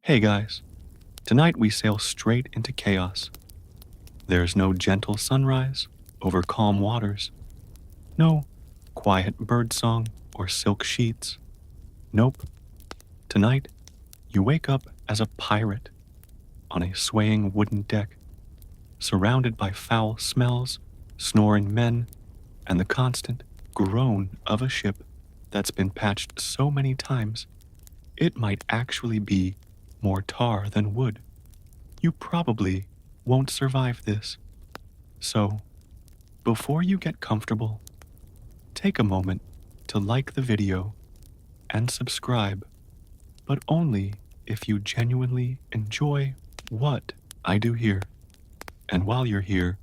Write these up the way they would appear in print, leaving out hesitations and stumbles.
Hey guys, tonight we sail straight into chaos. There's no gentle sunrise over calm waters, no quiet birdsong or silk sheets. Nope. Tonight, you wake up as a pirate on a swaying wooden deck, surrounded by foul smells, snoring men, and the constant groan of a ship that's been patched so many times it might actually be more tar than wood. You probably won't survive this. So, before you get comfortable, take a moment to like the video and subscribe, but only if you genuinely enjoy what I do here. And while you're here,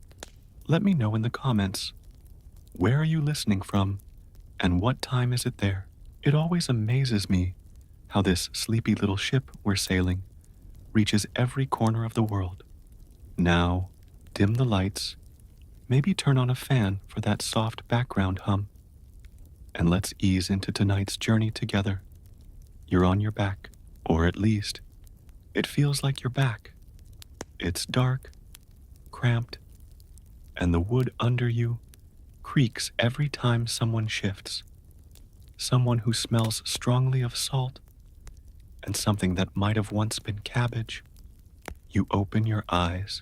let me know in the comments, where are you listening from and what time is it there? It always amazes me how this sleepy little ship we're sailing reaches every corner of the world. Now, dim the lights, maybe turn on a fan for that soft background hum, and let's ease into tonight's journey together. You're on your back, or at least, it feels like you're back. It's dark, cramped, and the wood under you creaks every time someone shifts. Someone who smells strongly of salt, and something that might have once been cabbage. You open your eyes.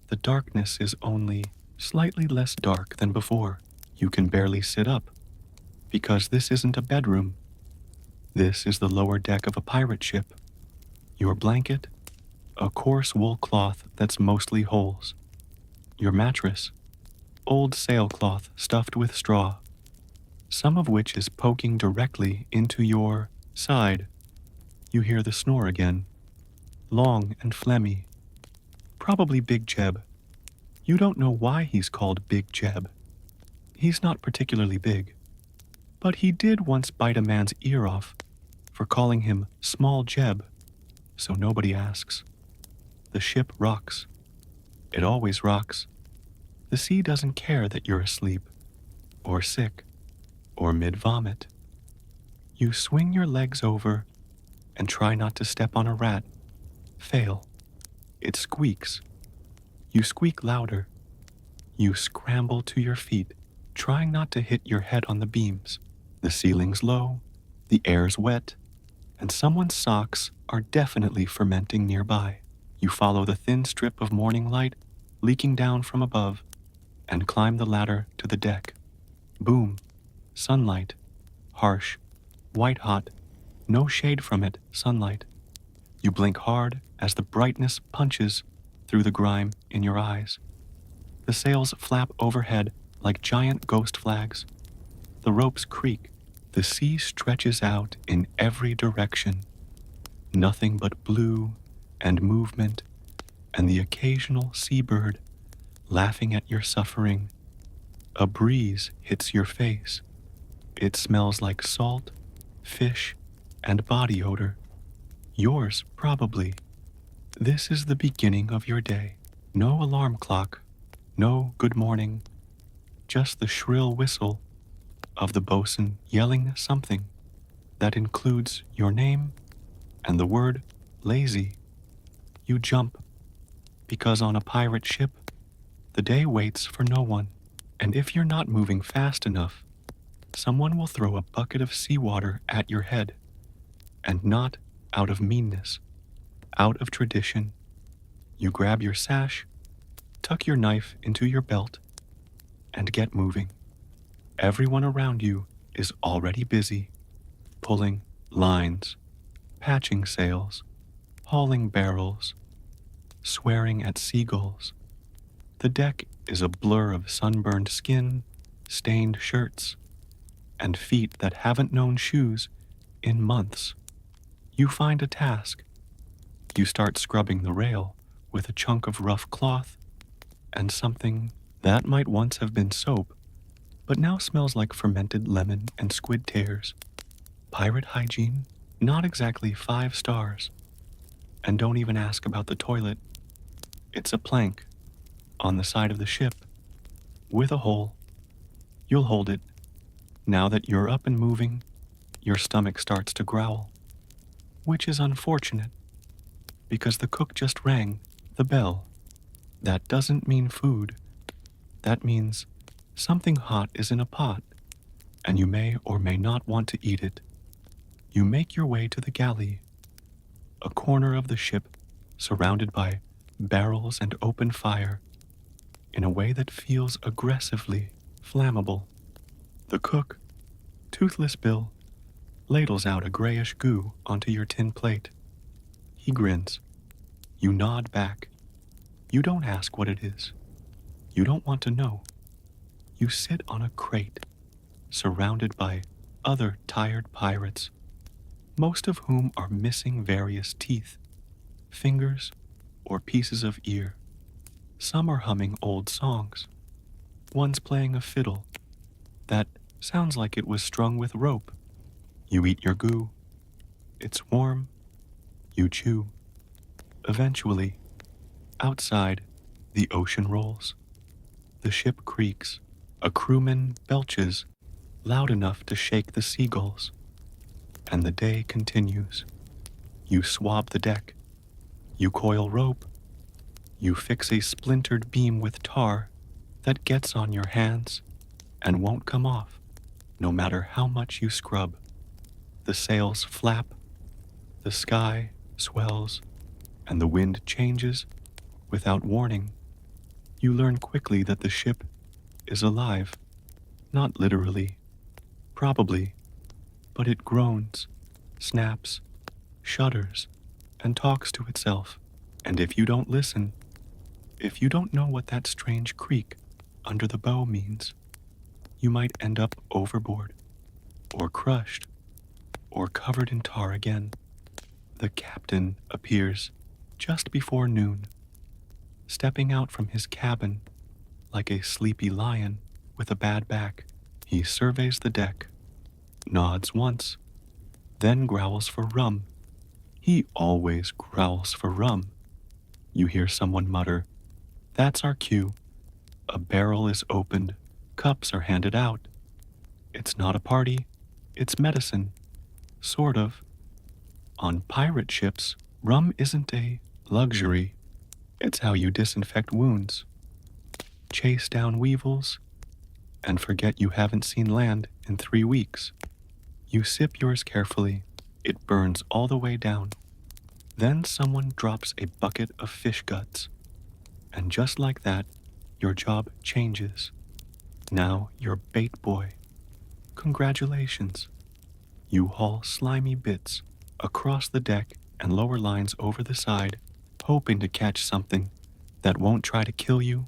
The darkness is only slightly less dark than before. You can barely sit up, because this isn't a bedroom. This is the lower deck of a pirate ship. Your blanket, a coarse wool cloth that's mostly holes. Your mattress, old sailcloth stuffed with straw, some of which is poking directly into your side. You hear the snore again, long and phlegmy. Probably Big Jeb. You don't know why he's called Big Jeb. He's not particularly big, but he did once bite a man's ear off for calling him Small Jeb, so nobody asks. The ship rocks. It always rocks. The sea doesn't care that you're asleep, or sick, or mid-vomit. You swing your legs over and try not to step on a rat. Fail. It squeaks. You squeak louder. You scramble to your feet, trying not to hit your head on the beams. The ceiling's low, the air's wet, and someone's socks are definitely fermenting nearby. You follow the thin strip of morning light leaking down from above and climb the ladder to the deck. Boom. Sunlight. Harsh. White-hot. No shade from it, sunlight. You blink hard as the brightness punches through the grime in your eyes. The sails flap overhead like giant ghost flags. The ropes creak. The sea stretches out in every direction. Nothing but blue and movement and the occasional seabird laughing at your suffering. A breeze hits your face. It smells like salt, fish, and body odor. Yours, probably. This is the beginning of your day. No alarm clock, no good morning, just the shrill whistle of the bosun yelling something that includes your name and the word lazy. You jump, because on a pirate ship, the day waits for no one, and if you're not moving fast enough, someone will throw a bucket of seawater at your head, and not out of meanness, out of tradition. You grab your sash, tuck your knife into your belt, and get moving. Everyone around you is already busy, pulling lines, patching sails, hauling barrels, swearing at seagulls. The deck is a blur of sunburned skin, stained shirts, and feet that haven't known shoes in months. You find a task. You start scrubbing the rail with a chunk of rough cloth and something that might once have been soap, but now smells like fermented lemon and squid tears. Pirate hygiene? Not exactly 5 stars. And don't even ask about the toilet. It's a plank on the side of the ship with a hole. You'll hold it. Now that you're up and moving, your stomach starts to growl, which is unfortunate because the cook just rang the bell. That doesn't mean food. That means something hot is in a pot, and you may or may not want to eat it. You make your way to the galley, a corner of the ship surrounded by barrels and open fire, in a way that feels aggressively flammable. The cook, Toothless Bill, ladles out a grayish goo onto your tin plate. He grins. You nod back. You don't ask what it is. You don't want to know. You sit on a crate, surrounded by other tired pirates, most of whom are missing various teeth, fingers, or pieces of ear. Some are humming old songs. One's playing a fiddle that sounds like it was strung with rope. You eat your goo. It's warm. You chew. Eventually, outside, the ocean rolls. The ship creaks. A crewman belches loud enough to shake the seagulls. And the day continues. You swab the deck. You coil rope. You fix a splintered beam with tar that gets on your hands and won't come off, no matter how much you scrub. The sails flap, the sky swells, and the wind changes without warning. You learn quickly that the ship is alive, not literally, probably, but it groans, snaps, shudders, and talks to itself. And if you don't listen, if you don't know what that strange creak under the bow means, you might end up overboard, or crushed, or covered in tar again. The captain appears just before noon, stepping out from his cabin like a sleepy lion with a bad back. He surveys the deck, nods once, then growls for rum. He always growls for rum. You hear someone mutter, "That's our cue." A barrel is opened, cups are handed out. It's not a party, it's medicine. Sort of. On pirate ships, rum isn't a luxury. It's how you disinfect wounds, chase down weevils, and forget you haven't seen land in 3 weeks. You sip yours carefully. It burns all the way down. Then someone drops a bucket of fish guts. And just like that, your job changes. Now you're bait boy. Congratulations. You haul slimy bits across the deck and lower lines over the side, hoping to catch something that won't try to kill you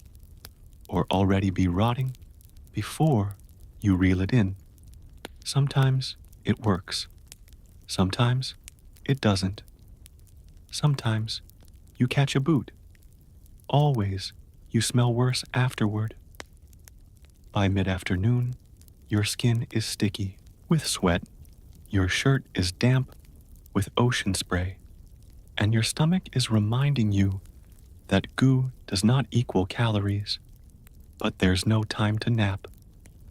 or already be rotting before you reel it in. Sometimes it works. Sometimes it doesn't. Sometimes you catch a boot. Always you smell worse afterward. By mid-afternoon, your skin is sticky with sweat. Your shirt is damp with ocean spray. And your stomach is reminding you that goo does not equal calories. But there's no time to nap.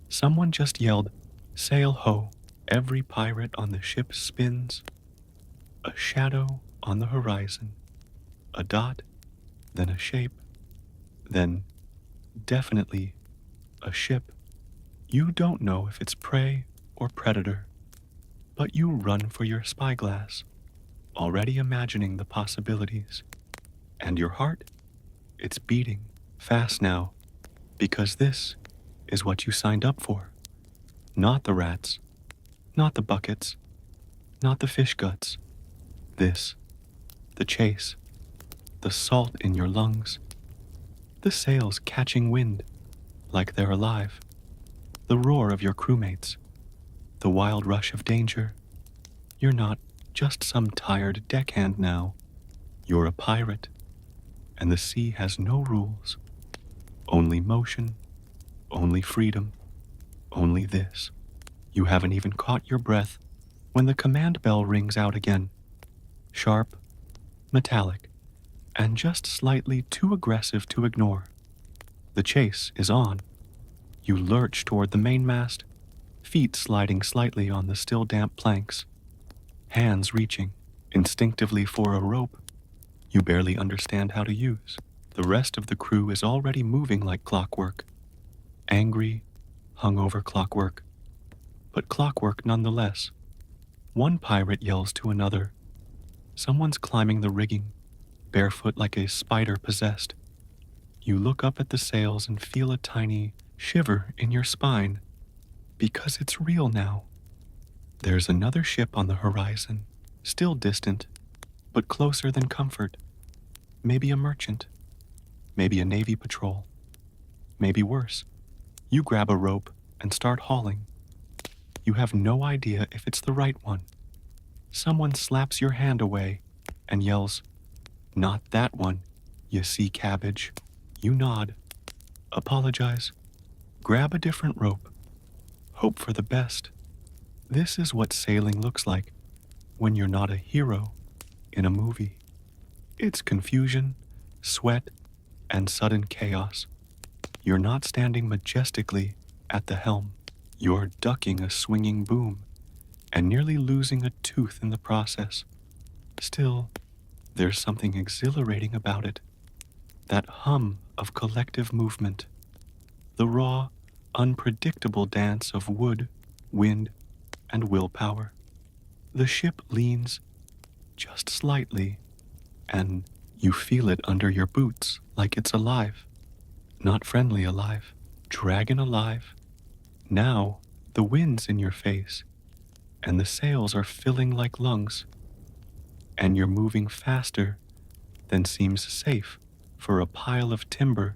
Someone just yelled, "Sail ho!" Every pirate on the ship spins. A shadow on the horizon. A dot, then a shape, then definitely a ship. You don't know if it's prey or predator, but you run for your spyglass, already imagining the possibilities. And your heart, it's beating fast now, because this is what you signed up for. Not the rats, not the buckets, not the fish guts. This, the chase, the salt in your lungs, the sails catching wind like they're alive, the roar of your crewmates, the wild rush of danger. You're not just some tired deckhand now. You're a pirate, and the sea has no rules. Only motion, only freedom, only this. You haven't even caught your breath when the command bell rings out again. Sharp, metallic, and just slightly too aggressive to ignore. The chase is on. You lurch toward the mainmast, feet sliding slightly on the still damp planks, hands reaching instinctively for a rope. you barely understand how to use. The rest of the crew is already moving like clockwork. Angry, hungover clockwork, but clockwork nonetheless. One pirate yells to another. Someone's climbing the rigging, barefoot like a spider possessed. You look up at the sails and feel a tiny shiver in your spine, because it's real now. There's another ship on the horizon, still distant, but closer than comfort. Maybe a merchant, maybe a navy patrol, maybe worse. You grab a rope and start hauling. You have no idea if it's the right one. Someone slaps your hand away and yells, "Not that one, you sea cabbage." You nod, apologize, grab a different rope, hope for the best. This is what sailing looks like when you're not a hero in a movie. It's confusion, sweat, and sudden chaos. You're not standing majestically at the helm. You're ducking a swinging boom and nearly losing a tooth in the process. Still, there's something exhilarating about it. That hum of collective movement. The raw, unpredictable dance of wood, wind, and willpower. The ship leans just slightly, and you feel it under your boots like it's alive. Not friendly alive, dragon alive. Now, the wind's in your face, and the sails are filling like lungs, and you're moving faster than seems safe for a pile of timber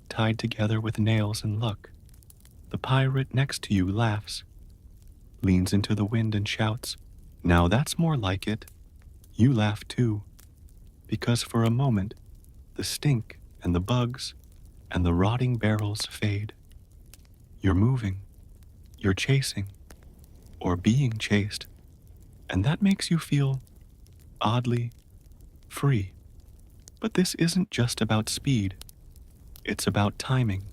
tied together with nails and luck. The pirate next to you laughs, leans into the wind and shouts, "Now that's more like it." You laugh too, because for a moment, the stink and the bugs and the rotting barrels fade. You're moving, you're chasing, or being chased, and that makes you feel oddly free. But this isn't just about speed, it's about timing,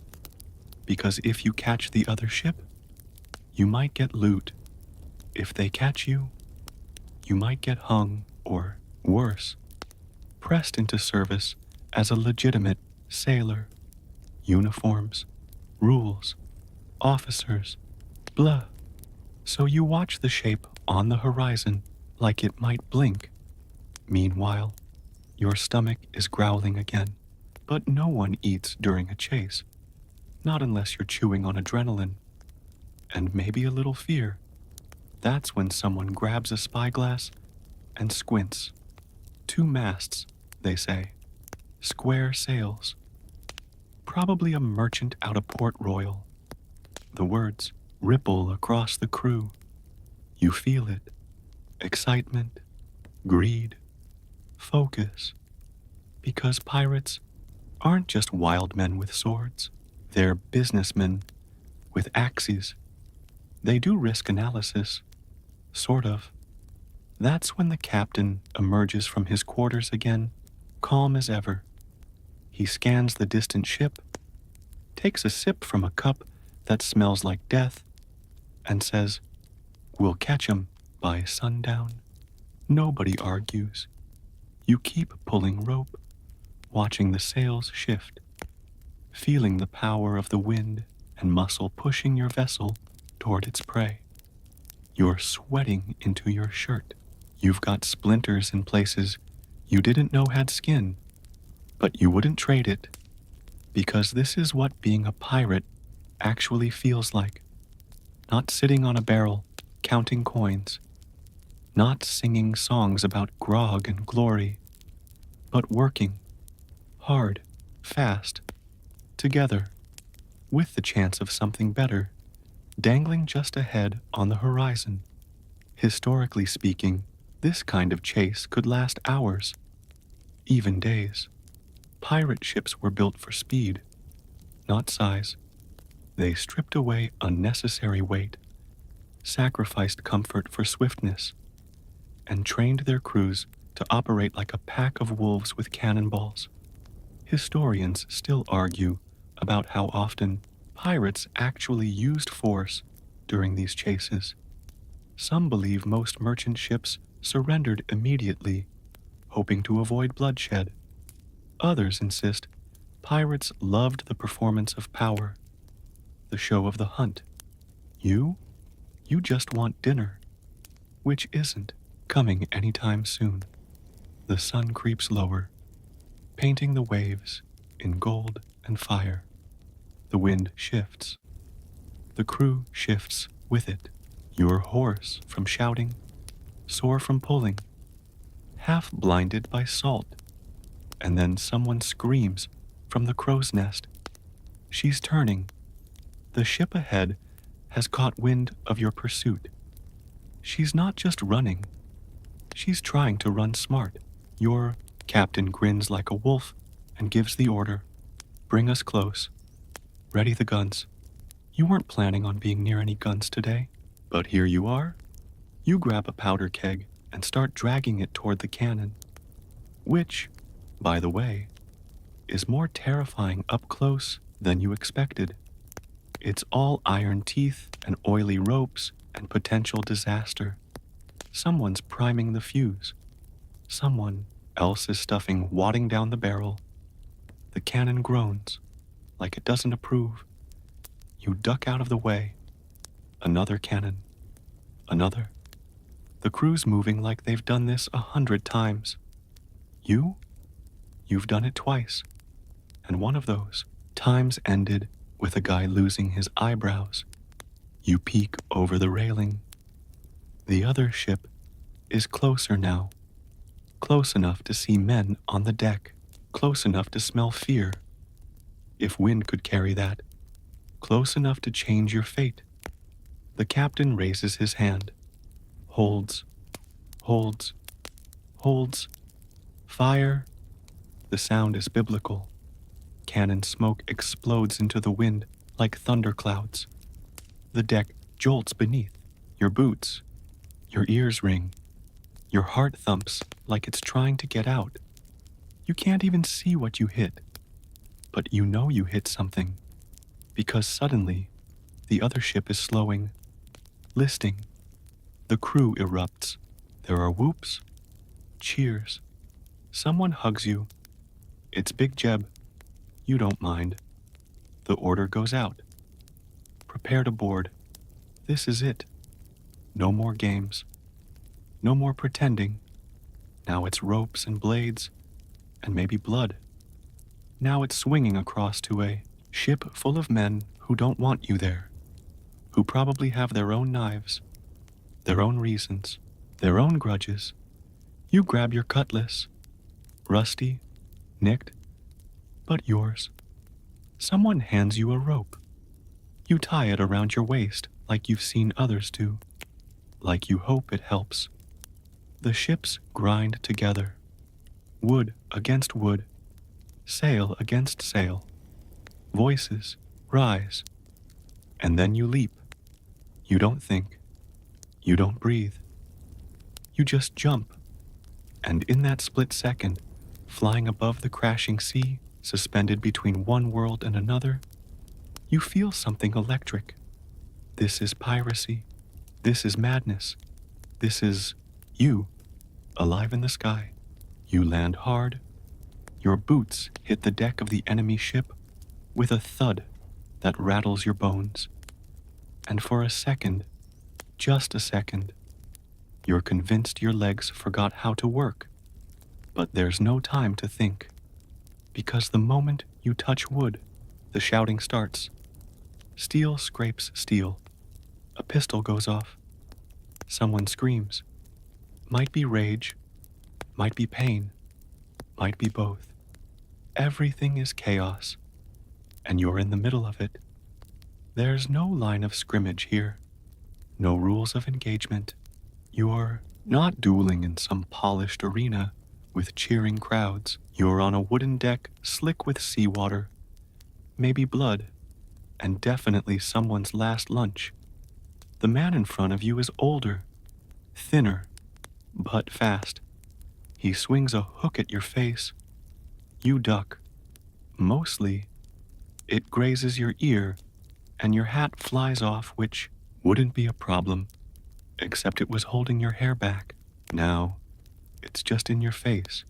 because if you catch the other ship, you might get loot. If they catch you, you might get hung, or worse, pressed into service as a legitimate sailor. Uniforms, rules, officers, blah. So you watch the shape on the horizon like it might blink. Meanwhile, your stomach is growling again, but no one eats during a chase. Not unless you're chewing on adrenaline, and maybe a little fear. That's when someone grabs a spyglass and squints. 2 masts, they say. Square sails. Probably a merchant out of Port Royal. The words ripple across the crew. You feel it. Excitement, greed, focus. Because pirates aren't just wild men with swords. They're businessmen with axes. They do risk analysis. Sort of. That's when the captain emerges from his quarters again, calm as ever. He scans the distant ship, takes a sip from a cup that smells like death, and says, "We'll catch 'em by sundown." Nobody argues. You keep pulling rope, watching the sails shift, feeling the power of the wind and muscle pushing your vessel toward its prey. You're sweating into your shirt. You've got splinters in places you didn't know had skin, but you wouldn't trade it, because this is what being a pirate actually feels like. Not sitting on a barrel, counting coins, not singing songs about grog and glory, but working, hard, fast, together, with the chance of something better, dangling just ahead on the horizon. Historically speaking, this kind of chase could last hours, even days. Pirate ships were built for speed, not size. They stripped away unnecessary weight, sacrificed comfort for swiftness, and trained their crews to operate like a pack of wolves with cannonballs. Historians still argue about how often pirates actually used force during these chases. Some believe most merchant ships surrendered immediately, hoping to avoid bloodshed. Others insist pirates loved the performance of power, the show of the hunt. You? You just want dinner, which isn't coming anytime soon. The sun creeps lower, painting the waves in gold and fire. The wind shifts. The crew shifts with it. You're hoarse from shouting, sore from pulling, half blinded by salt. And then someone screams from the crow's nest. She's turning. The ship ahead has caught wind of your pursuit. She's not just running. She's trying to run smart. Your captain grins like a wolf and gives the order. Bring us close. Ready the guns. You weren't planning on being near any guns today, but here you are. You grab a powder keg and start dragging it toward the cannon, which, by the way, is more terrifying up close than you expected. It's all iron teeth and oily ropes and potential disaster. Someone's priming the fuse. Someone else is stuffing wadding down the barrel. The cannon groans like it doesn't approve. You duck out of the way. Another cannon. Another. The crew's moving like they've done this 100 times. You've done it twice. And one of those times ended with a guy losing his eyebrows. You peek over the railing. The other ship is closer now. Close enough to see men on the deck. Close enough to smell fear. If wind could carry that. Close enough to change your fate. The captain raises his hand. Holds. Holds. Holds. Fire. The sound is biblical. Cannon smoke explodes into the wind like thunderclouds. The deck jolts beneath. Your boots. Your ears ring. Your heart thumps like it's trying to get out. You can't even see what you hit. But you know you hit something. Because suddenly, the other ship is slowing. Listing. The crew erupts. There are whoops. Cheers. Someone hugs you. It's Big Jeb. You don't mind. The order goes out. Prepare to board. This is it. No more games. No more pretending. Now it's ropes and blades, and maybe blood. Now it's swinging across to a ship full of men who don't want you there, who probably have their own knives, their own reasons, their own grudges. You grab your cutlass. Rusty, nicked, but yours. Someone hands you a rope. You tie it around your waist like you've seen others do, like you hope it helps. The ships grind together, wood against wood, sail against sail. Voices rise, and then you leap. You don't think. You don't breathe. You just jump, and in that split second, flying above the crashing sea, suspended between one world and another, you feel something electric. This is piracy. This is madness. This is you, alive in the sky. You land hard. Your boots hit the deck of the enemy ship with a thud that rattles your bones. And for a second, just a second, you're convinced your legs forgot how to work. But there's no time to think, because the moment you touch wood, the shouting starts. Steel scrapes steel. A pistol goes off. Someone screams. Might be rage, might be pain, might be both. Everything is chaos, and you're in the middle of it. There's no line of scrimmage here, no rules of engagement. You're not dueling in some polished arena with cheering crowds. You're on a wooden deck slick with seawater, maybe blood, and definitely someone's last lunch. The man in front of you is older, thinner, but fast. He swings a hook at your face. You duck. Mostly, it grazes your ear, and your hat flies off, which wouldn't be a problem, except it was holding your hair back. Now, It's just in your face,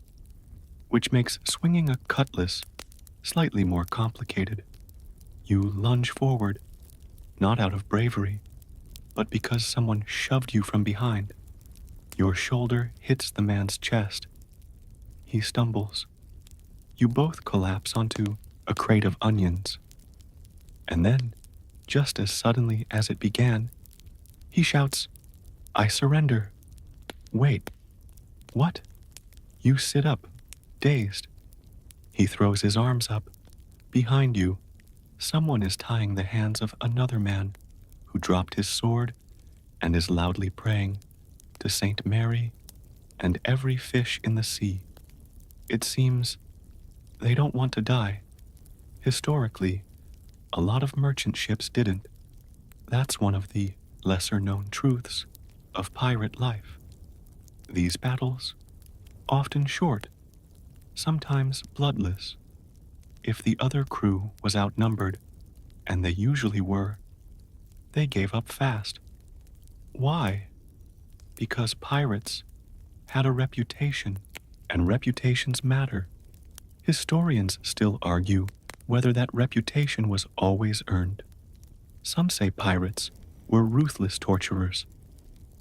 which makes swinging a cutlass slightly more complicated. You lunge forward, not out of bravery, but because someone shoved you from behind. Your shoulder hits the man's chest. He stumbles. You both collapse onto a crate of onions. And then, just as suddenly as it began, he shouts, "I surrender." Wait, what? You sit up, dazed. He throws his arms up. Behind you, someone is tying the hands of another man who dropped his sword and is loudly praying to Saint Mary and every fish in the sea. It seems they don't want to die. Historically, a lot of merchant ships didn't. That's one of the lesser-known truths of pirate life. These battles, often short, sometimes bloodless. If the other crew was outnumbered, and they usually were, they gave up fast. Why? Because pirates had a reputation, and reputations matter. Historians still argue whether that reputation was always earned. Some say pirates were ruthless torturers.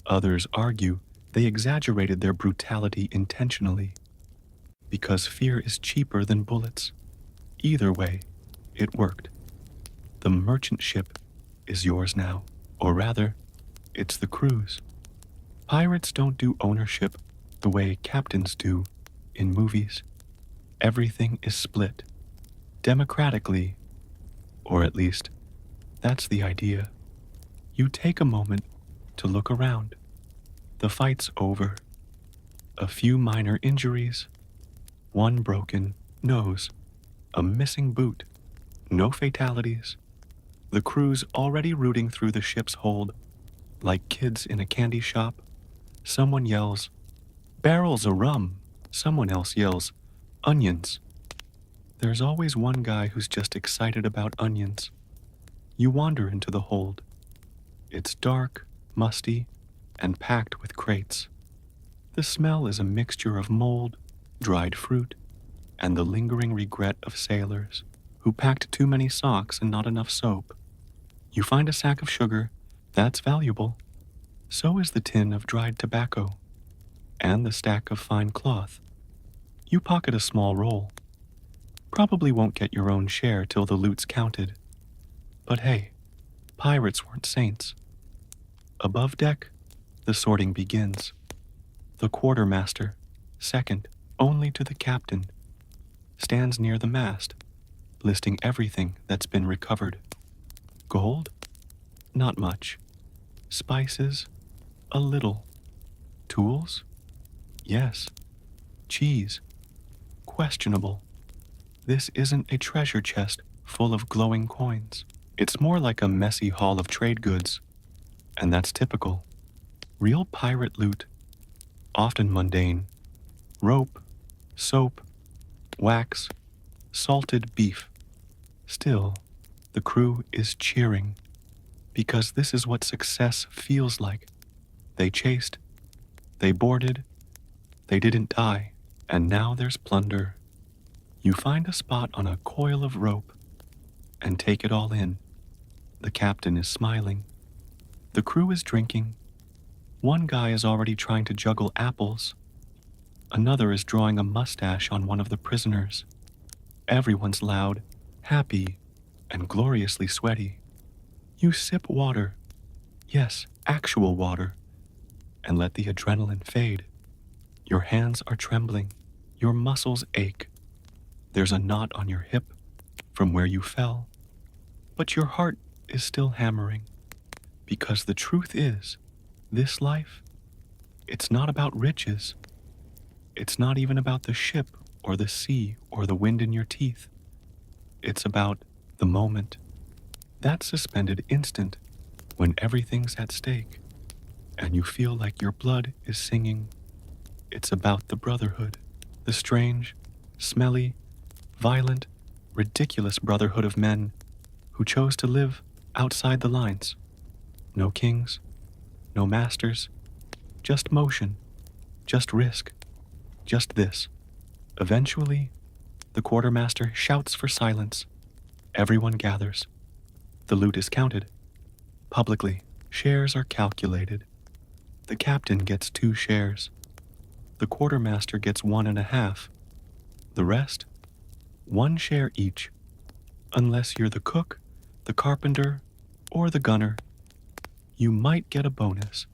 Others argue they exaggerated their brutality intentionally, because fear is cheaper than bullets. Either way, it worked. The merchant ship is yours now, or rather, it's the crew's. Pirates don't do ownership the way captains do in movies. Everything is split, democratically, or at least, that's the idea. You take a moment to look around. The fight's over. A few minor injuries, one broken nose, a missing boot, no fatalities. The crew's already rooting through the ship's hold. Like kids in a candy shop, someone yells, "Barrels of rum." Someone else yells, "Onions." There's always one guy who's just excited about onions. You wander into the hold. It's dark, musty, and packed with crates. The smell is a mixture of mold, dried fruit, and the lingering regret of sailors who packed too many socks and not enough soap. You find a sack of sugar. That's valuable. So is the tin of dried tobacco and the stack of fine cloth. You pocket a small roll. Probably won't get your own share till the loot's counted. But hey, pirates weren't saints. Above deck, the sorting begins. The quartermaster, second only to the captain, stands near the mast, listing everything that's been recovered. Gold? Not much. Spices? A little. Tools? Yes. Cheese? Questionable. This isn't a treasure chest full of glowing coins. It's more like a messy haul of trade goods, and that's typical. Real pirate loot, often mundane. Rope, soap, wax, salted beef. Still, the crew is cheering, because this is what success feels like. They chased, they boarded, they didn't die, and now there's plunder. You find a spot on a coil of rope and take it all in. The captain is smiling. The crew is drinking. One guy is already trying to juggle apples. Another is drawing a mustache on one of the prisoners. Everyone's loud, happy, and gloriously sweaty. You sip water. Yes, actual water. And let the adrenaline fade. Your hands are trembling. Your muscles ache. There's a knot on your hip from where you fell. But your heart is still hammering. Because the truth is, this life, it's not about riches. It's not even about the ship or the sea or the wind in your teeth. It's about the moment. That suspended instant when everything's at stake and you feel like your blood is singing. It's about the brotherhood, the strange, smelly, violent, ridiculous brotherhood of men who chose to live outside the lines. No kings, no masters, just motion, just risk. Just this. Eventually, the quartermaster shouts for silence. Everyone gathers. The loot is counted. Publicly, shares are calculated. The captain gets 2 shares. The quartermaster gets 1.5. The rest, 1 share each. Unless you're the cook, the carpenter, or the gunner, you might get a bonus.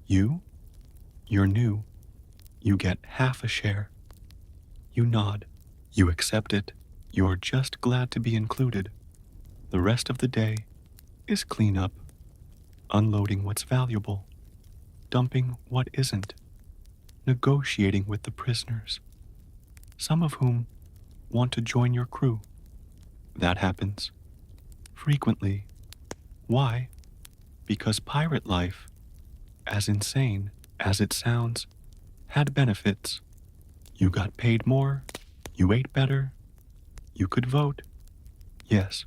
You're new. You get half a share. You nod. You accept it. You're just glad to be included. The rest of the day is cleanup, unloading what's valuable, dumping what isn't, negotiating with the prisoners, some of whom want to join your crew. That happens frequently. Why? Because pirate life, as insane as it sounds, had benefits. You got paid more, you ate better, you could vote. Yes,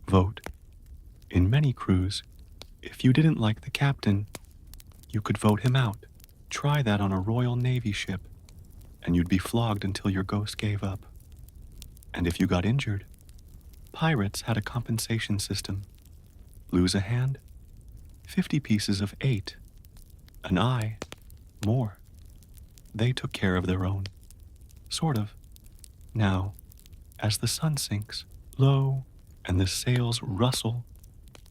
vote. In many crews, if you didn't like the captain, you could vote him out. Try that on a Royal Navy ship, and you'd be flogged until your ghost gave up. And if you got injured, pirates had a compensation system. Lose a hand, 50 pieces of 8. An eye, more. They took care of their own. Sort of. Now, as the sun sinks, low, and the sails rustle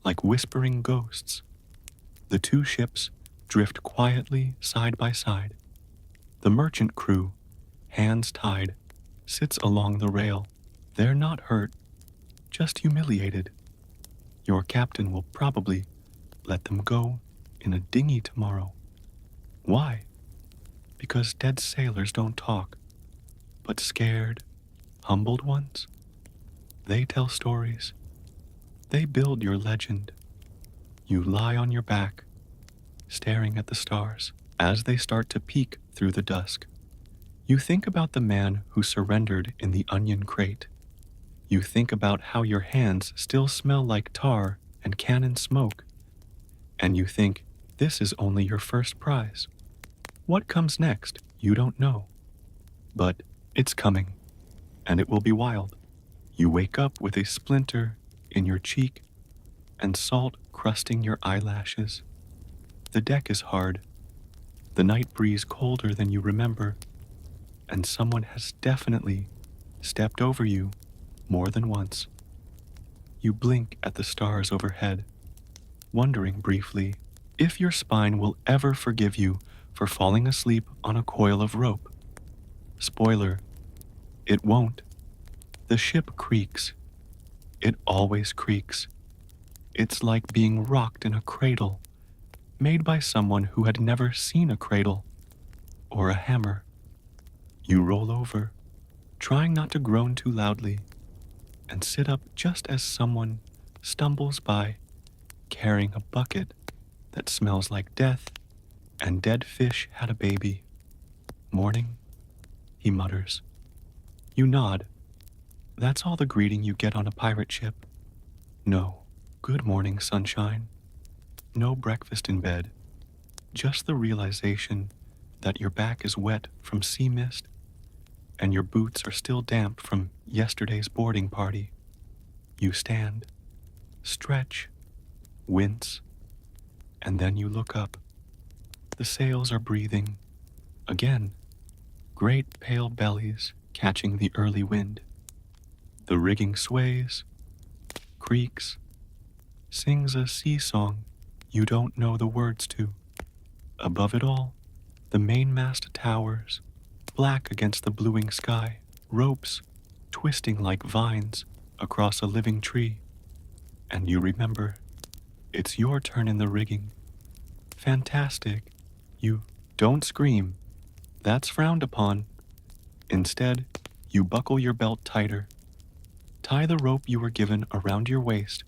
like whispering ghosts, the 2 ships drift quietly side by side. The merchant crew, hands tied, sits along the rail. They're not hurt, just humiliated. Your captain will probably let them go in a dinghy tomorrow. Why? Because dead sailors don't talk, but scared, humbled ones, they tell stories. They build your legend. You lie on your back, staring at the stars as they start to peek through the dusk. You think about the man who surrendered in the onion crate. You think about how your hands still smell like tar and cannon smoke. And you think, this is only your first prize. What comes next, you don't know. But it's coming, and it will be wild. You wake up with a splinter in your cheek and salt crusting your eyelashes. The deck is hard, the night breeze colder than you remember, and someone has definitely stepped over you more than once. You blink at the stars overhead, wondering briefly if your spine will ever forgive you for falling asleep on a coil of rope. Spoiler, it won't. The ship creaks. It always creaks. It's like being rocked in a cradle, made by someone who had never seen a cradle or a hammer. You roll over, trying not to groan too loudly, and sit up just as someone stumbles by, carrying a bucket that smells like death and dead fish had a baby. Morning, he mutters. You nod. That's all the greeting you get on a pirate ship. No, good morning, sunshine. No breakfast in bed. Just the realization that your back is wet from sea mist and your boots are still damp from yesterday's boarding party. You stand, stretch, wince, and then you look up. The sails are breathing. Again, great pale bellies catching the early wind. The rigging sways, creaks, sings a sea song you don't know the words to. Above it all, the mainmast towers, black against the bluing sky, ropes twisting like vines across a living tree. And you remember, it's your turn in the rigging. Fantastic. You don't scream. That's frowned upon. Instead, you buckle your belt tighter. Tie the rope you were given around your waist,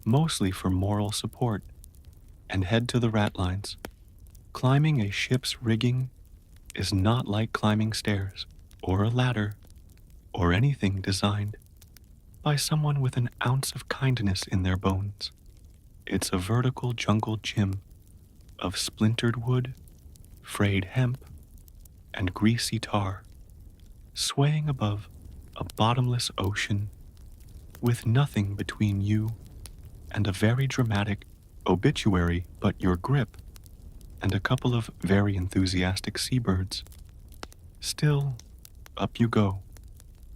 mostly for moral support, and head to the ratlines. Climbing a ship's rigging is not like climbing stairs, or a ladder, or anything designed by someone with an ounce of kindness in their bones. It's a vertical jungle gym of splintered wood, frayed hemp, and greasy tar, swaying above a bottomless ocean with nothing between you and a very dramatic obituary but your grip and a couple of very enthusiastic seabirds. Still, up you go,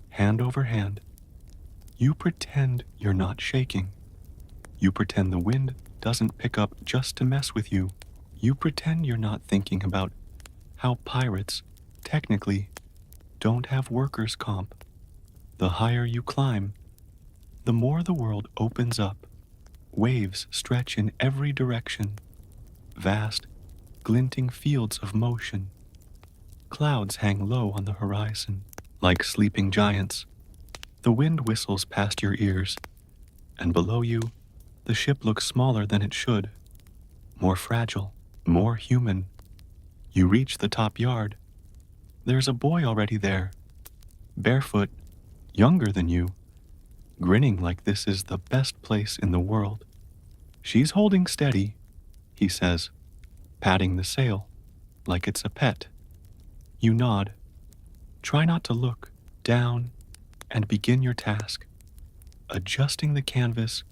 hand over hand. You pretend you're not shaking. You pretend the wind doesn't pick up just to mess with you. You pretend you're not thinking about how pirates, technically, don't have workers' comp. The higher you climb, the more the world opens up. Waves stretch in every direction. Vast, glinting fields of motion. Clouds hang low on the horizon, like sleeping giants. The wind whistles past your ears, and below you, the ship looks smaller than it should, more fragile, more human. You reach the top yard. There's a boy already there, barefoot, younger than you, grinning like this is the best place in the world. She's holding steady, he says, patting the sail like it's a pet. You nod. Try not to look down and begin your task, adjusting the canvas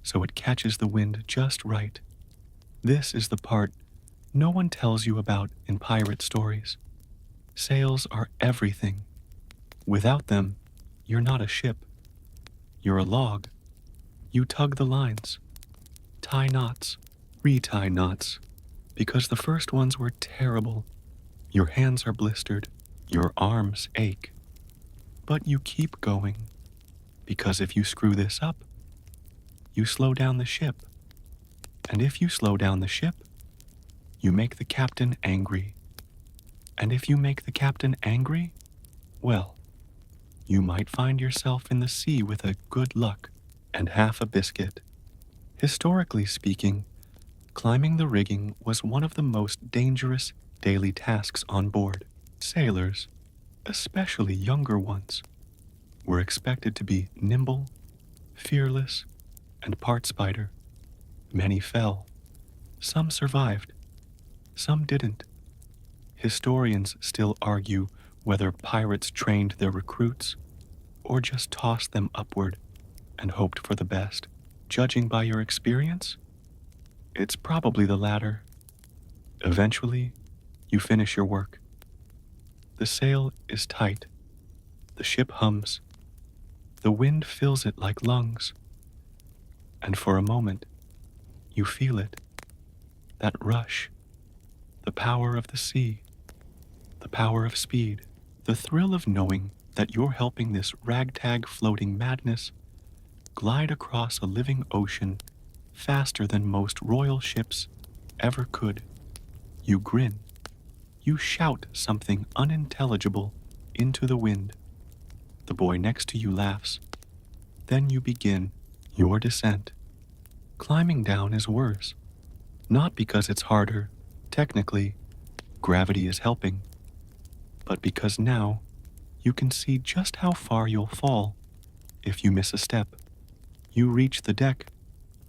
so it catches the wind just right. This is the part no one tells you about in pirate stories. Sails are everything. Without them, you're not a ship. You're a log. You tug the lines, tie knots, retie knots, because the first ones were terrible. Your hands are blistered, your arms ache. But you keep going, because if you screw this up, you slow down the ship. And if you slow down the ship, you make the captain angry. And if you make the captain angry, well, you might find yourself in the sea with a good luck and half a biscuit. Historically speaking, climbing the rigging was one of the most dangerous daily tasks on board. Sailors, especially younger ones, were expected to be nimble, fearless, and part spider. Many fell. Some survived. Some didn't. Historians still argue whether pirates trained their recruits or just tossed them upward and hoped for the best. Judging by your experience, it's probably the latter. Eventually, you finish your work. The sail is tight. The ship hums. The wind fills it like lungs. And for a moment, you feel it. That rush. The power of the sea. The power of speed. The thrill of knowing that you're helping this ragtag floating madness glide across a living ocean faster than most royal ships ever could. You grin. You shout something unintelligible into the wind. The boy next to you laughs. Then you begin your descent. Climbing down is worse. Not because it's harder, technically, gravity is helping, but because now you can see just how far you'll fall if you miss a step. You reach the deck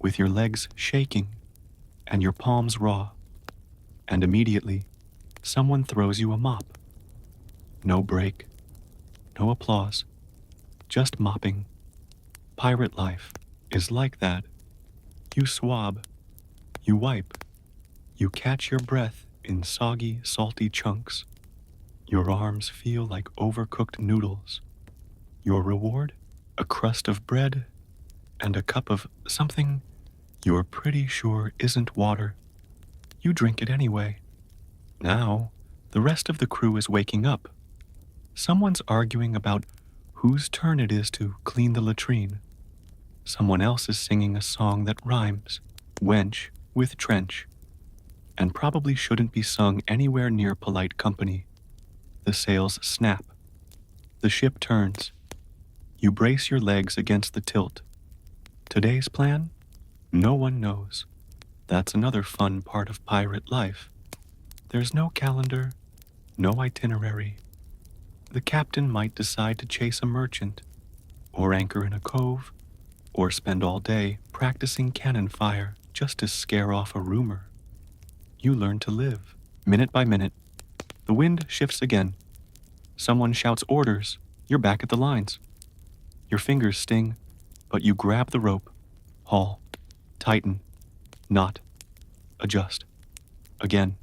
with your legs shaking and your palms raw, and immediately someone throws you a mop. No break, no applause, just mopping. Pirate life is like that. You swab, you wipe, you catch your breath in soggy, salty chunks. Your arms feel like overcooked noodles. Your reward? A crust of bread and a cup of something you're pretty sure isn't water. You drink it anyway. Now, the rest of the crew is waking up. Someone's arguing about whose turn it is to clean the latrine. Someone else is singing a song that rhymes, wench with trench, and probably shouldn't be sung anywhere near polite company. The sails snap. The ship turns. You brace your legs against the tilt. Today's plan? No one knows. That's another fun part of pirate life. There's no calendar, no itinerary. The captain might decide to chase a merchant, or anchor in a cove, or spend all day practicing cannon fire just to scare off a rumor. You learn to live, minute by minute, The wind shifts again. Someone shouts orders. You're back at the lines. Your fingers sting, but you grab the rope. Haul. Tighten. Knot. Adjust. Again.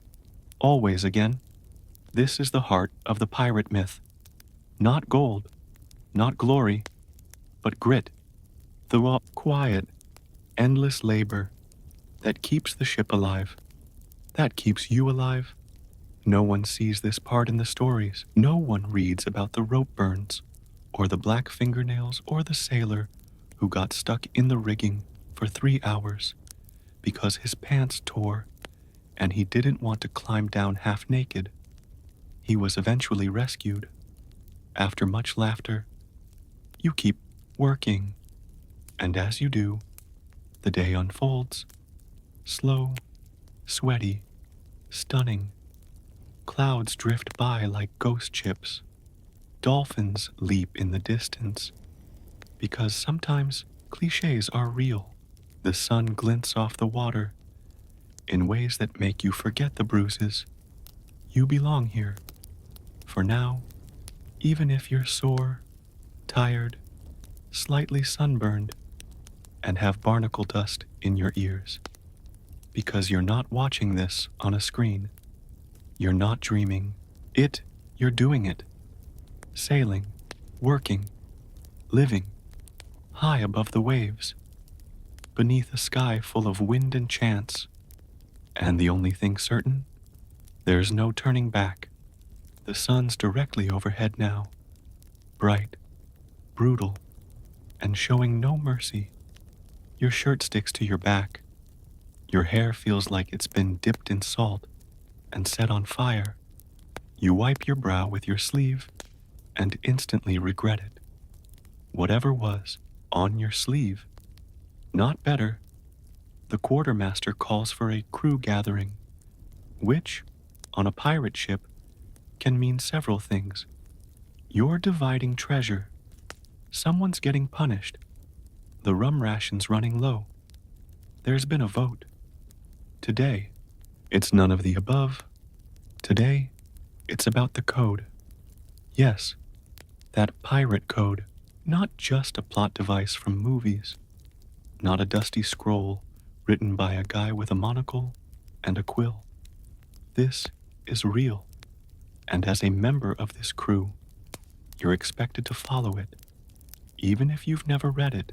Always again. This is the heart of the pirate myth. Not gold, not glory, but grit. The quiet, endless labor that keeps the ship alive. That keeps you alive. No one sees this part in the stories. No one reads about the rope burns, or the black fingernails, or the sailor who got stuck in the rigging for 3 hours because his pants tore and he didn't want to climb down half naked. He was eventually rescued. After much laughter, you keep working, and as you do, the day unfolds. Slow, sweaty, stunning. Clouds drift by like ghost ships. Dolphins leap in the distance. Because sometimes cliches are real. The sun glints off the water in ways that make you forget the bruises. You belong here. For now, even if you're sore, tired, slightly sunburned, and have barnacle dust in your ears. Because you're not watching this on a screen. You're not dreaming. You're doing it. Sailing, working, living, high above the waves, beneath a sky full of wind and chance. And the only thing certain, there's no turning back. The sun's directly overhead now, bright, brutal, and showing no mercy. Your shirt sticks to your back. Your hair feels like it's been dipped in salt and set on fire. You wipe your brow with your sleeve and instantly regret it. Whatever was on your sleeve. Not better. The quartermaster calls for a crew gathering, which, on a pirate ship, can mean several things. You're dividing treasure. Someone's getting punished. The rum ration's running low. There's been a vote. Today, it's none of the above. Today, it's about the code. Yes, that pirate code, not just a plot device from movies, not a dusty scroll written by a guy with a monocle and a quill. This is real, and as a member of this crew, you're expected to follow it, even if you've never read it,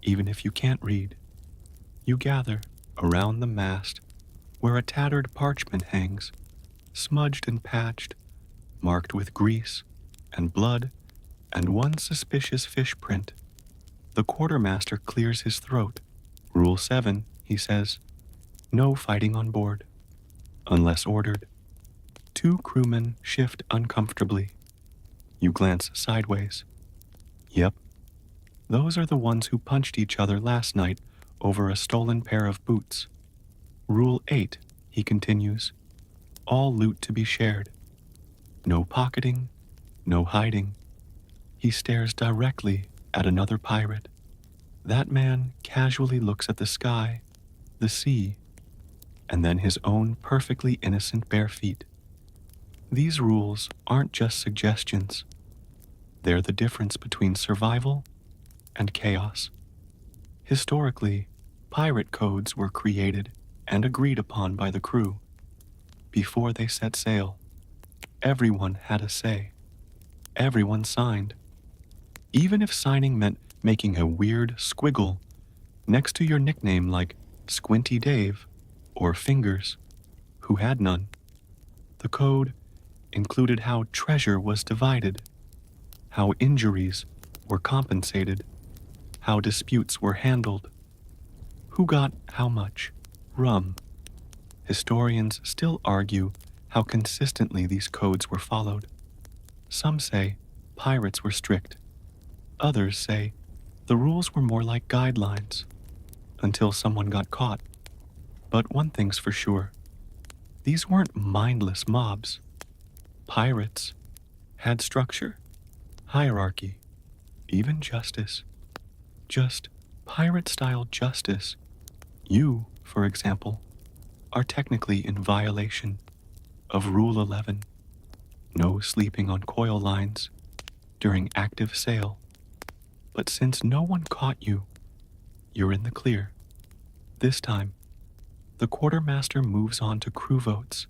even if you can't read. You gather around the mast where a tattered parchment hangs, smudged and patched, marked with grease and blood and one suspicious fish print. The quartermaster clears his throat. Rule 7, he says, no fighting on board, unless ordered. 2 crewmen shift uncomfortably. You glance sideways. Yep, those are the ones who punched each other last night over a stolen pair of boots. Rule 8, he continues, all loot to be shared. No pocketing, no hiding. He stares directly at another pirate. That man casually looks at the sky, the sea, and then his own perfectly innocent bare feet. These rules aren't just suggestions. They're the difference between survival and chaos. Historically, pirate codes were created and agreed upon by the crew. Before they set sail, everyone had a say. Everyone signed. Even if signing meant making a weird squiggle next to your nickname like Squinty Dave or Fingers, who had none. The code included how treasure was divided, how injuries were compensated, how disputes were handled, who got how much rum. Historians still argue how consistently these codes were followed. Some say pirates were strict. Others say the rules were more like guidelines, until someone got caught. But one thing's for sure, these weren't mindless mobs. Pirates had structure, hierarchy, even justice. Just pirate-style justice. You, for example, are technically in violation of Rule 11. No sleeping on coil lines during active sail. But since no one caught you, you're in the clear. This time, the quartermaster moves on to crew votes.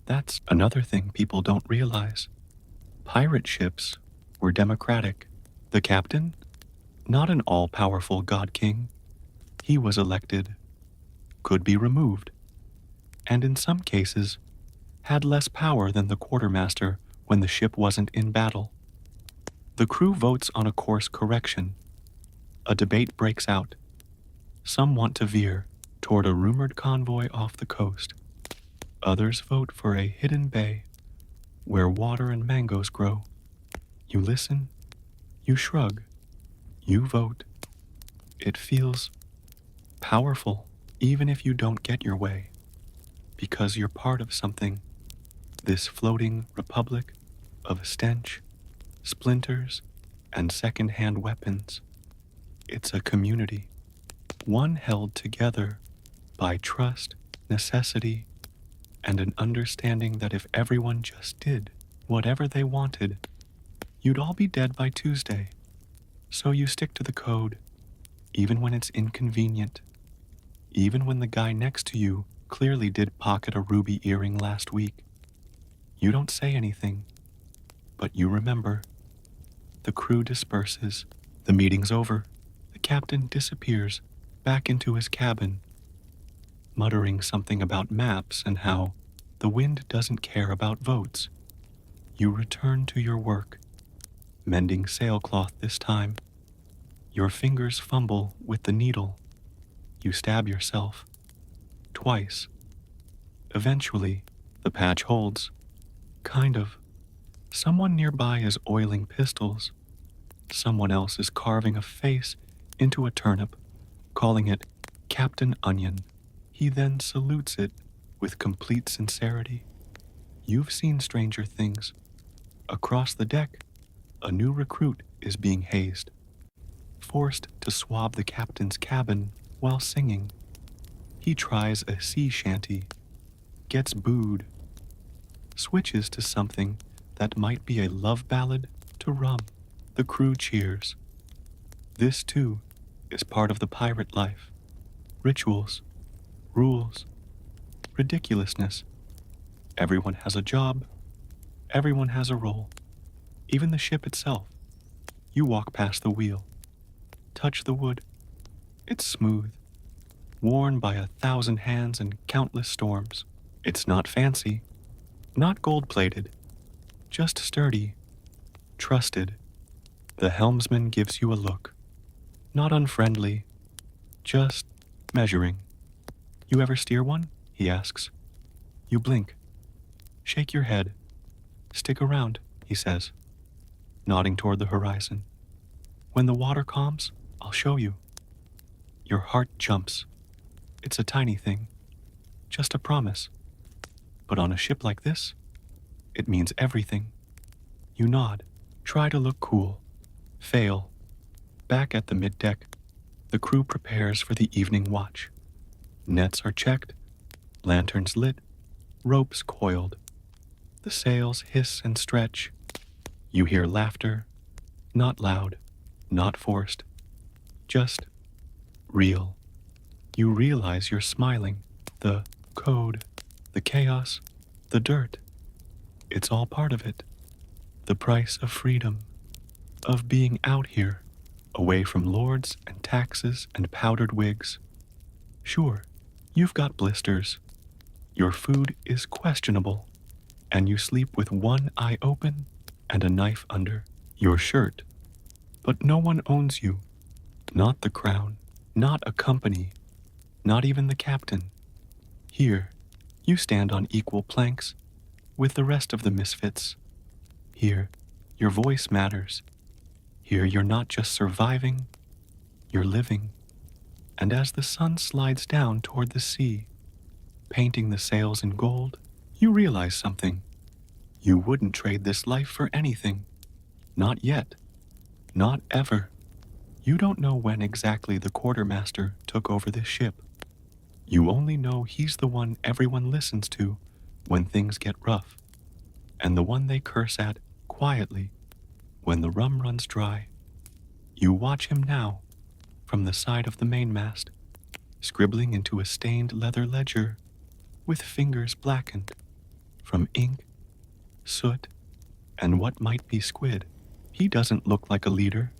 That's another thing people don't realize. Pirate ships were democratic. The captain, not an all-powerful god king, he was elected, could be removed, and in some cases, had less power than the quartermaster when the ship wasn't in battle. The crew votes on a course correction. A debate breaks out. Some want to veer toward a rumored convoy off the coast. Others vote for a hidden bay where water and mangoes grow. You listen, you shrug, you vote. It feels powerful, even if you don't get your way, because you're part of something. This floating republic of stench, splinters, and second-hand weapons. It's a community, one held together by trust, necessity, and an understanding that if everyone just did whatever they wanted, you'd all be dead by Tuesday. So you stick to the code, even when it's inconvenient, even when the guy next to you clearly did pocket a ruby earring last week. You don't say anything, but you remember. The crew disperses. The meeting's over. The captain disappears back into his cabin, muttering something about maps and how the wind doesn't care about votes. You return to your work, mending sailcloth this time. Your fingers fumble with the needle. You stab yourself. Twice. Eventually, the patch holds. Kind of. Someone nearby is oiling pistols. Someone else is carving a face into a turnip, calling it Captain Onion. He then salutes it with complete sincerity. You've seen stranger things. Across the deck, a new recruit is being hazed, forced to swab the captain's cabin while singing. He tries a sea shanty, gets booed, switches to something that might be a love ballad to rum. The crew cheers. This, too, is part of the pirate life. Rituals, rules, ridiculousness. Everyone has a job. Everyone has a role. Even the ship itself. You walk past the wheel. Touch the wood. It's smooth, worn by 1,000 hands and countless storms. It's not fancy, not gold-plated, just sturdy, trusted. The helmsman gives you a look, not unfriendly, just measuring. You ever steer one? He asks. You blink, shake your head. Stick around, he says, nodding toward the horizon. When the water calms, I'll show you. Your heart jumps. It's a tiny thing, just a promise. But on a ship like this, it means everything. You nod, try to look cool, fail. Back at the middeck, the crew prepares for the evening watch. Nets are checked, lanterns lit, ropes coiled. The sails hiss and stretch. You hear laughter, not loud, not forced, just real. You realize you're smiling. The code, the chaos, the dirt. It's all part of it. The price of freedom, of being out here, away from lords and taxes and powdered wigs. Sure, you've got blisters. Your food is questionable, and you sleep with one eye open and a knife under your shirt. But no one owns you. Not the crown, not a company, not even the captain. Here, you stand on equal planks with the rest of the misfits. Here, your voice matters. Here, you're not just surviving, you're living. And as the sun slides down toward the sea, painting the sails in gold, you realize something. You wouldn't trade this life for anything. Not yet. Not ever. You don't know when exactly the quartermaster took over this ship. You only know he's the one everyone listens to when things get rough. and the one they curse at quietly when the rum runs dry. You watch him now from the side of the mainmast, scribbling into a stained leather ledger with fingers blackened from ink, soot, and what might be squid. He doesn't look like a leader.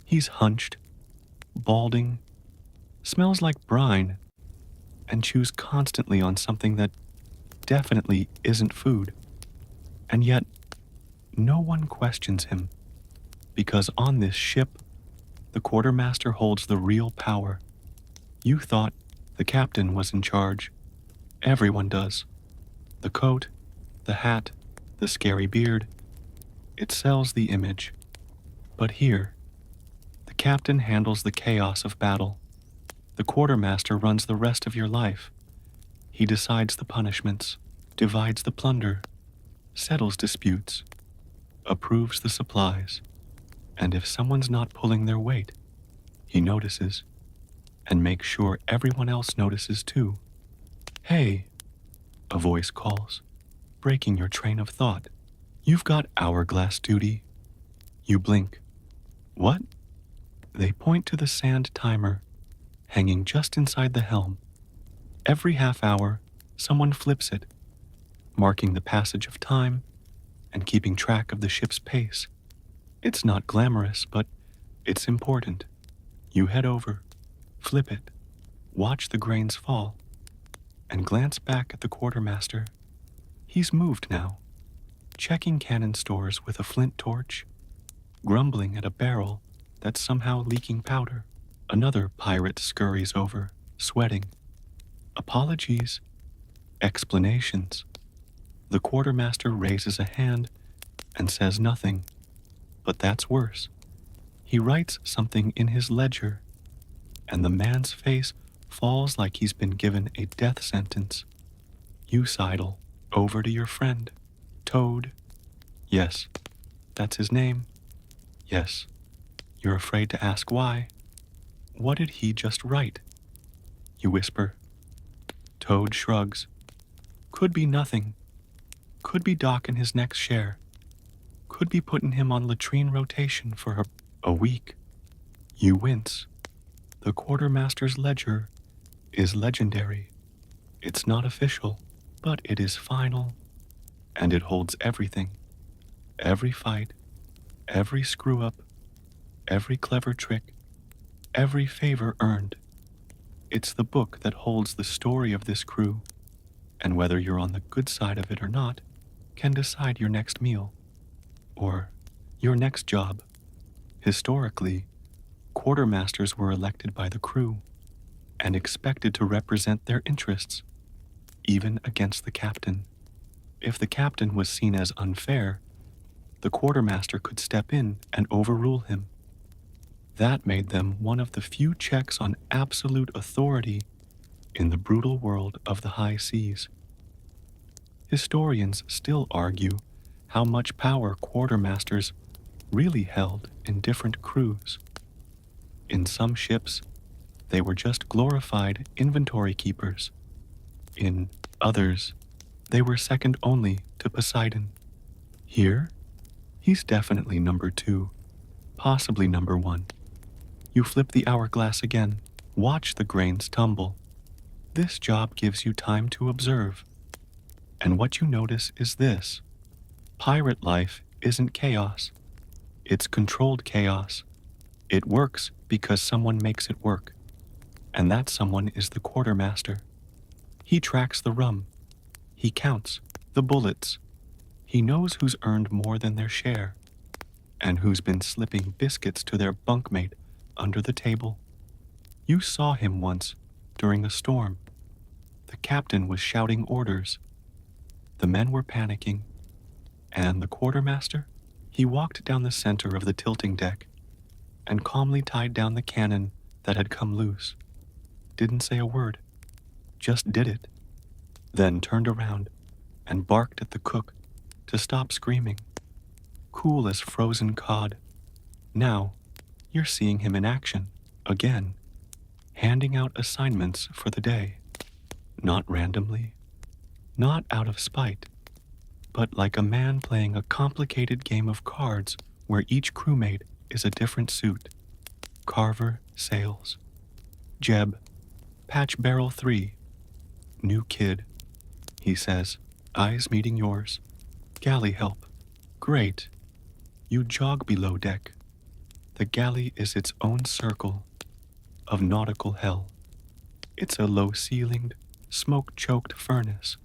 He's hunched, balding, smells like brine, and chews constantly on something that definitely isn't food. And yet, no one questions him, because on this ship, the quartermaster holds the real power. You thought the captain was in charge. Everyone does. The coat, the hat, the scary beard. It sells the image. But here, the captain handles the chaos of battle. The quartermaster runs the rest of your life. He decides the punishments, divides the plunder, settles disputes, approves the supplies, and if someone's not pulling their weight, he notices, and makes sure everyone else notices too. Hey, a voice calls, breaking your train of thought. You've got hourglass duty. You blink. What? They point to the sand timer, hanging just inside the helm. Every half hour, someone flips it, marking the passage of time and keeping track of the ship's pace. It's not glamorous, but it's important. You head over, flip it, watch the grains fall, and glance back at the quartermaster. He's moved now, checking cannon stores with a flint torch, grumbling at a barrel that's somehow leaking powder. Another pirate scurries over, sweating. Apologies, explanations. The quartermaster raises a hand and says nothing, but that's worse. He writes something in his ledger, and the man's face falls like he's been given a death sentence. You sidle over to your friend, Toad. Yes, that's his name. Yes, you're afraid to ask why. What did he just write? You whisper. Toad shrugs. Could be nothing. Could be docking his next share. Could be putting him on latrine rotation for a week. You wince. The quartermaster's ledger is legendary. It's not official, but it is final, and it holds everything. Every fight, every screw-up, every clever trick, every favor earned. It's the book that holds the story of this crew, and whether you're on the good side of it or not, can decide your next meal, or your next job. Historically, quartermasters were elected by the crew and expected to represent their interests, even against the captain. If the captain was seen as unfair, the quartermaster could step in and overrule him. That made them one of the few checks on absolute authority in the brutal world of the high seas. Historians still argue how much power quartermasters really held in different crews. In some ships, they were just glorified inventory keepers. In others, they were second only to Poseidon. Here, he's definitely number 2, possibly number 1. You flip the hourglass again, watch the grains tumble. This job gives you time to observe. And what you notice is this. Pirate life isn't chaos. It's controlled chaos. It works because someone makes it work. And that someone is the quartermaster. He tracks the rum. He counts the bullets. He knows who's earned more than their share, and who's been slipping biscuits to their bunkmate under the table. You saw him once during a storm. The captain was shouting orders. The men were panicking. And the quartermaster? He walked down the center of the tilting deck and calmly tied down the cannon that had come loose. Didn't say a word, just did it. Then turned around and barked at the cook to stop screaming. Cool as frozen cod. Now, you're seeing him in action, again, handing out assignments for the day. Not randomly, not out of spite, but like a man playing a complicated game of cards where each crewmate is a different suit. Carver sails. Jeb, patch barrel 3. New kid, he says, eyes meeting yours. Galley help. Great. You jog below deck. The galley is its own circle of nautical hell. It's a low-ceilinged, smoke-choked furnace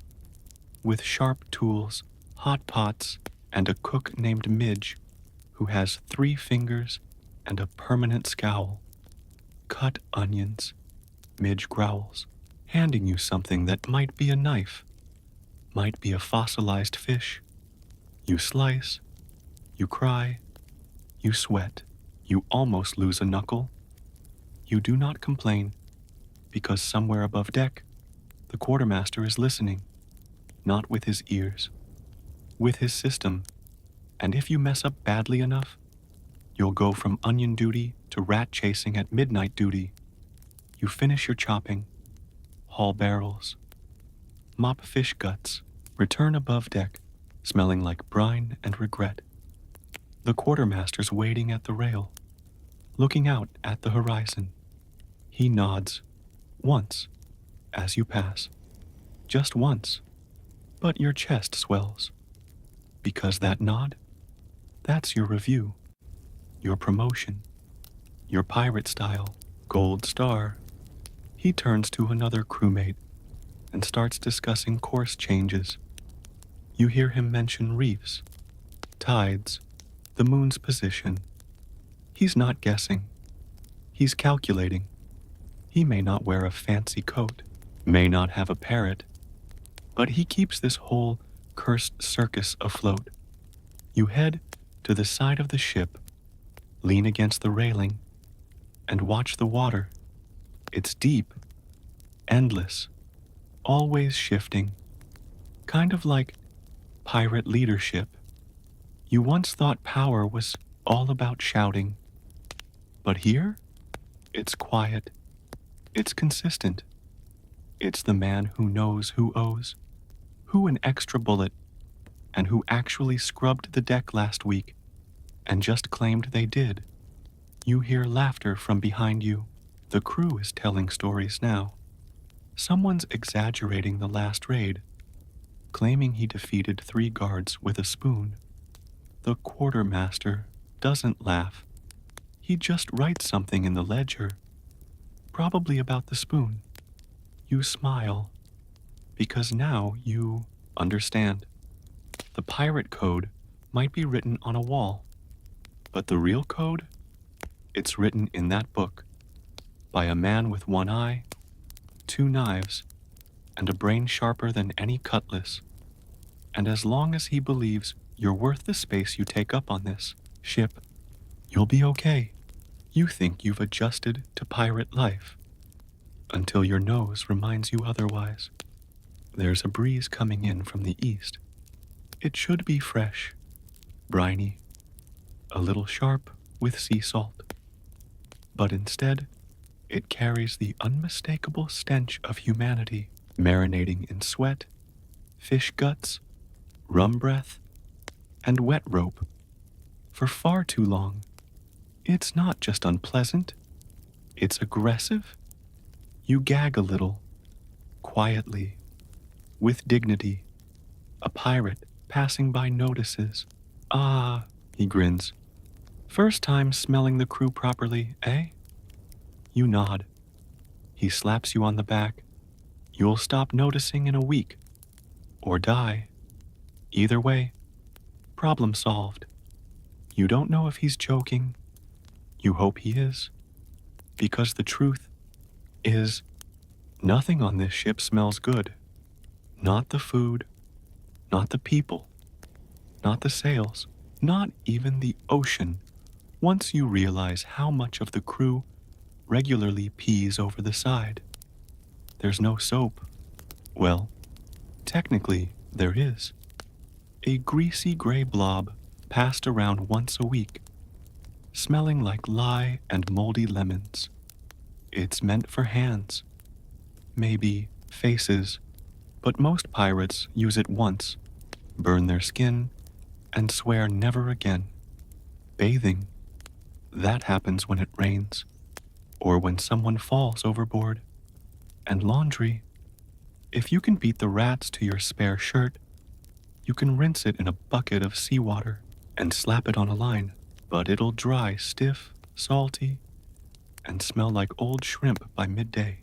with sharp tools, hot pots, and a cook named Midge who has 3 fingers and a permanent scowl. Cut onions, Midge growls, handing you something that might be a knife, might be a fossilized fish. You slice, you cry, you sweat, you almost lose a knuckle. You do not complain, because somewhere above deck, the quartermaster is listening, not with his ears, with his system, and if you mess up badly enough, you'll go from onion duty to rat chasing at midnight duty. You finish your chopping, haul barrels, mop fish guts, return above deck, smelling like brine and regret. The quartermaster's waiting at the rail, looking out at the horizon. He nods, once, as you pass. Just once, but your chest swells. Because that nod, that's your review, your promotion, your pirate style, gold star. He turns to another crewmate and starts discussing course changes. You hear him mention reefs, tides, the moon's position. He's not guessing. He's calculating. He may not wear a fancy coat, may not have a parrot, but he keeps this whole cursed circus afloat. You head to the side of the ship, lean against the railing, and watch the water. It's deep, endless, always shifting, kind of like pirate leadership. You once thought power was all about shouting, but here, it's quiet, it's consistent. It's the man who knows who owes, who an extra bullet, and who actually scrubbed the deck last week and just claimed they did. You hear laughter from behind you. The crew is telling stories now. Someone's exaggerating the last raid, claiming he defeated 3 guards with a spoon. The quartermaster doesn't laugh. He just writes something in the ledger, probably about the spoon. You smile, because now you understand. The pirate code might be written on a wall, but the real code, it's written in that book by a man with 1 eye, 2 knives, and a brain sharper than any cutlass. And as long as he believes you're worth the space you take up on this ship, you'll be okay. You think you've adjusted to pirate life, until your nose reminds you otherwise. There's a breeze coming in from the east. It should be fresh, briny, a little sharp with sea salt. But instead, it carries the unmistakable stench of humanity, marinating in sweat, fish guts, rum breath, and wet rope. For far too long, it's not just unpleasant, it's aggressive. You gag a little, quietly, with dignity. A pirate passing by notices. Ah, he grins. First time smelling the crew properly, eh? You nod. He slaps you on the back. You'll stop noticing in a week, or die. Either way, problem solved. You don't know if he's joking. You hope he is, because the truth is, nothing on this ship smells good. Not the food, not the people, not the sails, not even the ocean. Once you realize how much of the crew regularly pees over the side. There's no soap. Well, technically there is. A greasy gray blob passed around once a week, smelling like lye and moldy lemons. It's meant for hands, maybe faces, but most pirates use it once, burn their skin, and swear never again. Bathing, that happens when it rains, or when someone falls overboard. And laundry, if you can beat the rats to your spare shirt, you can rinse it in a bucket of seawater and slap it on a line, but it'll dry stiff, salty, and smell like old shrimp by midday.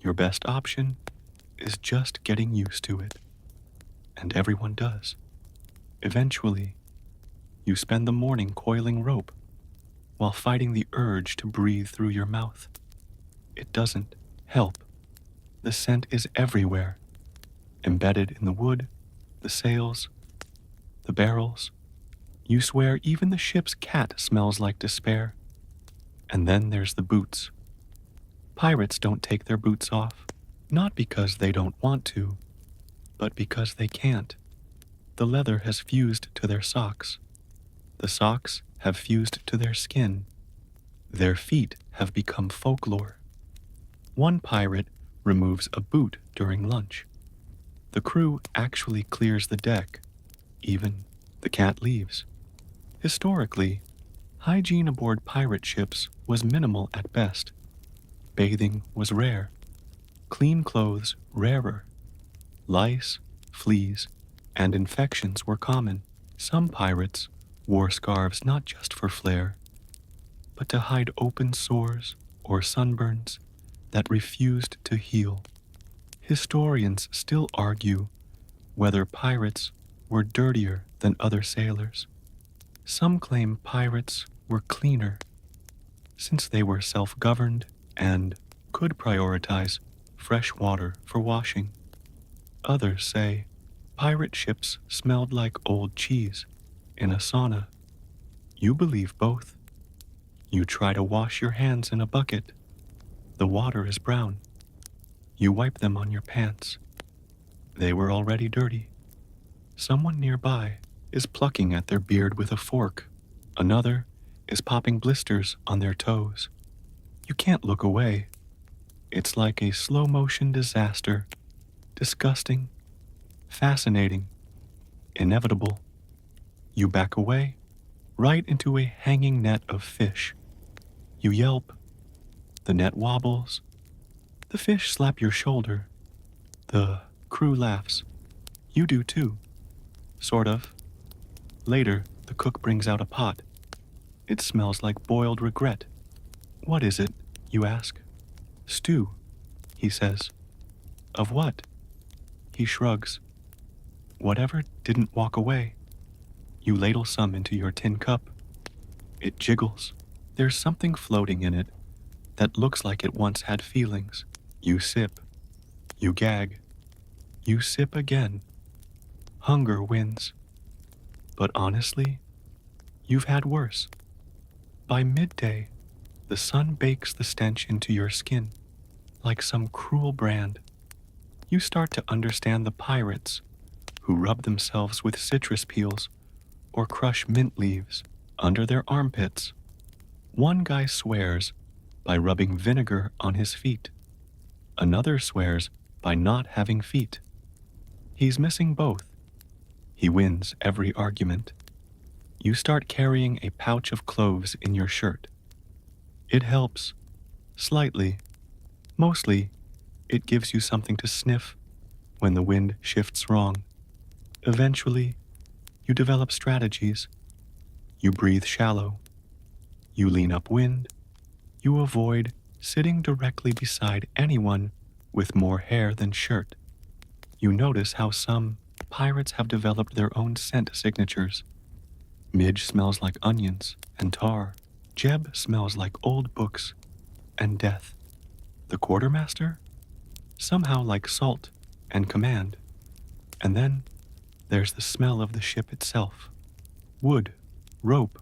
Your best option is just getting used to it. And everyone does. Eventually, you spend the morning coiling rope while fighting the urge to breathe through your mouth. It doesn't help. The scent is everywhere, embedded in the wood, the sails, the barrels. You swear even the ship's cat smells like despair. And then there's the boots. Pirates don't take their boots off, not because they don't want to, but because they can't. The leather has fused to their socks. The socks have fused to their skin. Their feet have become folklore. One pirate removes a boot during lunch. The crew actually clears the deck. Even the cat leaves. Historically, hygiene aboard pirate ships was minimal at best. Bathing was rare. Clean clothes rarer. Lice, fleas, and infections were common. Some pirates wore scarves not just for flair, but to hide open sores or sunburns that refused to heal. Historians still argue whether pirates were dirtier than other sailors. Some claim pirates were cleaner, since they were self-governed and could prioritize fresh water for washing. Others say pirate ships smelled like old cheese in a sauna. You believe both. You try to wash your hands in a bucket. The water is brown. You wipe them on your pants. They were already dirty. Someone nearby is plucking at their beard with a fork. Another is popping blisters on their toes. You can't look away. It's like a slow-motion disaster. Disgusting, fascinating, inevitable. You back away, right into a hanging net of fish. You yelp. The net wobbles. The fish slap your shoulder. The crew laughs. You do too. Sort of. Later, the cook brings out a pot. It smells like boiled regret. What is it, you ask? Stew, he says. Of what? He shrugs. Whatever didn't walk away. You ladle some into your tin cup. It jiggles. There's something floating in it that looks like it once had feelings. You sip. You gag. You sip again. Hunger wins. But honestly, you've had worse. By midday, the sun bakes the stench into your skin, like some cruel brand. You start to understand the pirates who rub themselves with citrus peels or crush mint leaves under their armpits. One guy swears by rubbing vinegar on his feet. Another swears by not having feet. He's missing both. He wins every argument. You start carrying a pouch of cloves in your shirt. It helps, slightly. Mostly, it gives you something to sniff when the wind shifts wrong. Eventually, you develop strategies. You breathe shallow. You lean upwind. You avoid sitting directly beside anyone with more hair than shirt. You notice how some pirates have developed their own scent signatures. Midge smells like onions and tar. Jeb smells like old books and death. The quartermaster? Somehow like salt and command. And then there's the smell of the ship itself. Wood, rope,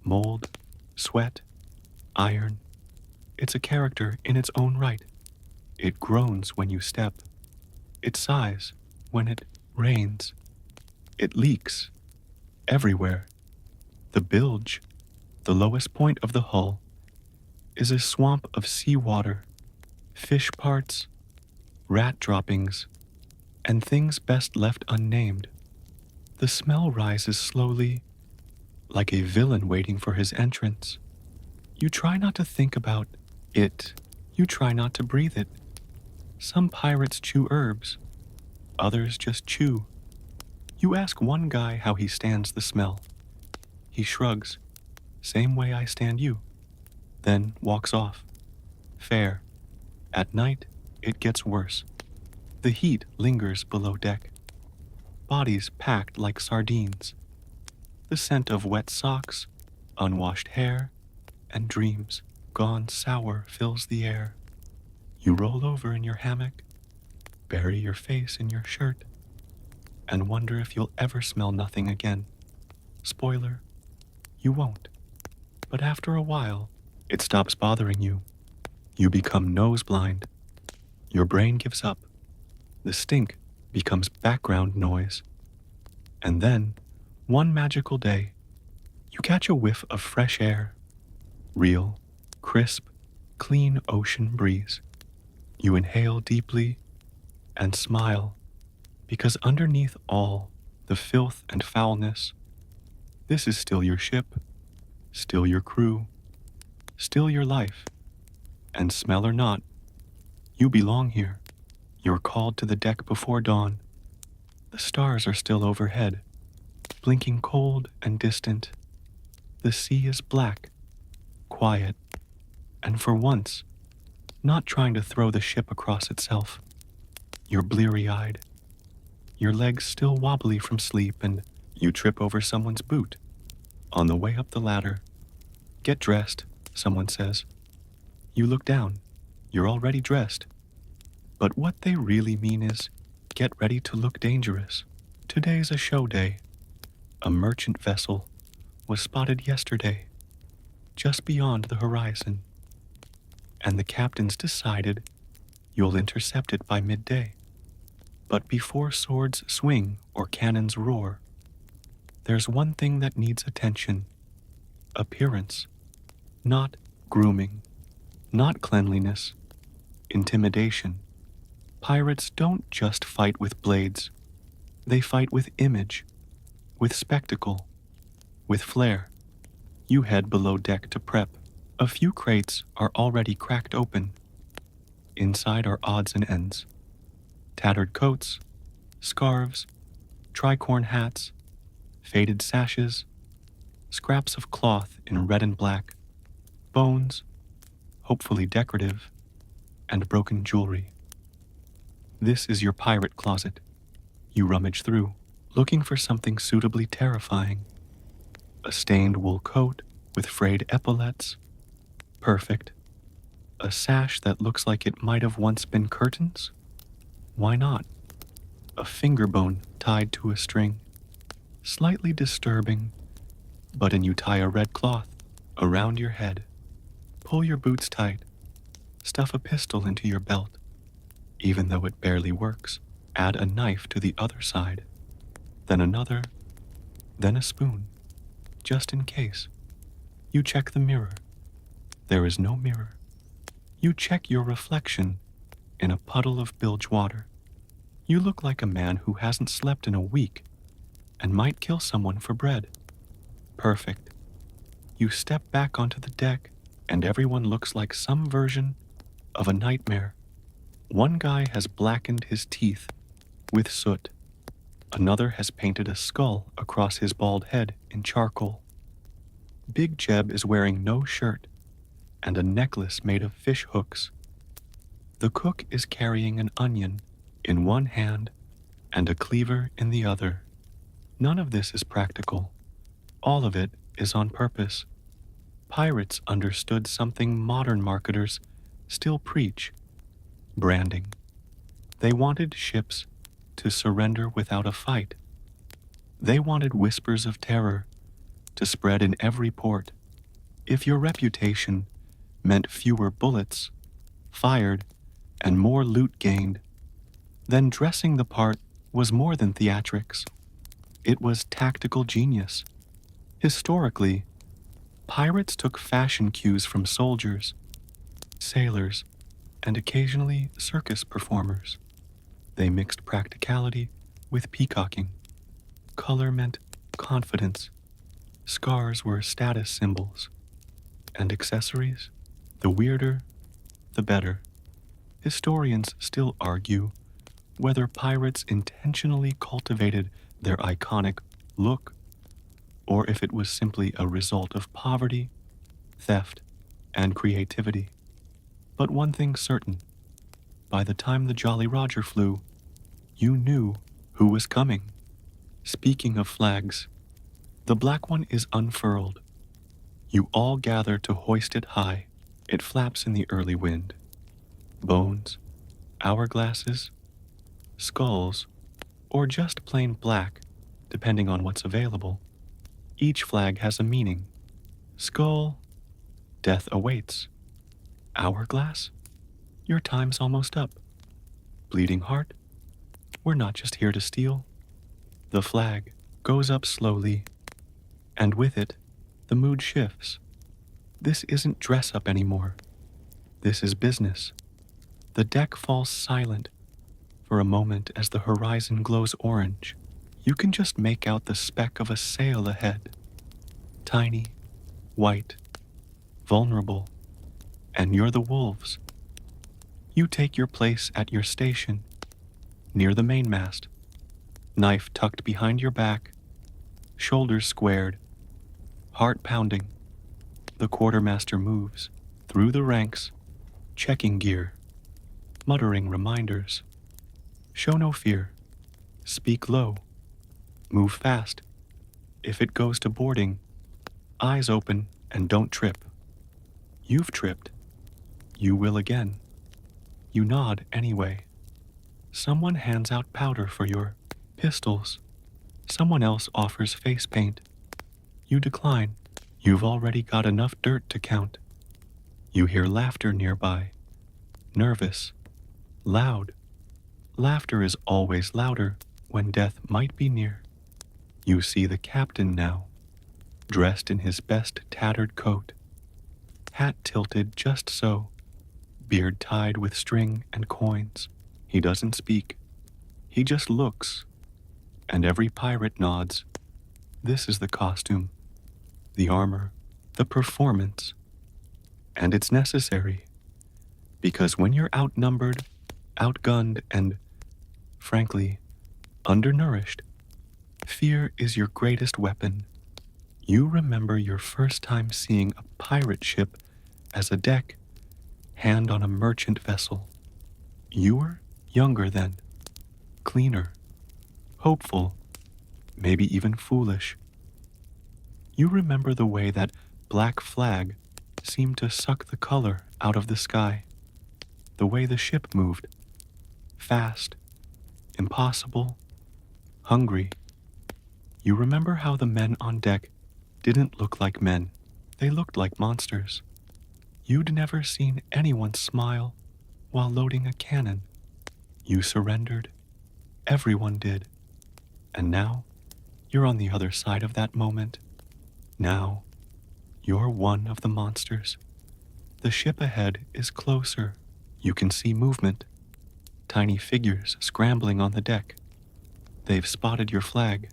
mold, sweat, iron. It's a character in its own right. It groans when you step. It sighs when it rains. It leaks everywhere. The bilge, the lowest point of the hull, is a swamp of seawater, fish parts, rat droppings, and things best left unnamed. The smell rises slowly, like a villain waiting for his entrance. You try not to think about it. You try not to breathe it. Some pirates chew herbs, others just chew. You ask one guy how he stands the smell. He shrugs, same way I stand you, then walks off. Fair. At night, it gets worse. The heat lingers below deck. Bodies packed like sardines. The scent of wet socks, unwashed hair, and dreams gone sour fills the air. You roll over in your hammock, bury your face in your shirt, and wonder if you'll ever smell nothing again. Spoiler, you won't. But after a while, it stops bothering you. You become nose blind. Your brain gives up. The stink becomes background noise. And then, one magical day, you catch a whiff of fresh air. Real, crisp, clean ocean breeze. You inhale deeply and smile, because underneath all the filth and foulness, this is still your ship, still your crew, still your life. And smell or not, you belong here. You're called to the deck before dawn. The stars are still overhead, blinking cold and distant. The sea is black, quiet, and for once, not trying to throw the ship across itself. You're bleary-eyed, your legs still wobbly from sleep, and you trip over someone's boot. On the way up the ladder, get dressed, someone says. You look down, you're already dressed. But what they really mean is, get ready to look dangerous. Today's a show day. A merchant vessel was spotted yesterday, just beyond the horizon. And the captains decided you'll intercept it by midday. But before swords swing or cannons roar, there's one thing that needs attention. Appearance, not grooming, not cleanliness, intimidation. Pirates don't just fight with blades. They fight with image, with spectacle, with flair. You head below deck to prep. A few crates are already cracked open. Inside are odds and ends. Tattered coats, scarves, tricorn hats, faded sashes, scraps of cloth in red and black, bones, hopefully decorative, and broken jewelry. This is your pirate closet. You rummage through, looking for something suitably terrifying. A stained wool coat with frayed epaulets. Perfect. A sash that looks like it might have once been curtains? Why not? A finger bone tied to a string. Slightly disturbing, but then you tie a red cloth around your head. Pull your boots tight. Stuff a pistol into your belt. Even though it barely works, add a knife to the other side. Then another, then a spoon, just in case. You check the mirror. There is no mirror. You check your reflection in a puddle of bilge water. You look like a man who hasn't slept in a week and might kill someone for bread. Perfect. You step back onto the deck and everyone looks like some version of a nightmare. One guy has blackened his teeth with soot. Another has painted a skull across his bald head in charcoal. Big Jeb is wearing no shirt and a necklace made of fish hooks. The cook is carrying an onion in one hand and a cleaver in the other. None of this is practical. All of it is on purpose. Pirates understood something modern marketers still preach: branding. They wanted ships to surrender without a fight. They wanted whispers of terror to spread in every port. If your reputation meant fewer bullets fired and more loot gained, then dressing the part was more than theatrics. It was tactical genius. Historically, pirates took fashion cues from soldiers, sailors, and occasionally circus performers. They mixed practicality with peacocking. Color meant confidence. Scars were status symbols. And accessories? The weirder, the better. Historians still argue whether pirates intentionally cultivated their iconic look or if it was simply a result of poverty, theft, and creativity. But one thing's certain, by the time the Jolly Roger flew, you knew who was coming. Speaking of flags, the black one is unfurled. You all gather to hoist it high. It flaps in the early wind. Bones, hourglasses, skulls, or just plain black, depending on what's available. Each flag has a meaning. Skull, death awaits. Hourglass, your time's almost up. Bleeding heart, we're not just here to steal. The flag goes up slowly, and with it, the mood shifts. This isn't dress up anymore. This is business. The deck falls silent for a moment as the horizon glows orange. You can just make out the speck of a sail ahead. Tiny, white, vulnerable, and you're the wolves. You take your place at your station, near the mainmast, knife tucked behind your back, shoulders squared, heart pounding. The quartermaster moves through the ranks, checking gear, muttering reminders. Show no fear. Speak low. Move fast. If it goes to boarding, eyes open and don't trip. You've tripped. You will again. You nod anyway. Someone hands out powder for your pistols. Someone else offers face paint. You decline. You've already got enough dirt to count. You hear laughter nearby. Nervous. Loud. Laughter is always louder when death might be near. You see the captain now, dressed in his best tattered coat, hat tilted just so, beard tied with string and coins. He doesn't speak. He just looks, and every pirate nods. This is the costume, the armor, the performance, and it's necessary, because when you're outnumbered, outgunned, and, frankly, undernourished, fear is your greatest weapon. You remember your first time seeing a pirate ship as a deck hand on a merchant vessel. You were younger then, cleaner, hopeful, maybe even foolish. You remember the way that black flag seemed to suck the color out of the sky, the way the ship moved, fast, impossible, hungry. You remember how the men on deck didn't look like men. They looked like monsters. You'd never seen anyone smile while loading a cannon. You surrendered. Everyone did. And now, you're on the other side of that moment. Now, you're one of the monsters. The ship ahead is closer. You can see movement. Tiny figures scrambling on the deck. They've spotted your flag.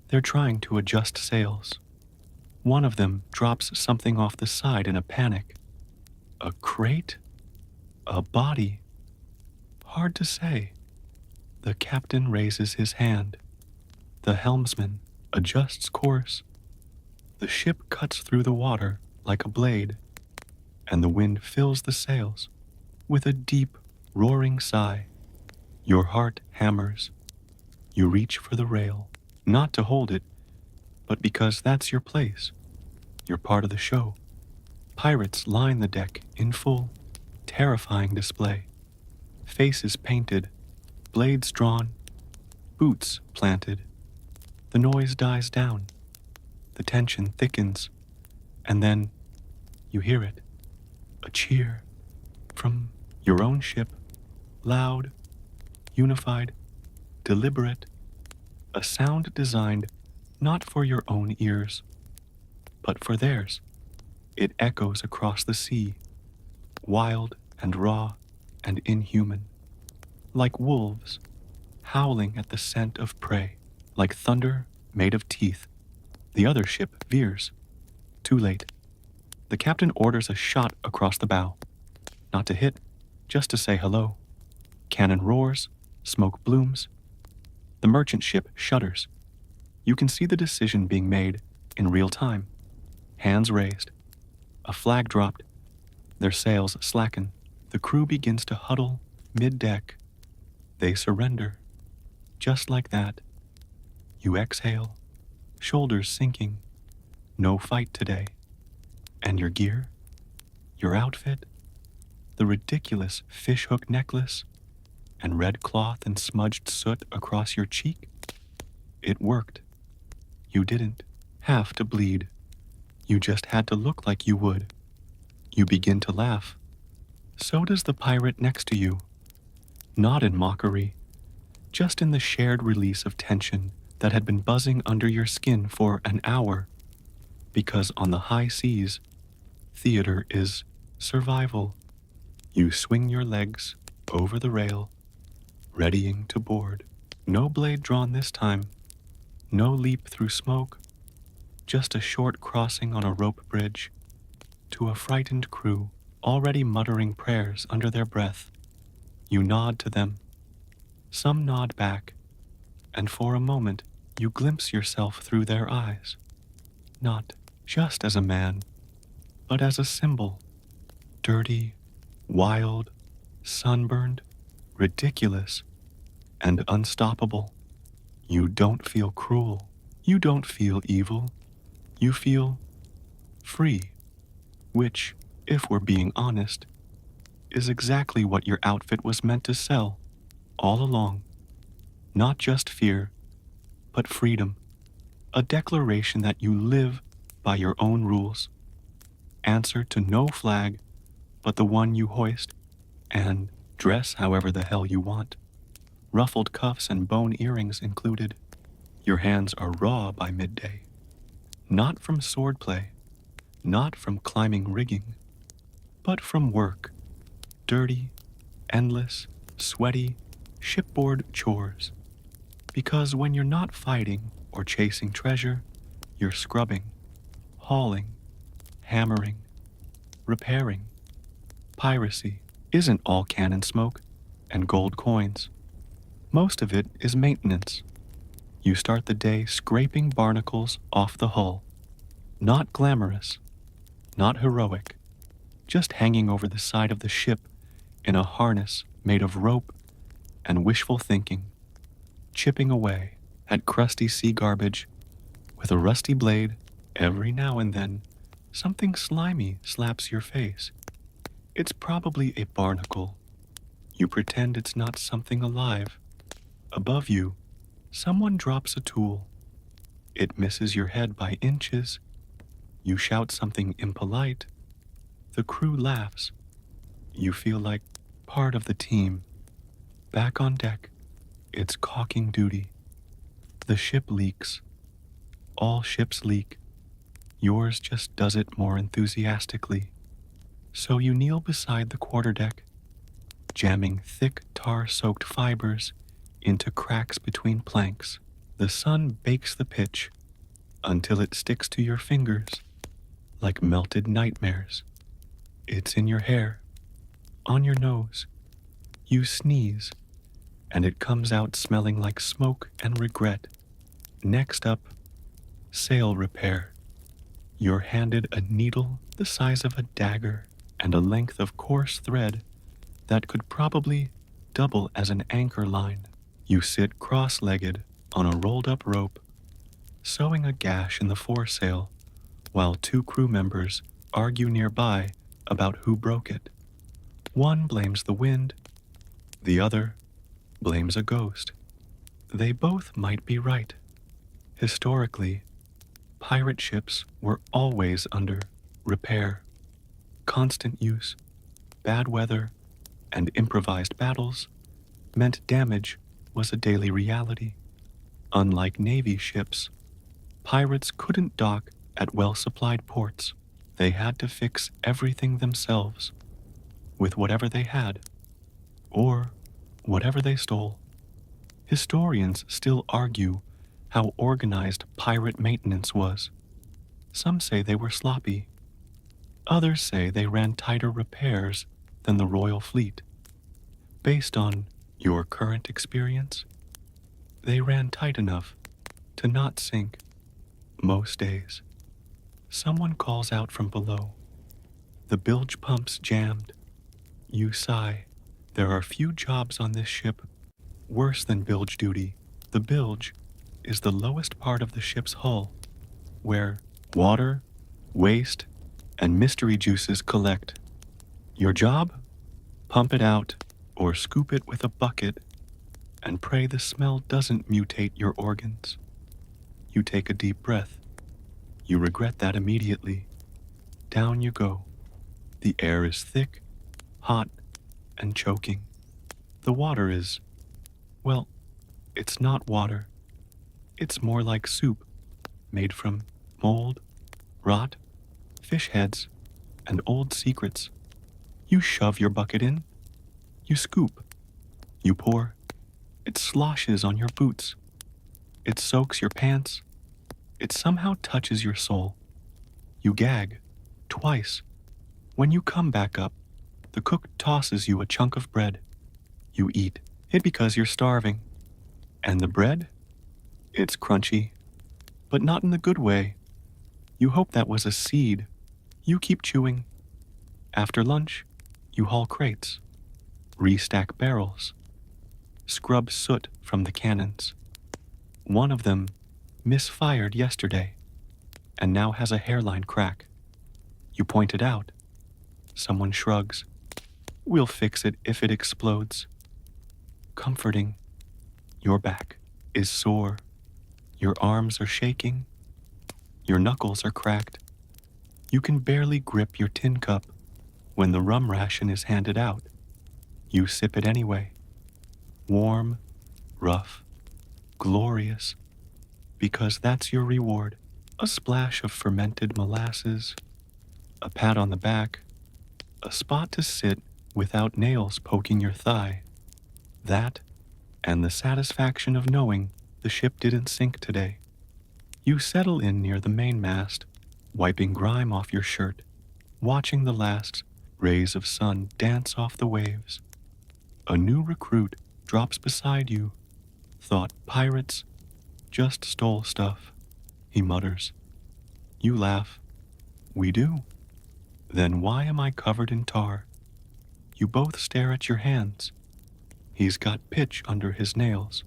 They're trying to adjust sails. One of them drops something off the side in a panic. A crate? A body? Hard to say. The captain raises his hand. The helmsman adjusts course. The ship cuts through the water like a blade, and the wind fills the sails with a deep, roaring sigh. Your heart hammers. You reach for the rail, not to hold it, but because that's your place. You're part of the show. Pirates line the deck in full, terrifying display. Faces painted, blades drawn, boots planted. The noise dies down. The tension thickens, and then you hear it. A cheer from your own ship, loud, unified, deliberate, a sound designed not for your own ears, but for theirs. It echoes across the sea, wild and raw and inhuman, like wolves howling at the scent of prey, like thunder made of teeth. The other ship veers. Too late. The captain orders a shot across the bow. Not to hit, just to say hello. Cannon roars, smoke blooms. The merchant ship shudders. You can see the decision being made in real time. Hands raised. A flag dropped. Their sails slacken. The crew begins to huddle mid-deck. They surrender. Just like that. You exhale, shoulders sinking. No fight today. And your gear? Your outfit? The ridiculous fishhook necklace? And red cloth and smudged soot across your cheek? It worked. You didn't have to bleed. You just had to look like you would. You begin to laugh. So does the pirate next to you. Not in mockery, just in the shared release of tension that had been buzzing under your skin for an hour. Because on the high seas, theater is survival. You swing your legs over the rail, readying to board. No blade drawn this time. No leap through smoke. Just a short crossing on a rope bridge to a frightened crew already muttering prayers under their breath. You nod to them. Some nod back, and for a moment you glimpse yourself through their eyes. Not just as a man, but as a symbol. Dirty, wild, sunburned, ridiculous, and unstoppable. You don't feel cruel. You don't feel evil. You feel free, which, if we're being honest, is exactly what your outfit was meant to sell all along. Not just fear, but freedom. A declaration that you live by your own rules. Answer to no flag but the one you hoist, and dress however the hell you want. Ruffled cuffs and bone earrings included. Your hands are raw by midday. Not from swordplay, not from climbing rigging, but from work. Dirty, endless, sweaty, shipboard chores. Because when you're not fighting or chasing treasure, you're scrubbing, hauling, hammering, repairing. Piracy isn't all cannon smoke and gold coins. Most of it is maintenance. You start the day scraping barnacles off the hull. Not glamorous, not heroic, just hanging over the side of the ship in a harness made of rope and wishful thinking, chipping away at crusty sea garbage with a rusty blade. Every now and then, something slimy slaps your face. It's probably a barnacle. You pretend it's not something alive. Above you, someone drops a tool. It misses your head by inches. You shout something impolite. The crew laughs. You feel like part of the team. Back on deck, it's caulking duty. The ship leaks. All ships leak. Yours just does it more enthusiastically. So you kneel beside the quarterdeck, jamming thick tar-soaked fibers into cracks between planks. The sun bakes the pitch until it sticks to your fingers like melted nightmares. It's in your hair, on your nose. You sneeze, and it comes out smelling like smoke and regret. Next up, sail repair. You're handed a needle the size of a dagger and a length of coarse thread that could probably double as an anchor line. You sit cross-legged on a rolled-up rope, sewing a gash in the foresail, while two crew members argue nearby about who broke it. One blames the wind, the other blames a ghost. They both might be right. Historically, pirate ships were always under repair. Constant use, bad weather, and improvised battles meant damage was a daily reality. Unlike Navy ships, pirates couldn't dock at well-supplied ports. They had to fix everything themselves, with whatever they had, or whatever they stole. Historians still argue how organized pirate maintenance was. Some say they were sloppy. Others say they ran tighter repairs than the Royal Fleet. Based on your current experience, they ran tight enough to not sink most days. Someone calls out from below. The bilge pump's jammed. You sigh. There are few jobs on this ship worse than bilge duty. The bilge is the lowest part of the ship's hull, where water, waste, and mystery juices collect. Your job? Pump it out or scoop it with a bucket and pray the smell doesn't mutate your organs. You take a deep breath. You regret that immediately. Down you go. The air is thick, hot, and choking. The water is, well, it's not water. It's more like soup, made from mold, rot, fish heads, and old secrets. You shove your bucket in. You scoop. You pour. It sloshes on your boots. It soaks your pants. It somehow touches your soul. You gag. Twice. When you come back up, the cook tosses you a chunk of bread. You eat it because you're starving. And the bread? It's crunchy, but not in the good way. You hope that was a seed. You keep chewing. After lunch, you haul crates, restack barrels, scrub soot from the cannons. One of them misfired yesterday and now has a hairline crack. You point it out. Someone shrugs. We'll fix it if it explodes. Comforting. Your back is sore. Your arms are shaking. Your knuckles are cracked. You can barely grip your tin cup when the rum ration is handed out. You sip it anyway. Warm, rough, glorious, because that's your reward. A splash of fermented molasses, a pat on the back, a spot to sit without nails poking your thigh. That, and the satisfaction of knowing the ship didn't sink today. You settle in near the mainmast, wiping grime off your shirt, watching the last rays of sun dance off the waves. A new recruit drops beside you. Thought pirates just stole stuff, he mutters. You laugh. We do. Then why am I covered in tar? You both stare at your hands. He's got pitch under his nails.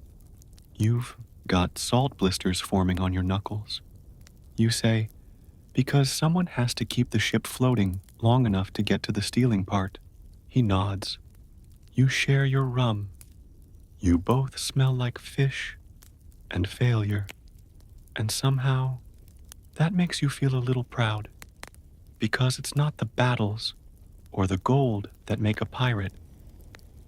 You've got salt blisters forming on your knuckles. You say, because someone has to keep the ship floating long enough to get to the stealing part. He nods. You share your rum. You both smell like fish and failure. And somehow, that makes you feel a little proud. Because it's not the battles or the gold that make a pirate.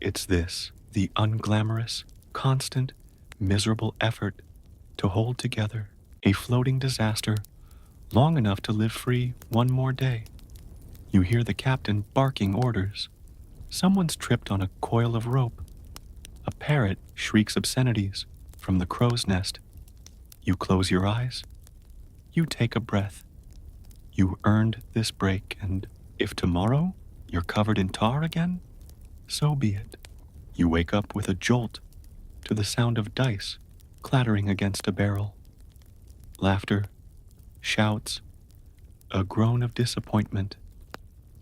It's this, the unglamorous, constant, miserable effort to hold together a floating disaster long enough to live free one more day. You hear the captain barking orders. Someone's tripped on a coil of rope. A parrot shrieks obscenities from the crow's nest. You close your eyes. You take a breath. You earned this break, and if tomorrow you're covered in tar again, so be it. You wake up with a jolt to the sound of dice clattering against a barrel. Laughter, shouts, a groan of disappointment,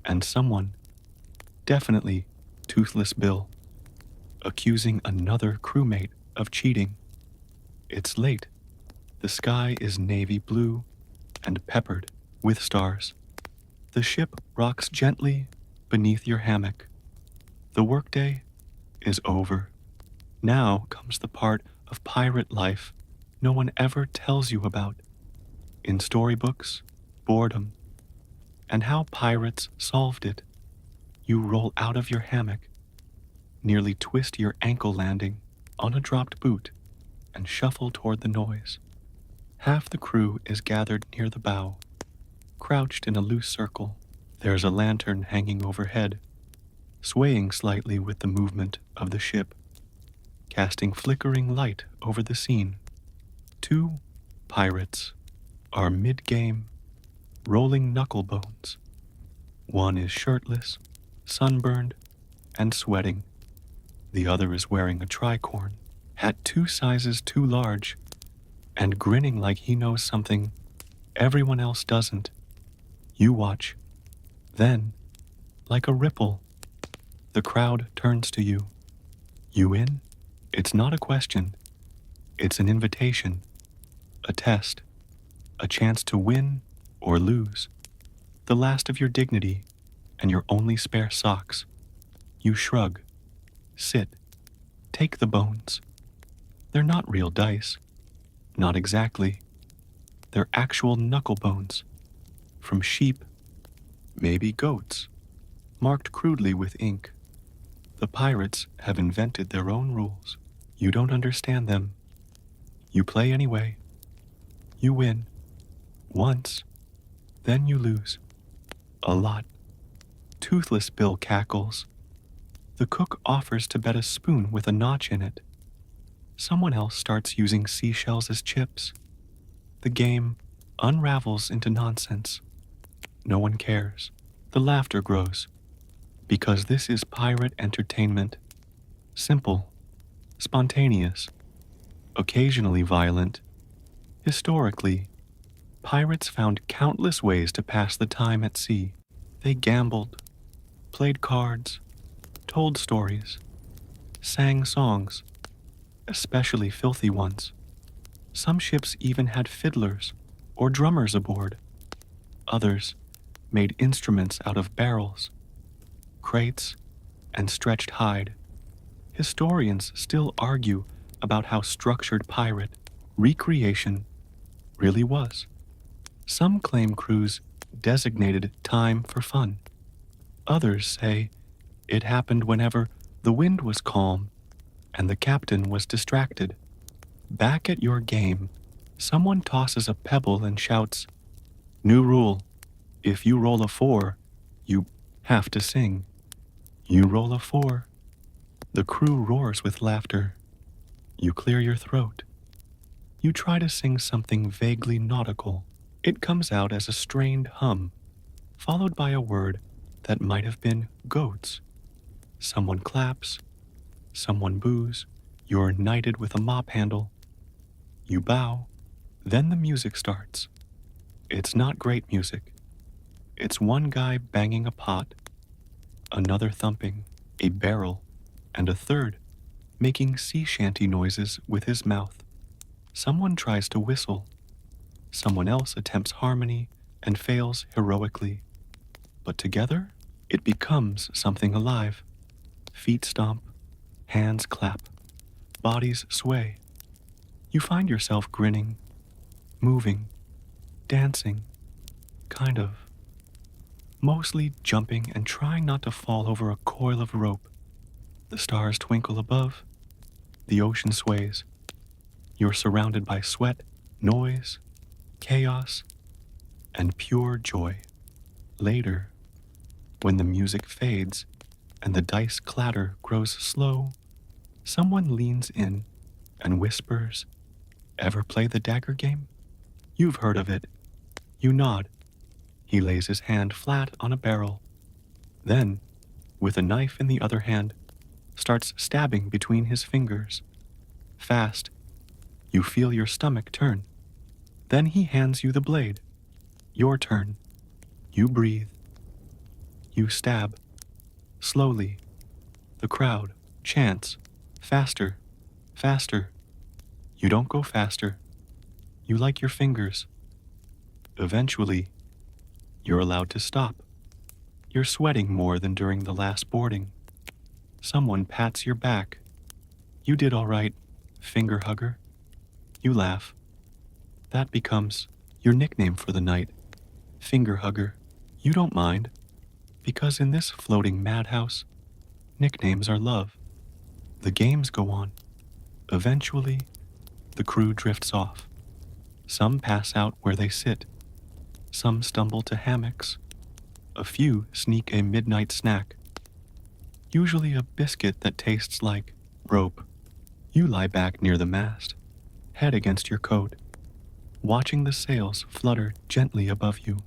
and someone, definitely Toothless Bill, accusing another crewmate of cheating. It's late. The sky is navy blue and peppered with stars. The ship rocks gently beneath your hammock. The workday is over. Now comes the part of pirate life no one ever tells you about. In storybooks, boredom, and how pirates solved it. You roll out of your hammock, nearly twist your ankle landing on a dropped boot, and shuffle toward the noise. Half the crew is gathered near the bow, crouched in a loose circle. There's a lantern hanging overhead, swaying slightly with the movement of the ship, casting flickering light over the scene. Two pirates are mid-game, rolling knuckle bones. One is shirtless, sunburned, and sweating. The other is wearing a tricorn, hat 2 sizes too large, and grinning like he knows something everyone else doesn't. You watch. Then, like a ripple, the crowd turns to you. You in? It's not a question. It's an invitation, a test, a chance to win or lose. The last of your dignity and your only spare socks. You shrug, sit, take the bones. They're not real dice. Not exactly. They're actual knuckle bones. From sheep, maybe goats, marked crudely with ink. The pirates have invented their own rules. You don't understand them. You play anyway. You win. Once. Then you lose. A lot. Toothless Bill cackles. The cook offers to bet a spoon with a notch in it. Someone else starts using seashells as chips. The game unravels into nonsense. No one cares. The laughter grows. Because this is pirate entertainment. Simple. Spontaneous. Occasionally violent. Historically, pirates found countless ways to pass the time at sea. They gambled, played cards, told stories, sang songs, especially filthy ones. Some ships even had fiddlers or drummers aboard. Others made instruments out of barrels, crates, and stretched hide. Historians still argue about how structured pirate recreation really was. Some claim crews designated time for fun. Others say it happened whenever the wind was calm and the captain was distracted. Back at your game, someone tosses a pebble and shouts, "New rule. If you roll a 4, you have to sing." You roll a 4. The crew roars with laughter. You clear your throat. You try to sing something vaguely nautical. It comes out as a strained hum, followed by a word that might have been goats. Someone claps. Someone boos. You're knighted with a mop handle. You bow. Then the music starts. It's not great music. It's one guy banging a pot, another thumping a barrel, and a third making sea shanty noises with his mouth. Someone tries to whistle. Someone else attempts harmony and fails heroically. But together, it becomes something alive. Feet stomp, hands clap, bodies sway. You find yourself grinning, moving, dancing, kind of. Mostly jumping and trying not to fall over a coil of rope. The stars twinkle above. The ocean sways. You're surrounded by sweat, noise, chaos, and pure joy. Later, when the music fades and the dice clatter grows slow, someone leans in and whispers, "Ever play the dagger game?" You've heard of it. You nod. He lays his hand flat on a barrel. Then, with a knife in the other hand, starts stabbing between his fingers. Fast. You feel your stomach turn. Then he hands you the blade. Your turn. You breathe. You stab. Slowly. The crowd chants, "Faster, faster." You don't go faster. You like your fingers. Eventually, you're allowed to stop. You're sweating more than during the last boarding. Someone pats your back. You did all right, finger hugger. You laugh. That becomes your nickname for the night, finger hugger. You don't mind, because in this floating madhouse, nicknames are love. The games go on. Eventually, the crew drifts off. Some pass out where they sit. Some stumble to hammocks. A few sneak a midnight snack. Usually a biscuit that tastes like rope. You lie back near the mast. head against your coat, watching the sails flutter gently above you.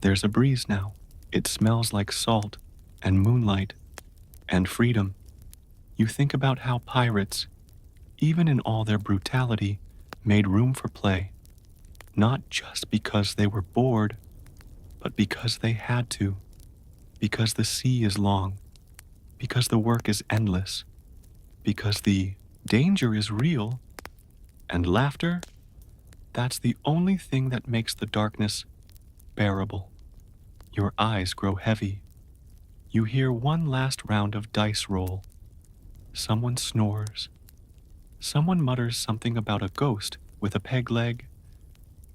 There's a breeze now. It smells like salt and moonlight and freedom. You think about how pirates, even in all their brutality, made room for play, not just because they were bored, but because they had to, because the sea is long, because the work is endless, because the danger is real, and laughter, that's the only thing that makes the darkness bearable. Your eyes grow heavy. You hear one last round of dice roll. Someone snores. Someone mutters something about a ghost with a peg leg.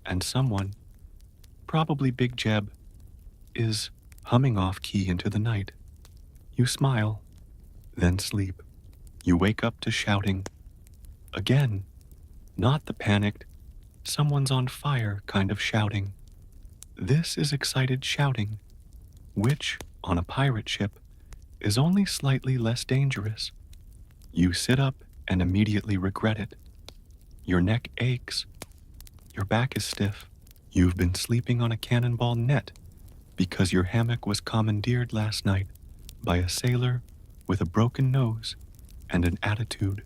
And someone, probably Big Jeb, is humming off key into the night. You smile, then sleep. You wake up to shouting. Again, not the panicked, someone's on fire kind of shouting. This is excited shouting, which, on a pirate ship, is only slightly less dangerous. You sit up and immediately regret it. Your neck aches. Your back is stiff. You've been sleeping on a cannonball net because your hammock was commandeered last night by a sailor with a broken nose and an attitude.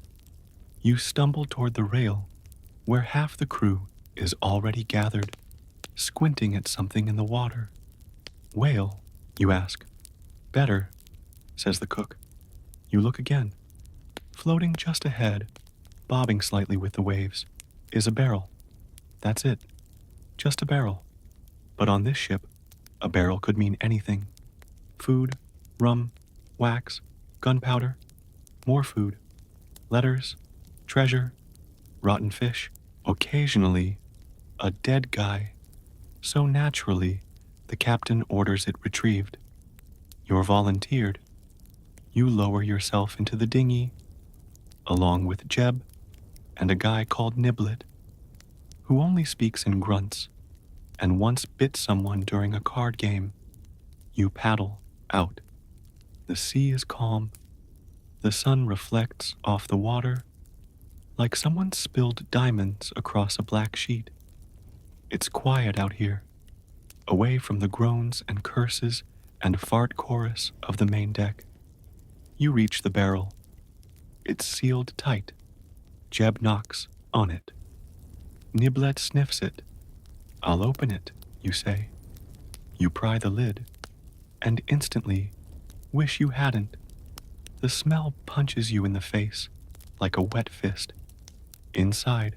You stumble toward the rail where half the crew is already gathered, squinting at something in the water. Whale, you ask. Better, says the cook. You look again. Floating just ahead, bobbing slightly with the waves, is a barrel. That's it. Just a barrel. But on this ship, a barrel could mean anything. Food, rum, wax, gunpowder, more food, letters, treasure, rotten fish, occasionally a dead guy. So naturally, the captain orders it retrieved. You're volunteered. You lower yourself into the dinghy, along with Jeb and a guy called Niblet, who only speaks in grunts and once bit someone during a card game. You paddle out. The sea is calm. The sun reflects off the water like someone spilled diamonds across a black sheet. It's quiet out here, away from the groans and curses and fart chorus of the main deck. You reach the barrel. It's sealed tight. Jeb knocks on it. Niblet sniffs it. I'll open it, you say. You pry the lid, and instantly wish you hadn't. The smell punches you in the face like a wet fist. Inside,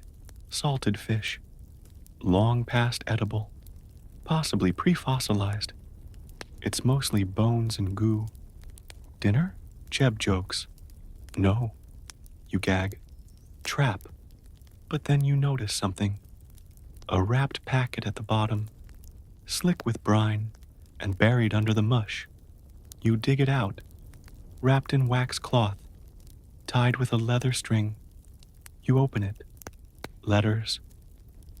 salted fish, long past edible, possibly pre-fossilized. It's mostly bones and goo. Dinner? Jeb jokes. No. You gag. Trap. But then you notice something. A wrapped packet at the bottom, slick with brine and buried under the mush. You dig it out, wrapped in wax cloth, tied with a leather string. You open it. Letters,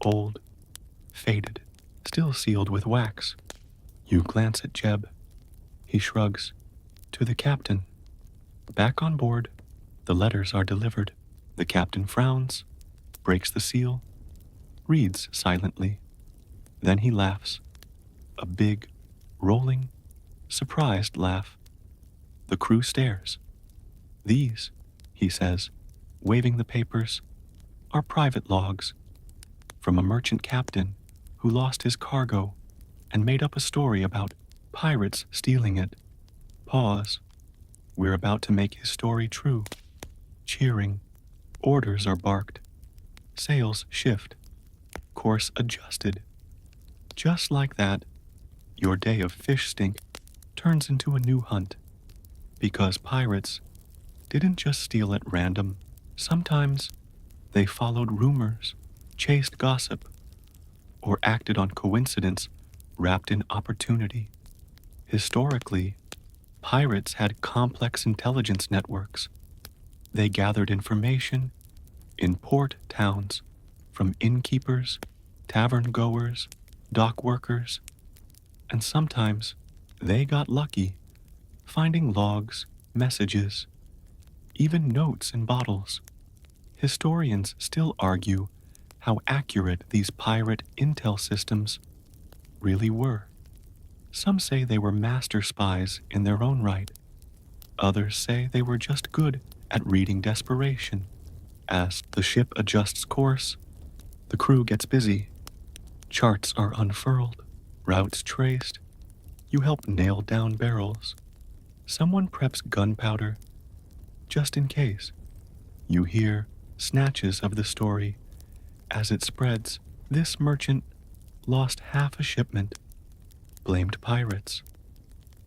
old, faded, still sealed with wax. You glance at Jeb. He shrugs. To the captain. Back on board, the letters are delivered. The captain frowns, breaks the seal, reads silently. Then he laughs. A big, rolling, surprised laugh. The crew stares. These, he says, waving the papers, are private logs from a merchant captain who lost his cargo and made up a story about pirates stealing it. Pause. We're about to make his story true. Cheering. Orders are barked. Sails shift. Course adjusted. Just like that, your day of fish stink turns into a new hunt. Because pirates didn't just steal at random. Sometimes they followed rumors, chased gossip, or acted on coincidence wrapped in opportunity. Historically, pirates had complex intelligence networks. They gathered information in port towns from innkeepers, tavern goers, dock workers, and sometimes they got lucky, finding logs, messages, even notes in bottles. Historians still argue how accurate these pirate intel systems really were. Some say they were master spies in their own right. Others say they were just good at reading desperation. As the ship adjusts course, the crew gets busy. Charts are unfurled, routes traced. You help nail down barrels. Someone preps gunpowder, just in case. You hear snatches of the story as it spreads. This merchant lost half a shipment, blamed pirates.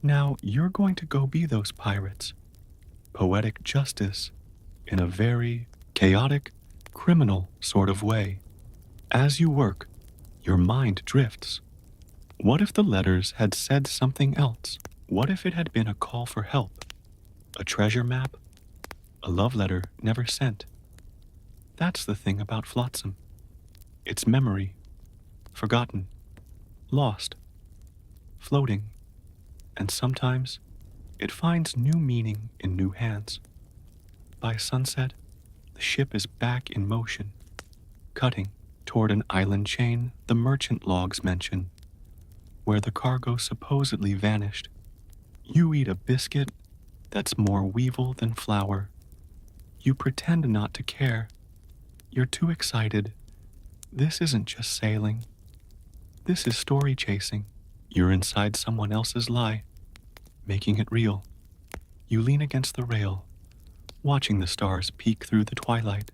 Now you're going to go be those pirates. Poetic justice in a very chaotic, criminal sort of way. As you work, your mind drifts. What if the letters had said something else? What if it had been a call for help? A treasure map? A love letter never sent? That's the thing about Flotsam. It's memory. Forgotten. Lost. Floating. And sometimes it finds new meaning in new hands. By sunset, the ship is back in motion, cutting toward an island chain the merchant logs mention, where the cargo supposedly vanished. You eat a biscuit that's more weevil than flour. You pretend not to care. You're too excited. This isn't just sailing. This is story chasing. You're inside someone else's lie, making it real. You lean against the rail, watching the stars peek through the twilight.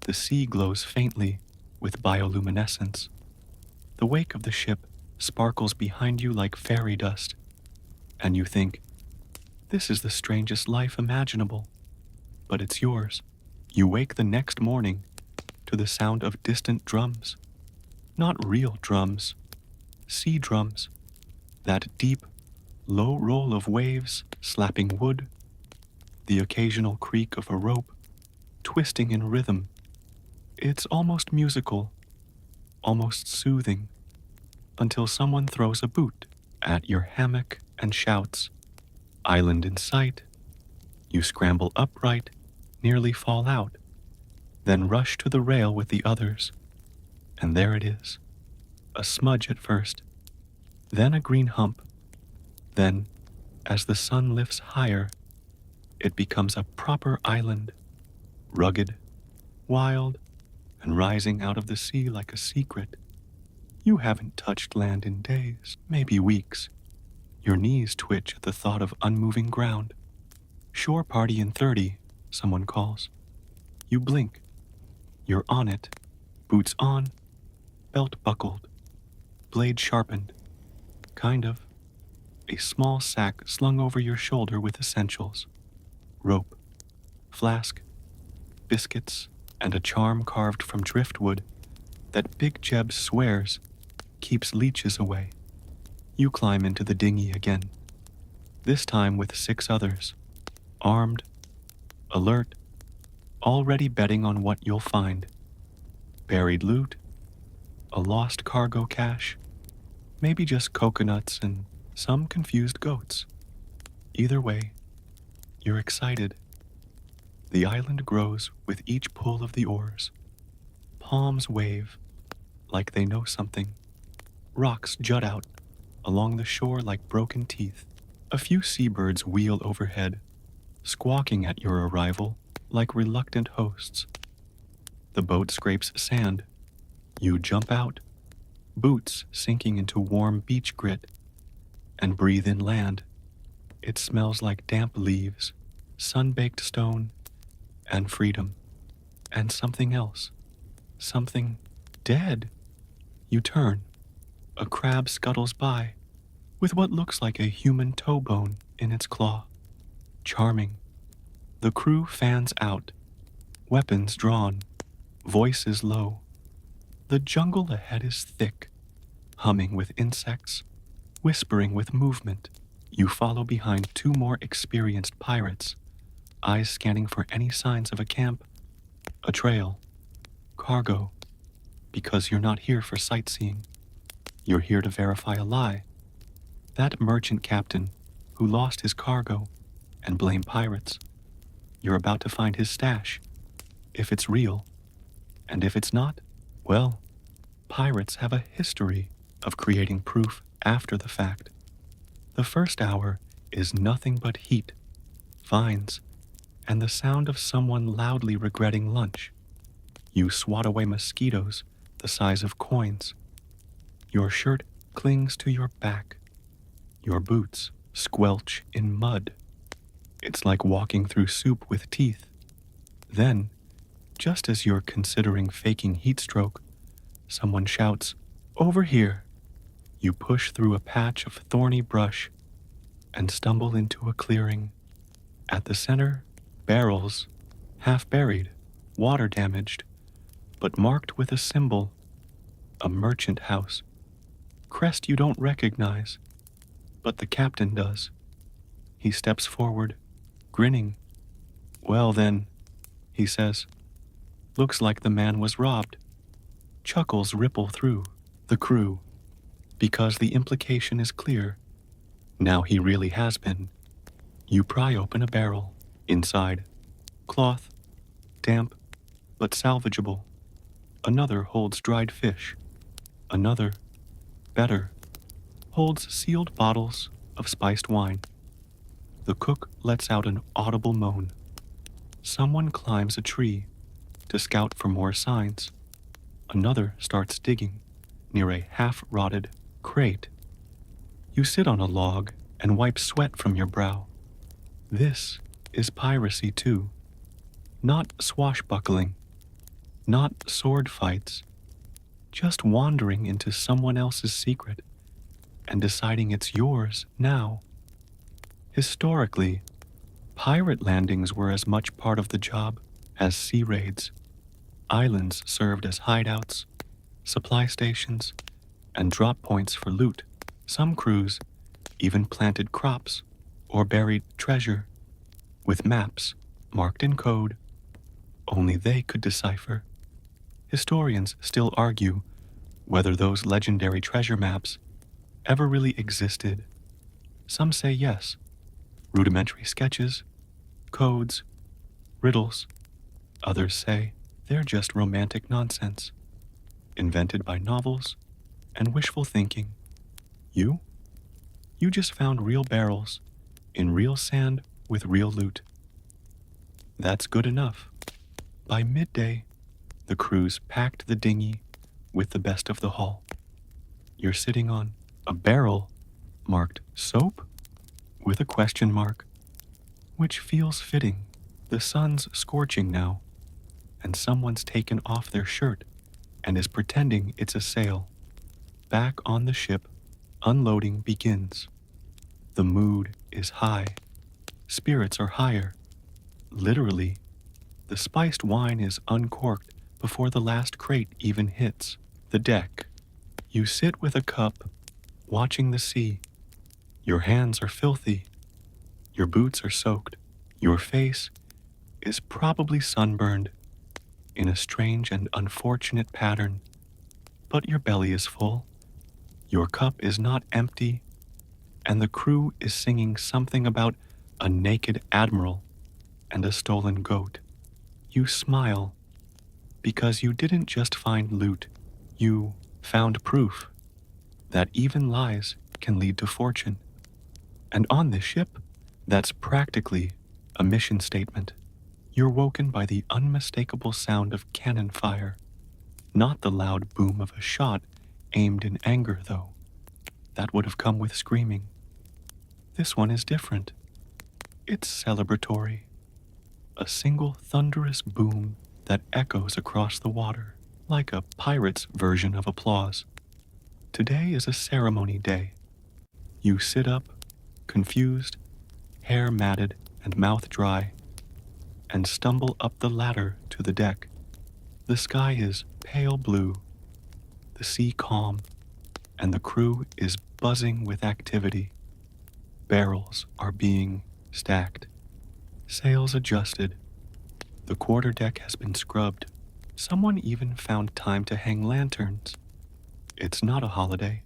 The sea glows faintly with bioluminescence. The wake of the ship sparkles behind you like fairy dust, and you think, this is the strangest life imaginable, but it's yours. You wake the next morning to the sound of distant drums. Not real drums, sea drums. That deep, low roll of waves slapping wood, the occasional creak of a rope, twisting in rhythm. It's almost musical, almost soothing, until someone throws a boot at your hammock and shouts, "Island in sight." You scramble upright, nearly fall out, then rush to the rail with the others. And there it is, a smudge at first, then a green hump. Then, as the sun lifts higher, it becomes a proper island, rugged, wild, and rising out of the sea like a secret. You haven't touched land in days, maybe weeks. Your knees twitch at the thought of unmoving ground. Shore party in 30, someone calls. You blink. You're on it, boots on, belt buckled, blade sharpened. Kind of. A small sack slung over your shoulder with essentials. Rope, flask, biscuits, and a charm carved from driftwood that Big Jeb swears keeps leeches away. You climb into the dinghy again, this time with 6 others, armed, alert, already betting on what you'll find. Buried loot, a lost cargo cache, maybe just coconuts and some confused goats. Either way, you're excited. The island grows with each pull of the oars. Palms wave like they know something. Rocks jut out along the shore like broken teeth. A few seabirds wheel overhead, squawking at your arrival like reluctant hosts. The boat scrapes sand. You jump out, boots sinking into warm beach grit, and breathe in land. It smells like damp leaves, sun-baked stone, and freedom. And something else. Something dead. You turn. A crab scuttles by, with what looks like a human toe bone in its claw. Charming. The crew fans out, weapons drawn, voices low. The jungle ahead is thick, humming with insects, whispering with movement. You follow behind 2 more experienced pirates, eyes scanning for any signs of a camp, a trail, cargo, because you're not here for sightseeing. You're here to verify a lie. That merchant captain who lost his cargo and blame pirates. You're about to find his stash, if it's real. And if it's not, well, pirates have a history of creating proof after the fact. The first hour is nothing but heat, vines, and the sound of someone loudly regretting lunch. You swat away mosquitoes the size of coins. Your shirt clings to your back. Your boots squelch in mud. It's like walking through soup with teeth. Then, just as you're considering faking heat stroke, someone shouts, "Over here!" You push through a patch of thorny brush and stumble into a clearing. At the center, barrels, half buried, water damaged, but marked with a symbol, a merchant house. Crest you don't recognize, but the captain does. He steps forward, grinning. "Well then," he says, "looks like the man was robbed." Chuckles ripple through the crew, because the implication is clear. Now he really has been. You pry open a barrel. Inside, cloth, damp, but salvageable. Another holds dried fish. Another, better, holds sealed bottles of spiced wine. The cook lets out an audible moan. Someone climbs a tree to scout for more signs. Another starts digging near a half-rotted crate. You sit on a log and wipe sweat from your brow. This is piracy too. Not swashbuckling, not sword fights, just wandering into someone else's secret and deciding it's yours now. Historically, pirate landings were as much part of the job as sea raids. Islands served as hideouts, supply stations, and drop points for loot. Some crews even planted crops or buried treasure with maps marked in code only they could decipher. Historians still argue whether those legendary treasure maps ever really existed. Some say yes, rudimentary sketches, codes, riddles. Others say they're just romantic nonsense, invented by novels and wishful thinking. You? You just found real barrels in real sand with real loot. That's good enough. By midday, the crews packed the dinghy with the best of the haul. You're sitting on a barrel marked soap with a question mark, which feels fitting. The sun's scorching now, and someone's taken off their shirt and is pretending it's a sail. Back on the ship, unloading begins. The mood is high. Spirits are higher. Literally, the spiced wine is uncorked before the last crate even hits the deck. You sit with a cup, watching the sea. Your hands are filthy. Your boots are soaked. Your face is probably sunburned in a strange and unfortunate pattern. But your belly is full. Your cup is not empty, and the crew is singing something about a naked admiral and a stolen goat. You smile because you didn't just find loot, you found proof that even lies can lead to fortune. And on this ship, that's practically a mission statement. You're woken by the unmistakable sound of cannon fire, not the loud boom of a shot aimed in anger, though. That would have come with screaming. This one is different. It's celebratory. A single thunderous boom that echoes across the water, like a pirate's version of applause. Today is a ceremony day. You sit up, confused, hair matted and mouth dry, and stumble up the ladder to the deck. The sky is pale blue, the sea calm, and the crew is buzzing with activity. Barrels are being stacked, sails adjusted. The quarterdeck has been scrubbed. Someone even found time to hang lanterns. It's not a holiday.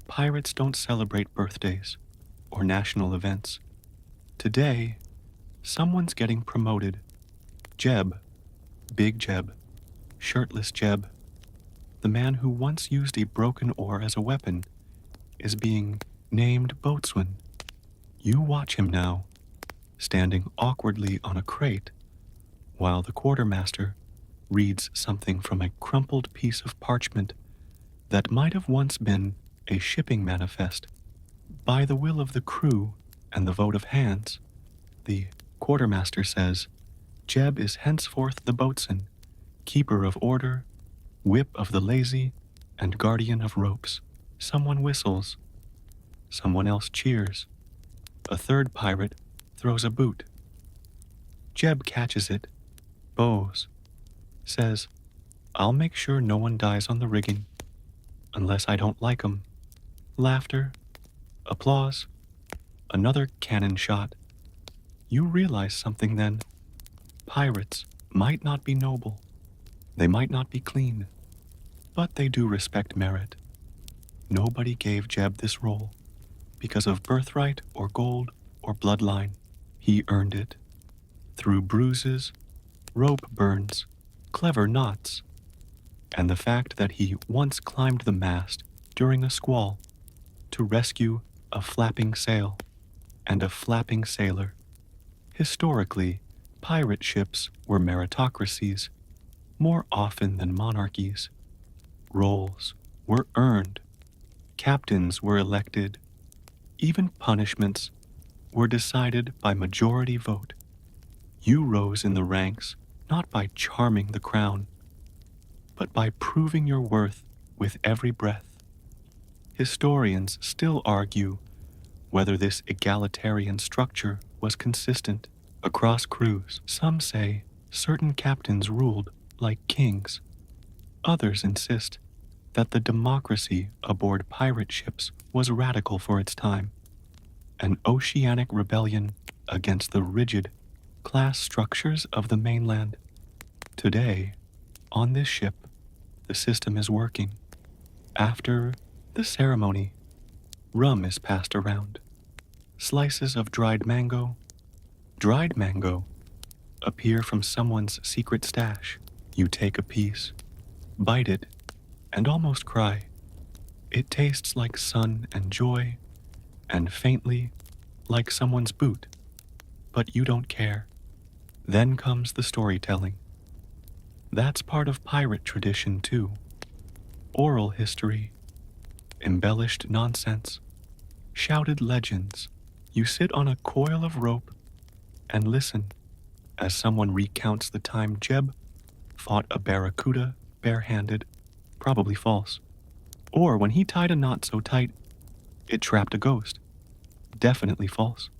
Pirates don't celebrate birthdays or national events. Today, someone's getting promoted. Jeb, Big Jeb, shirtless Jeb, the man who once used a broken oar as a weapon, is being named boatswain. You watch him now, standing awkwardly on a crate, while the quartermaster reads something from a crumpled piece of parchment that might have once been a shipping manifest. By the will of the crew and the vote of hands, the quartermaster says, Jeb is henceforth the boatswain, keeper of order, whip of the lazy, and guardian of ropes. Someone whistles. Someone else cheers. A third pirate throws a boot. Jeb catches it, bows, says, I'll make sure no one dies on the rigging, unless I don't like 'em. Laughter, applause, another cannon shot. You realize something then. Pirates might not be noble. They might not be clean, but they do respect merit. Nobody gave Jeb this role because of birthright or gold or bloodline. He earned it through bruises, rope burns, clever knots, and the fact that he once climbed the mast during a squall to rescue a flapping sail and a flapping sailor. Historically, pirate ships were meritocracies, more often than monarchies. Roles were earned. Captains were elected. Even punishments were decided by majority vote. You rose in the ranks not by charming the crown, but by proving your worth with every breath. Historians still argue whether this egalitarian structure was consistent across crews. Some say certain captains ruled like kings. Others insist that the democracy aboard pirate ships was radical for its time, an oceanic rebellion against the rigid class structures of the mainland. Today, on this ship, the system is working. After the ceremony, rum is passed around. Slices of dried mango, appear from someone's secret stash. You take a piece, bite it, and almost cry. It tastes like sun and joy, and faintly like someone's boot, but you don't care. Then comes the storytelling. That's part of pirate tradition too. Oral history, embellished nonsense, shouted legends. You sit on a coil of rope and listen as someone recounts the time Jeb fought a barracuda barehanded, probably false. Or when he tied a knot so tight, it trapped a ghost, definitely false.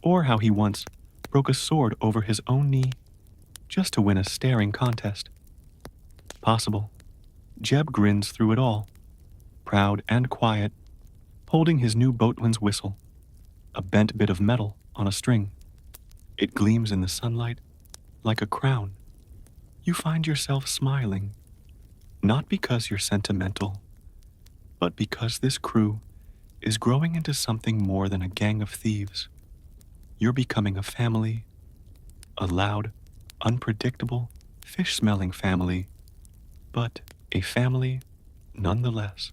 Or how he once broke a sword over his own knee just to win a staring contest. Possible. Jeb grins through it all, proud and quiet, holding his new boatman's whistle, a bent bit of metal on a string. It gleams in the sunlight like a crown. You find yourself smiling, not because you're sentimental, but because this crew is growing into something more than a gang of thieves. You're becoming a family, a loud, unpredictable, fish-smelling family, but a family nonetheless.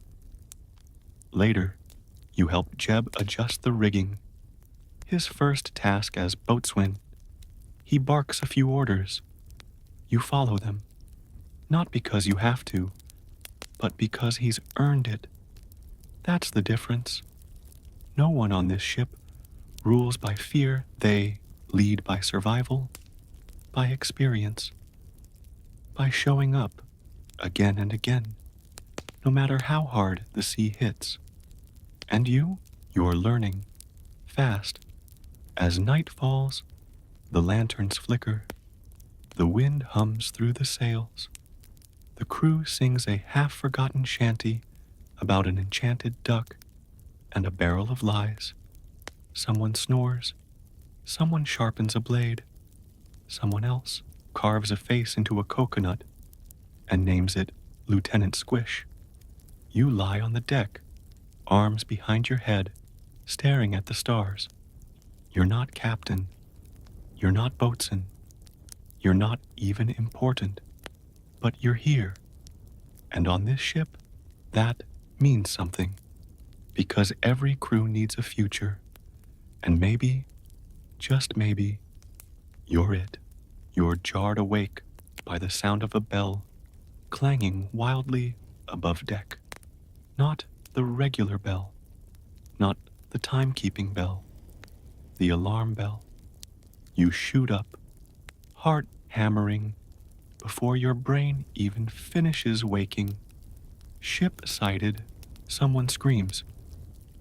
Later, you help Jeb adjust the rigging. His first task as boatswain, he barks a few orders. You follow them, not because you have to, but because he's earned it. That's the difference. No one on this ship rules by fear. They lead by survival, by experience, by showing up again and again, no matter how hard the sea hits. And you're learning, fast. As night falls, the lanterns flicker, the wind hums through the sails, the crew sings a half-forgotten shanty about an enchanted duck and a barrel of lies. Someone snores, someone sharpens a blade, someone else carves a face into a coconut and names it Lieutenant Squish. You lie on the deck, arms behind your head, staring at the stars. You're not captain. You're not boatswain. You're not even important, but you're here. And on this ship, that means something. Because every crew needs a future. And maybe, just maybe, you're it. You're jarred awake by the sound of a bell clanging wildly above deck. Not the regular bell, not the timekeeping bell, the alarm bell. You shoot up, heart hammering, before your brain even finishes waking. Ship sighted, someone screams.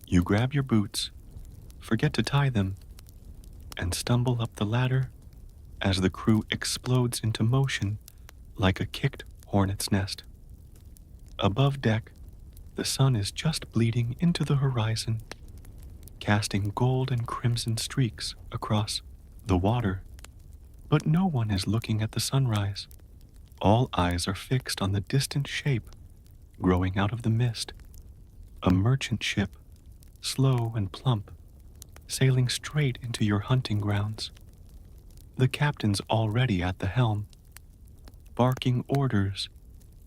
You grab your boots, forget to tie them, and stumble up the ladder as the crew explodes into motion like a kicked hornet's nest. Above deck, the sun is just bleeding into the horizon, casting gold and crimson streaks across the water. But no one is looking at the sunrise. All eyes are fixed on the distant shape growing out of the mist. A merchant ship, slow and plump, sailing straight into your hunting grounds. The captain's already at the helm, barking orders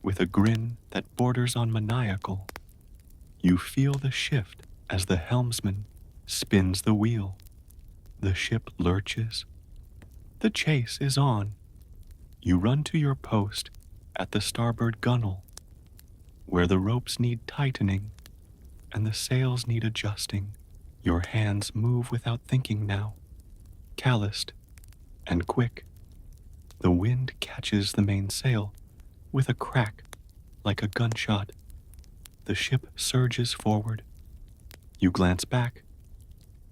with a grin that borders on maniacal. You feel the shift as the helmsman spins the wheel. The ship lurches. The chase is on. You run to your post at the starboard gunwale, where the ropes need tightening and the sails need adjusting. Your hands move without thinking now, calloused and quick. The wind catches the mainsail with a crack like a gunshot. The ship surges forward. You glance back.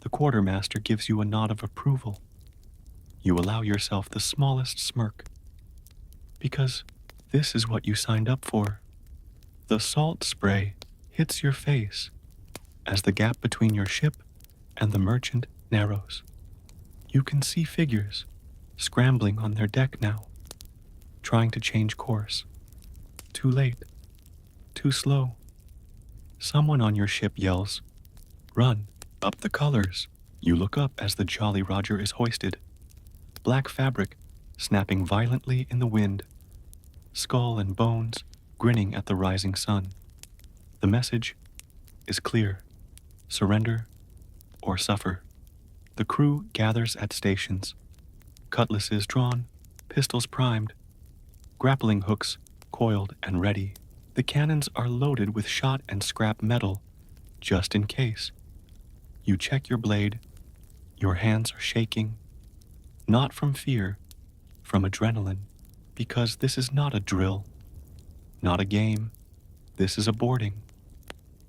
The quartermaster gives you a nod of approval. You allow yourself the smallest smirk. Because this is what you signed up for. The salt spray hits your face as the gap between your ship and the merchant narrows. You can see figures scrambling on their deck now, trying to change course. Too late. Too slow. Someone on your ship yells, "Run, up the colors." You look up as the Jolly Roger is hoisted. Black fabric snapping violently in the wind. Skull and bones grinning at the rising sun. The message is clear. Surrender or suffer. The crew gathers at stations. Cutlasses drawn, pistols primed, grappling hooks coiled and ready. The cannons are loaded with shot and scrap metal, just in case. You check your blade. Your hands are shaking. Not from fear, from adrenaline, because this is not a drill, not a game. This is a boarding.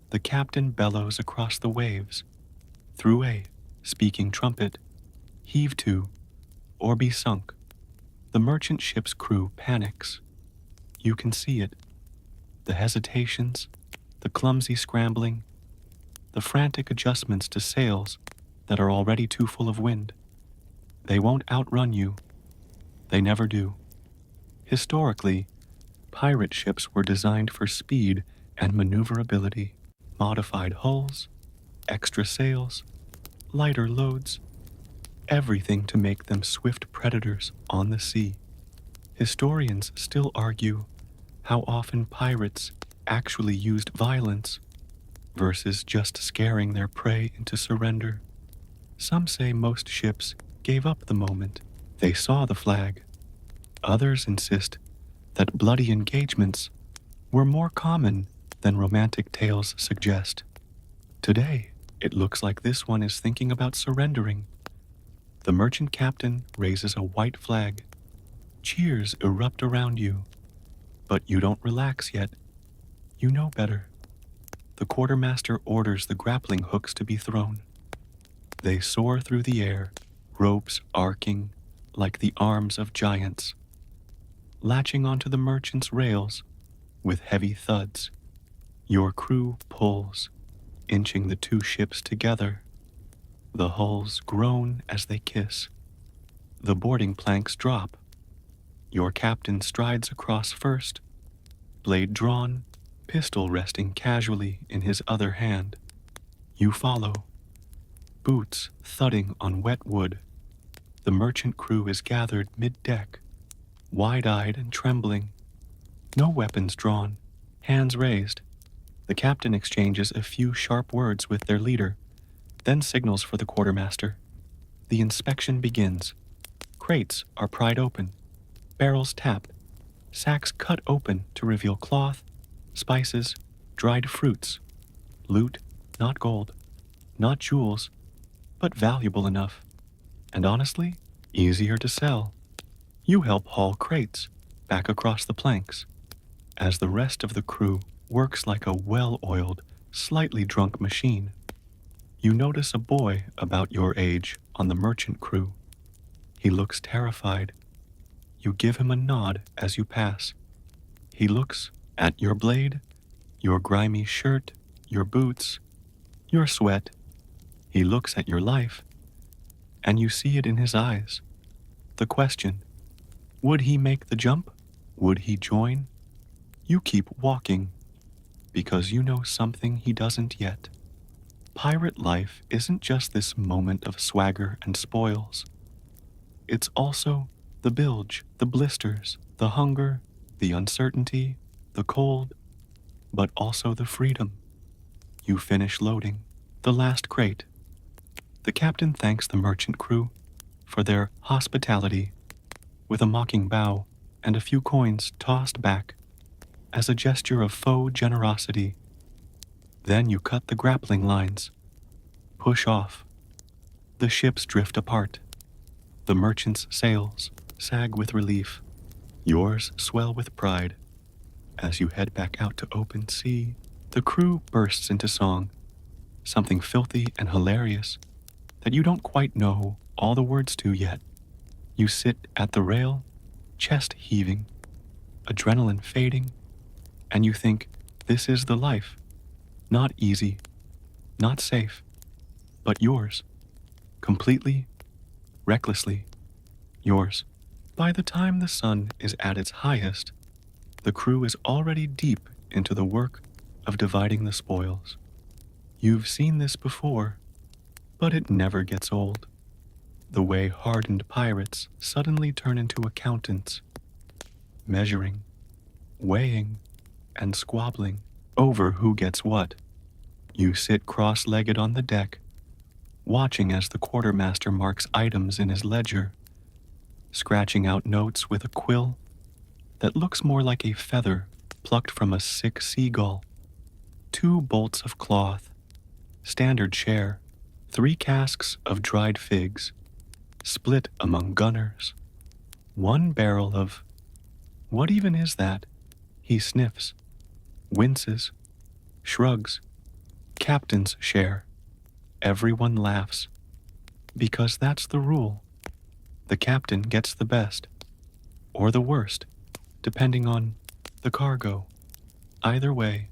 The captain bellows across the waves, through a speaking trumpet, heave to, or be sunk. The merchant ship's crew panics. You can see it. The hesitations, the clumsy scrambling, the frantic adjustments to sails that are already too full of wind. They won't outrun you. They never do. Historically, pirate ships were designed for speed and maneuverability. Modified hulls, extra sails, lighter loads, everything to make them swift predators on the sea. Historians still argue how often pirates actually used violence versus just scaring their prey into surrender. Some say most ships gave up the moment they saw the flag. Others insist that bloody engagements were more common than romantic tales suggest. Today, it looks like this one is thinking about surrendering. The merchant captain raises a white flag. Cheers erupt around you. But you don't relax yet. You know better. The quartermaster orders the grappling hooks to be thrown. They soar through the air, ropes arcing like the arms of giants, latching onto the merchant's rails with heavy thuds. Your crew pulls, inching the two ships together. The hulls groan as they kiss. The boarding planks drop. Your captain strides across first, blade drawn, pistol resting casually in his other hand. You follow, boots thudding on wet wood. The merchant crew is gathered mid-deck, wide-eyed and trembling, no weapons drawn, hands raised. The captain exchanges a few sharp words with their leader, then signals for the quartermaster. The inspection begins. Crates are pried open, barrels tapped, sacks cut open to reveal cloth, spices, dried fruits, loot, not gold, not jewels, but valuable enough, and honestly, easier to sell. You help haul crates back across the planks, as the rest of the crew works like a well-oiled, slightly drunk machine. You notice a boy about your age on the merchant crew. He looks terrified. You give him a nod as you pass. He looks at your blade, your grimy shirt, your boots, your sweat. He looks at your life, and you see it in his eyes. The question, would he make the jump? Would he join? You keep walking, because you know something he doesn't yet. Pirate life isn't just this moment of swagger and spoils. It's also the bilge, the blisters, the hunger, the uncertainty, the cold, but also the freedom. You finish loading the last crate. The captain thanks the merchant crew for their hospitality with a mocking bow and a few coins tossed back as a gesture of faux generosity. Then you cut the grappling lines, push off. The ships drift apart. The merchant's sails sag with relief. Yours swell with pride. As you head back out to open sea, the crew bursts into song, something filthy and hilarious that you don't quite know all the words to yet. You sit at the rail, chest heaving, adrenaline fading, and you think, this is the life. Not easy, not safe, but yours. Completely, recklessly, yours. By the time the sun is at its highest, the crew is already deep into the work of dividing the spoils. You've seen this before, but it never gets old. The way hardened pirates suddenly turn into accountants, measuring, weighing, and squabbling over who gets what. You sit cross-legged on the deck, watching as the quartermaster marks items in his ledger, scratching out notes with a quill that looks more like a feather plucked from a sick seagull. 2 bolts of cloth, standard share, 3 casks of dried figs, split among gunners. 1 barrel of... What even is that? He sniffs, winces, shrugs. Captain's share. Everyone laughs, because that's the rule. The captain gets the best, or the worst, depending on the cargo. Either way,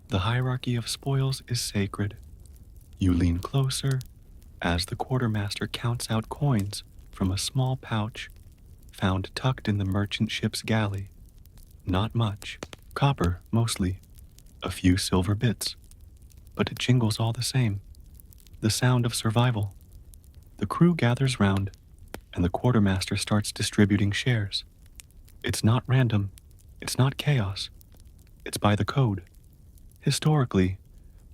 the hierarchy of spoils is sacred. You lean closer as the quartermaster counts out coins from a small pouch found tucked in the merchant ship's galley. Not much, copper mostly, a few silver bits, but it jingles all the same. The sound of survival. The crew gathers round, and the quartermaster starts distributing shares. It's not random, it's not chaos, it's by the code. Historically,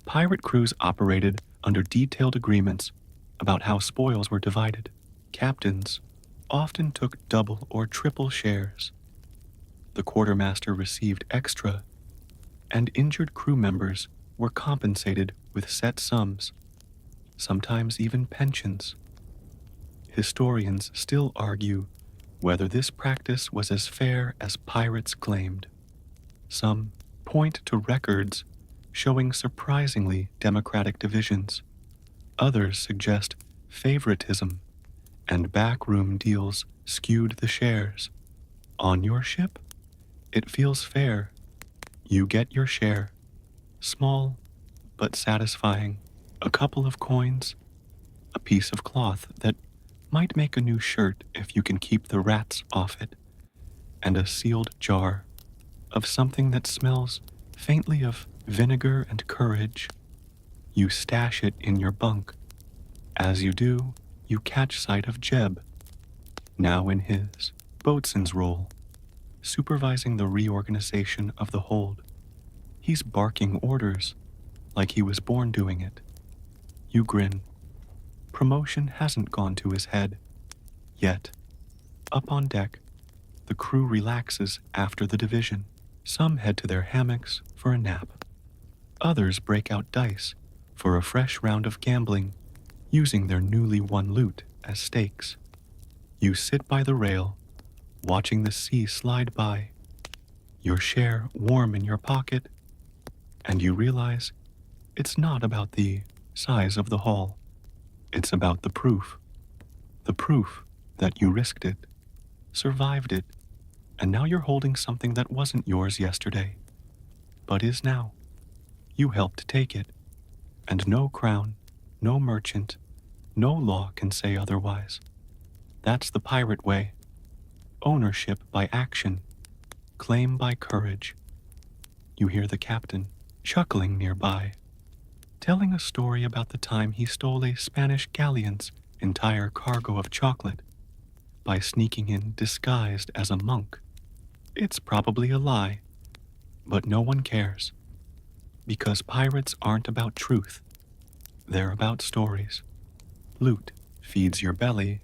pirate crews operated under detailed agreements about how spoils were divided. Captains often took double or triple shares. The quartermaster received extra, and injured crew members were compensated with set sums, sometimes even pensions. Historians still argue whether this practice was as fair as pirates claimed. Some point to records showing surprisingly democratic divisions. Others suggest favoritism, and backroom deals skewed the shares. On your ship, it feels fair. You get your share. Small, but satisfying. A couple of coins, a piece of cloth that might make a new shirt if you can keep the rats off it, and a sealed jar of something that smells faintly of vinegar and courage. You stash it in your bunk. As you do, you catch sight of Jeb, now in his boatswain's role, supervising the reorganization of the hold. He's barking orders like he was born doing it. You grin. Promotion hasn't gone to his head yet. Up on deck, the crew relaxes after the division. Some head to their hammocks for a nap. Others break out dice for a fresh round of gambling, using their newly won loot as stakes. You sit by the rail, watching the sea slide by, your share warm in your pocket, and you realize it's not about the size of the haul. It's about the proof. The proof that you risked it, survived it, and now you're holding something that wasn't yours yesterday, but is now. You helped take it, and no crown, no merchant, no law can say otherwise. That's the pirate way. Ownership by action, claim by courage. You hear the captain chuckling nearby, telling a story about the time he stole a Spanish galleon's entire cargo of chocolate by sneaking in disguised as a monk. It's probably a lie, but no one cares, because pirates aren't about truth. They're about stories. Loot feeds your belly,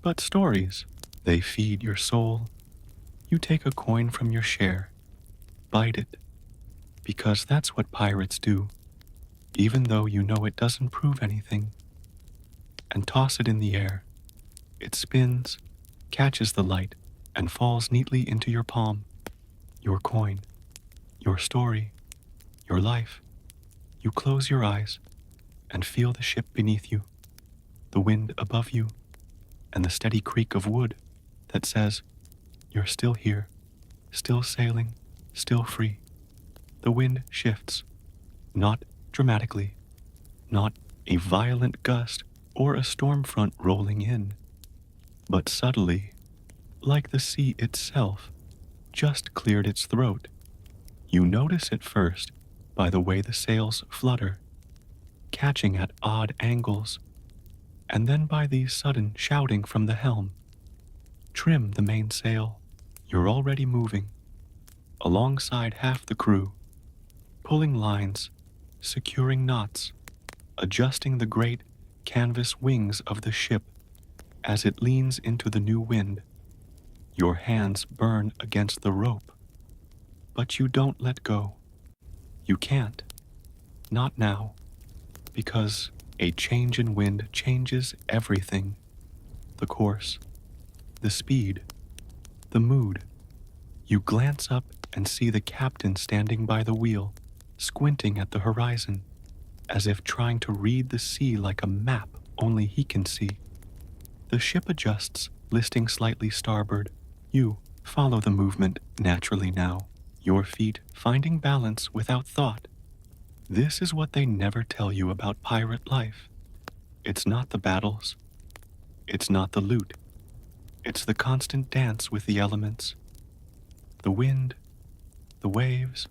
but stories, they feed your soul. You take a coin from your share, bite it, because that's what pirates do, even though you know it doesn't prove anything, and toss it in the air. It spins, catches the light, and falls neatly into your palm. Your coin, your story, your life. You close your eyes and feel the ship beneath you, the wind above you, and the steady creak of wood that says, you're still here, still sailing, still free. The wind shifts, not dramatically, not a violent gust or a storm front rolling in, but subtly, like the sea itself just cleared its throat. You notice it first by the way the sails flutter, catching at odd angles, and then by the sudden shouting from the helm. Trim the mainsail. You're already moving, alongside half the crew, pulling lines, securing knots, adjusting the great canvas wings of the ship as it leans into the new wind. Your hands burn against the rope, but you don't let go. You can't. Not now, because a change in wind changes everything. The course, the speed, the mood. You glance up and see the captain standing by the wheel, squinting at the horizon, as if trying to read the sea like a map only he can see. The ship adjusts, listing slightly starboard. You follow the movement naturally now, your feet finding balance without thought. This is what they never tell you about pirate life. It's not the battles. It's not the loot. It's the constant dance with the elements. The wind, the waves,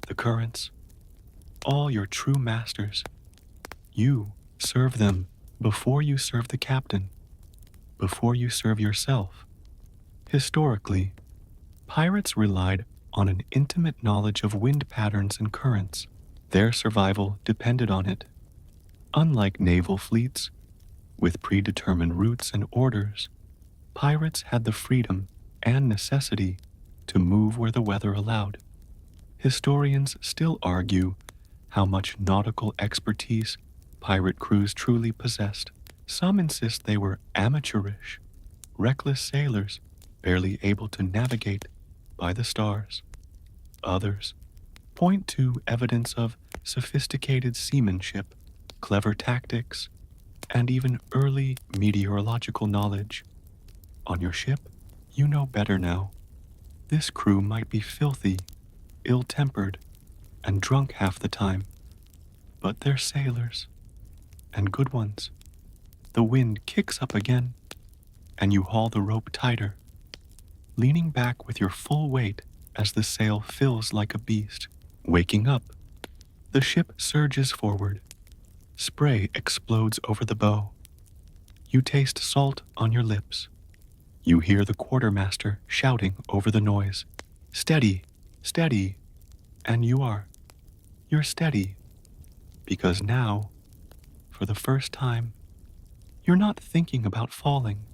the currents, all your true masters. You serve them before you serve the captain, before you serve yourself. Historically, pirates relied on an intimate knowledge of wind patterns and currents. Their survival depended on it. Unlike naval fleets, with predetermined routes and orders, pirates had the freedom and necessity to move where the weather allowed. Historians still argue how much nautical expertise pirate crews truly possessed. Some insist they were amateurish, reckless sailors barely able to navigate by the stars. Others point to evidence of sophisticated seamanship, clever tactics, and even early meteorological knowledge. On your ship, you know better now. This crew might be filthy, ill-tempered, and drunk half the time, but they're sailors, and good ones. The wind kicks up again, and you haul the rope tighter, leaning back with your full weight as the sail fills like a beast. Waking up, the ship surges forward. Spray explodes over the bow. You taste salt on your lips. You hear the quartermaster shouting over the noise, "Steady, steady," and you're steady, because now, for the first time, you're not thinking about falling,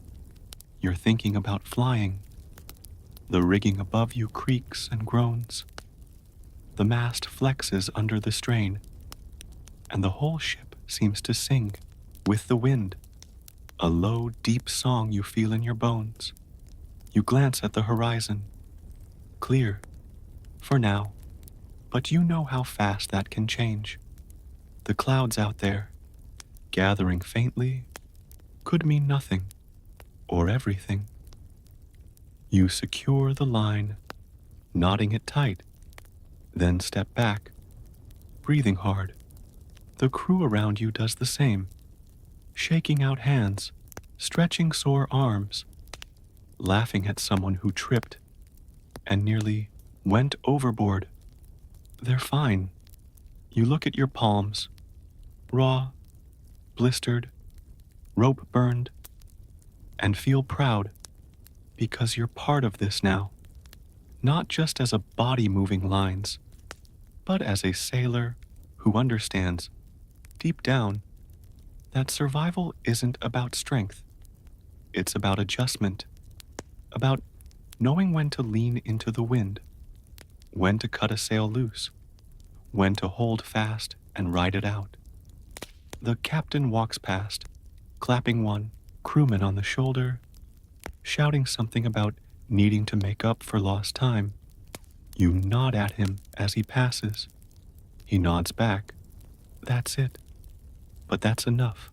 you're thinking about flying. The rigging above you creaks and groans, the mast flexes under the strain, and the whole ship seems to sing with the wind, a low, deep song you feel in your bones. You glance at the horizon, clear, for now, but you know how fast that can change. The clouds out there, gathering faintly, could mean nothing, or everything. You secure the line, knotting it tight, then step back, breathing hard. The crew around you does the same, shaking out hands, stretching sore arms, laughing at someone who tripped and nearly went overboard. They're fine. You look at your palms, raw, blistered, rope burned, and feel proud because you're part of this now, not just as a body moving lines, but as a sailor who understands, deep down, that survival isn't about strength. It's about adjustment, about knowing when to lean into the wind, when to cut a sail loose, when to hold fast and ride it out. The captain walks past, clapping one crewman on the shoulder, shouting something about needing to make up for lost time. You nod at him as he passes. He nods back. That's it. But that's enough.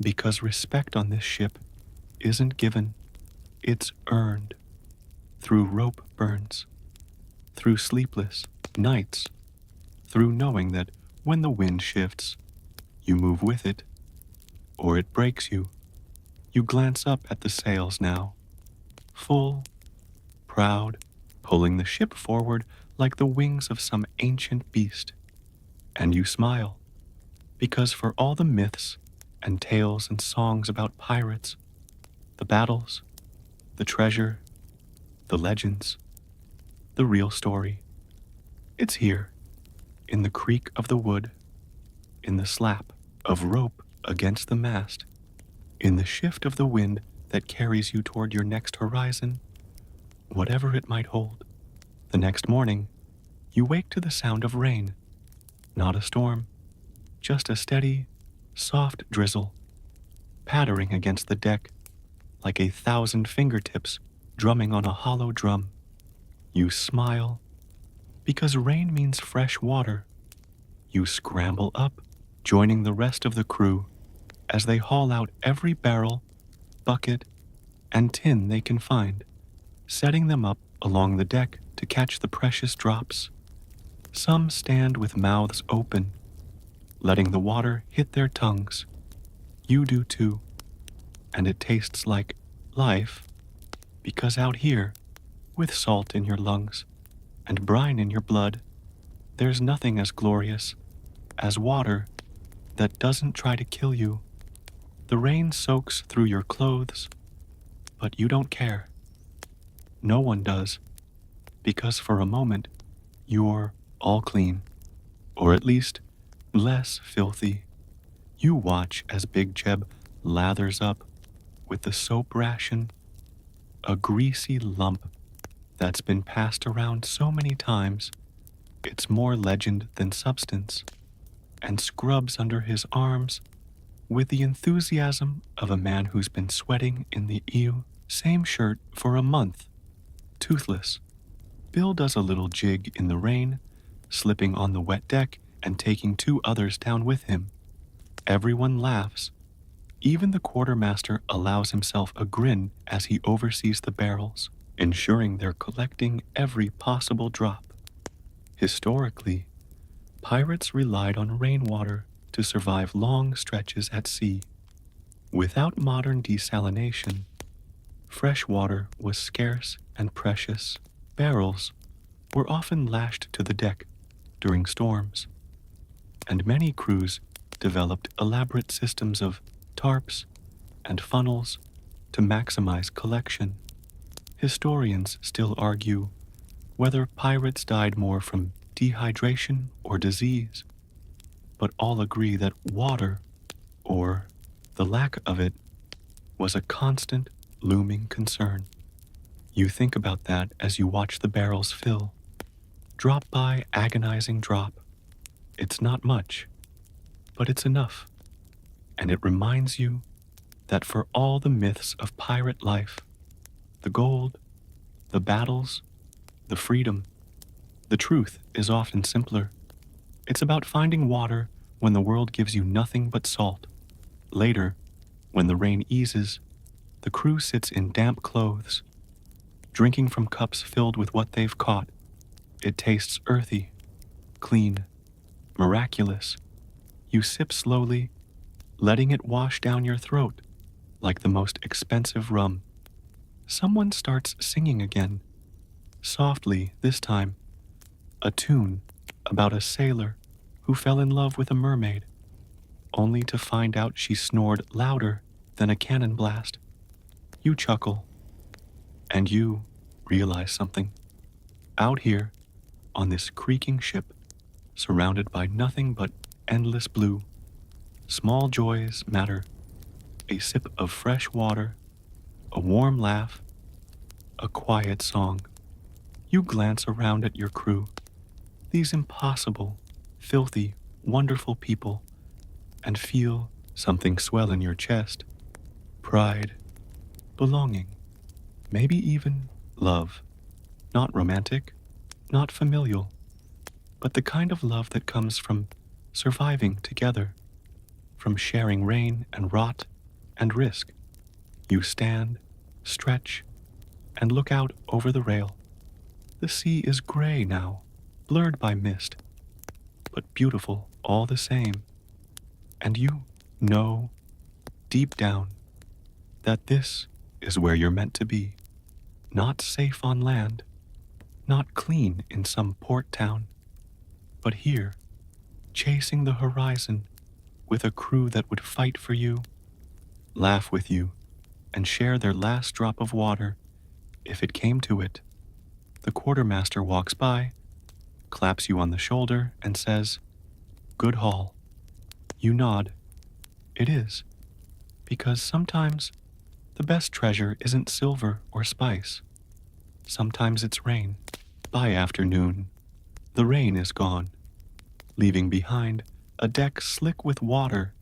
Because respect on this ship isn't given, it's earned. Through rope burns, through sleepless nights, through knowing that when the wind shifts, you move with it, or it breaks you. You glance up at the sails now, full, proud, pulling the ship forward like the wings of some ancient beast. And you smile, because for all the myths and tales and songs about pirates, the battles, the treasure, the legends, the real story, it's here, in the creak of the wood, in the slap of rope against the mast, in the shift of the wind that carries you toward your next horizon, whatever it might hold. The next morning, you wake to the sound of rain, not a storm, just a steady, soft drizzle, pattering against the deck like 1,000 fingertips drumming on a hollow drum. You smile, because rain means fresh water. You scramble up, joining the rest of the crew as they haul out every barrel, bucket, and tin they can find, setting them up along the deck to catch the precious drops. Some stand with mouths open, letting the water hit their tongues. You do too, and it tastes like life, because out here, with salt in your lungs and brine in your blood, there's nothing as glorious as water that doesn't try to kill you. The rain soaks through your clothes, but you don't care. No one does, because for a moment, you're all clean, or at least less filthy. You watch as Big Jeb lathers up with the soap ration, a greasy lump that's been passed around so many times it's more legend than substance, and scrubs under his arms with the enthusiasm of a man who's been sweating in the same shirt for a month, toothless. Bill does a little jig in the rain, slipping on the wet deck and taking 2 others down with him. Everyone laughs. Even the quartermaster allows himself a grin as he oversees the barrels, ensuring they're collecting every possible drop. Historically, pirates relied on rainwater to survive long stretches at sea. Without modern desalination, fresh water was scarce and precious. Barrels were often lashed to the deck during storms, and many crews developed elaborate systems of tarps and funnels to maximize collection. Historians still argue whether pirates died more from dehydration or disease, but all agree that water, or the lack of it, was a constant, looming concern. You think about that as you watch the barrels fill, drop by agonizing drop. It's not much, but it's enough, and it reminds you that for all the myths of pirate life, the gold, the battles, the freedom, the truth is often simpler. It's about finding water when the world gives you nothing but salt. Later, when the rain eases, the crew sits in damp clothes, drinking from cups filled with what they've caught. It tastes earthy, clean, miraculous. You sip slowly, letting it wash down your throat like the most expensive rum. Someone starts singing again, softly this time, a tune about a sailor who fell in love with a mermaid, only to find out she snored louder than a cannon blast. You chuckle, and you realize something. Out here, on this creaking ship, surrounded by nothing but endless blue, small joys matter. A sip of fresh water, a warm laugh, a quiet song. You glance around at your crew, these impossible, filthy, wonderful people, and feel something swell in your chest. Pride, belonging, maybe even love. Not romantic, not familial, but the kind of love that comes from surviving together, from sharing rain and rot and risk. You stand, stretch, and look out over the rail. The sea is gray now, blurred by mist, but beautiful all the same. And you know, deep down, that this is where you're meant to be. Not safe on land, not clean in some port town, but here, chasing the horizon with a crew that would fight for you, laugh with you, and share their last drop of water if it came to it. The quartermaster walks by, claps you on the shoulder, and says, "Good haul." You nod. It is, because sometimes the best treasure isn't silver or spice. Sometimes it's rain. By afternoon, the rain is gone, leaving behind a deck slick with water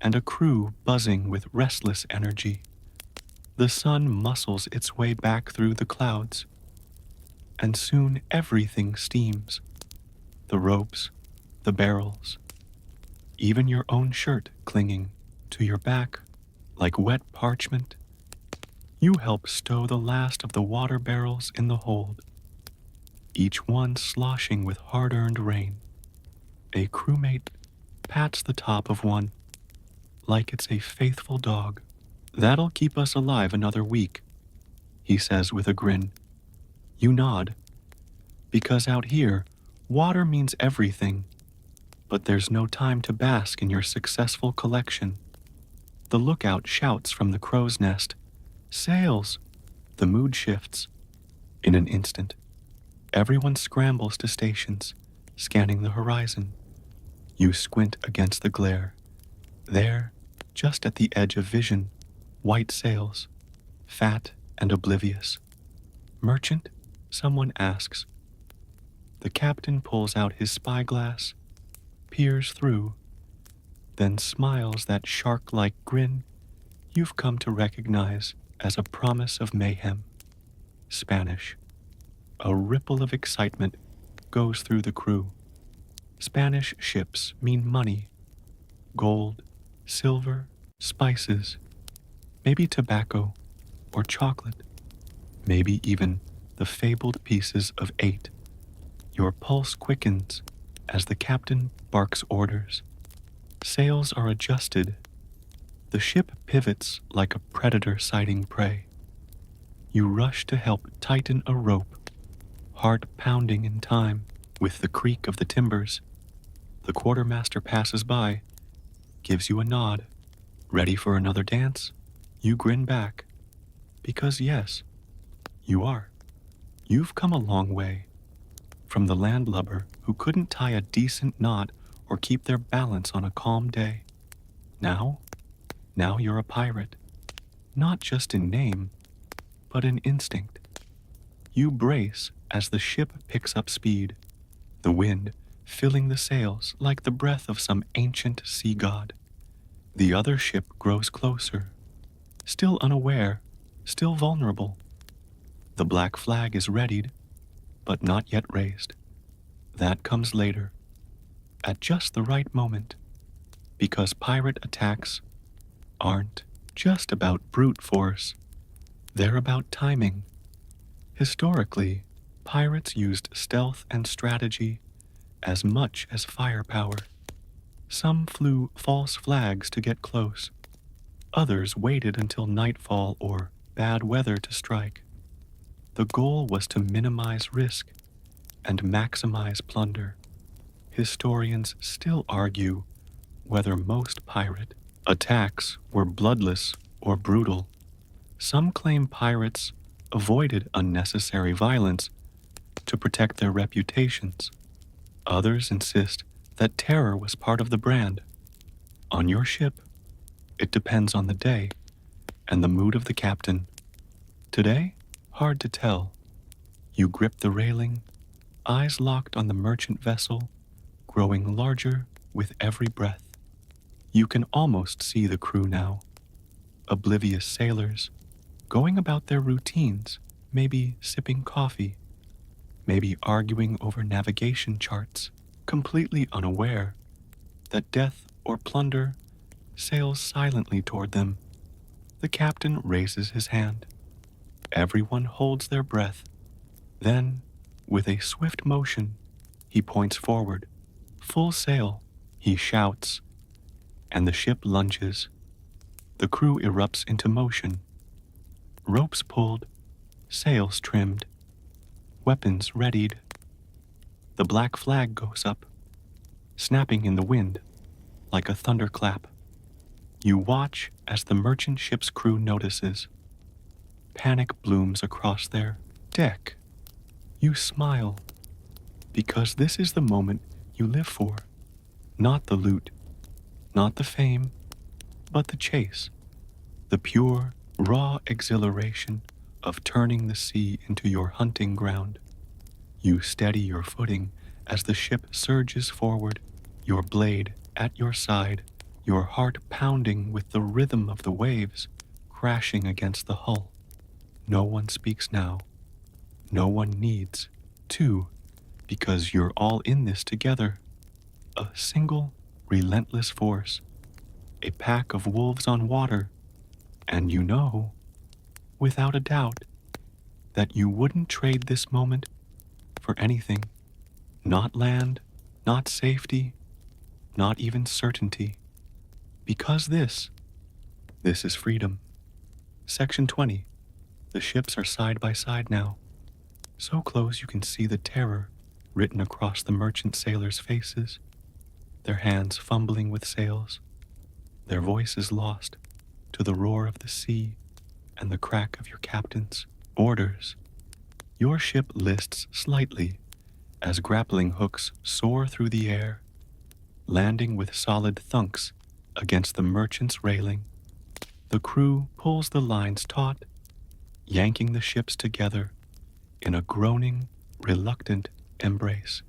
and a crew buzzing with restless energy. The sun muscles its way back through the clouds, and soon everything steams. The ropes, the barrels, even your own shirt clinging to your back like wet parchment. You help stow the last of the water barrels in the hold, each one sloshing with hard-earned rain. A crewmate pats the top of one like it's a faithful dog. "That'll keep us alive another week," he says with a grin. You nod, because out here, water means everything, but there's no time to bask in your successful collection. The lookout shouts from the crow's nest, "Sails!" The mood shifts. In an instant, everyone scrambles to stations, scanning the horizon. You squint against the glare. There, just at the edge of vision, white sails, fat and oblivious. "Merchant?" someone asks. The captain pulls out his spyglass, peers through, then smiles that shark-like grin you've come to recognize as a promise of mayhem. Spanish. A ripple of excitement goes through the crew. Spanish ships mean money, gold, silver, spices, maybe tobacco or chocolate, maybe even the fabled pieces of 8. Your pulse quickens as the captain barks orders. Sails are adjusted. The ship pivots like a predator sighting prey. You rush to help tighten a rope, heart pounding in time with the creak of the timbers. The quartermaster passes by, gives you a nod. Ready for another dance? You grin back. Because yes, you are. You've come a long way from the landlubber who couldn't tie a decent knot or keep their balance on a calm day. Now, now you're a pirate, not just in name, but in instinct. You brace as the ship picks up speed, the wind filling the sails like the breath of some ancient sea god. The other ship grows closer, still unaware, still vulnerable. The black flag is readied, but not yet raised. That comes later, at just the right moment, because pirate attacks aren't just about brute force, they're about timing. Historically, pirates used stealth and strategy as much as firepower. Some flew false flags to get close. Others waited until nightfall or bad weather to strike. The goal was to minimize risk and maximize plunder. Historians still argue whether most pirate attacks were bloodless or brutal. Some claim pirates avoided unnecessary violence to protect their reputations. Others insist that terror was part of the brand. On your ship, it depends on the day and the mood of the captain. Today, hard to tell. You grip the railing, eyes locked on the merchant vessel, growing larger with every breath. You can almost see the crew now, oblivious sailors, going about their routines, maybe sipping coffee, maybe arguing over navigation charts, completely unaware that death or plunder sails silently toward them. The captain raises his hand. Everyone holds their breath. Then, with a swift motion, he points forward. Full sail, he shouts, and the ship lunges. The crew erupts into motion. Ropes pulled, sails trimmed, weapons readied. The black flag goes up, snapping in the wind like a thunderclap. You watch as the merchant ship's crew notices. Panic blooms across their deck. You smile, because this is the moment you live for. Not the loot, not the fame, but the chase. The pure, raw exhilaration of turning the sea into your hunting ground. You steady your footing as the ship surges forward, your blade at your side, your heart pounding with the rhythm of the waves crashing against the hull. No one speaks now. No one needs to, because you're all in this together. A single, relentless force. A pack of wolves on water. And you know, without a doubt, that you wouldn't trade this moment for anything. Not land, not safety, not even certainty. Because this is freedom. Section 20. The ships are side by side now. So close you can see the terror written across the merchant sailors' faces, their hands fumbling with sails, their voices lost to the roar of the sea and the crack of your captain's orders. Your ship lists slightly as grappling hooks soar through the air, landing with solid thunks against the merchant's railing. The crew pulls the lines taut, yanking the ships together in a groaning, reluctant embrace.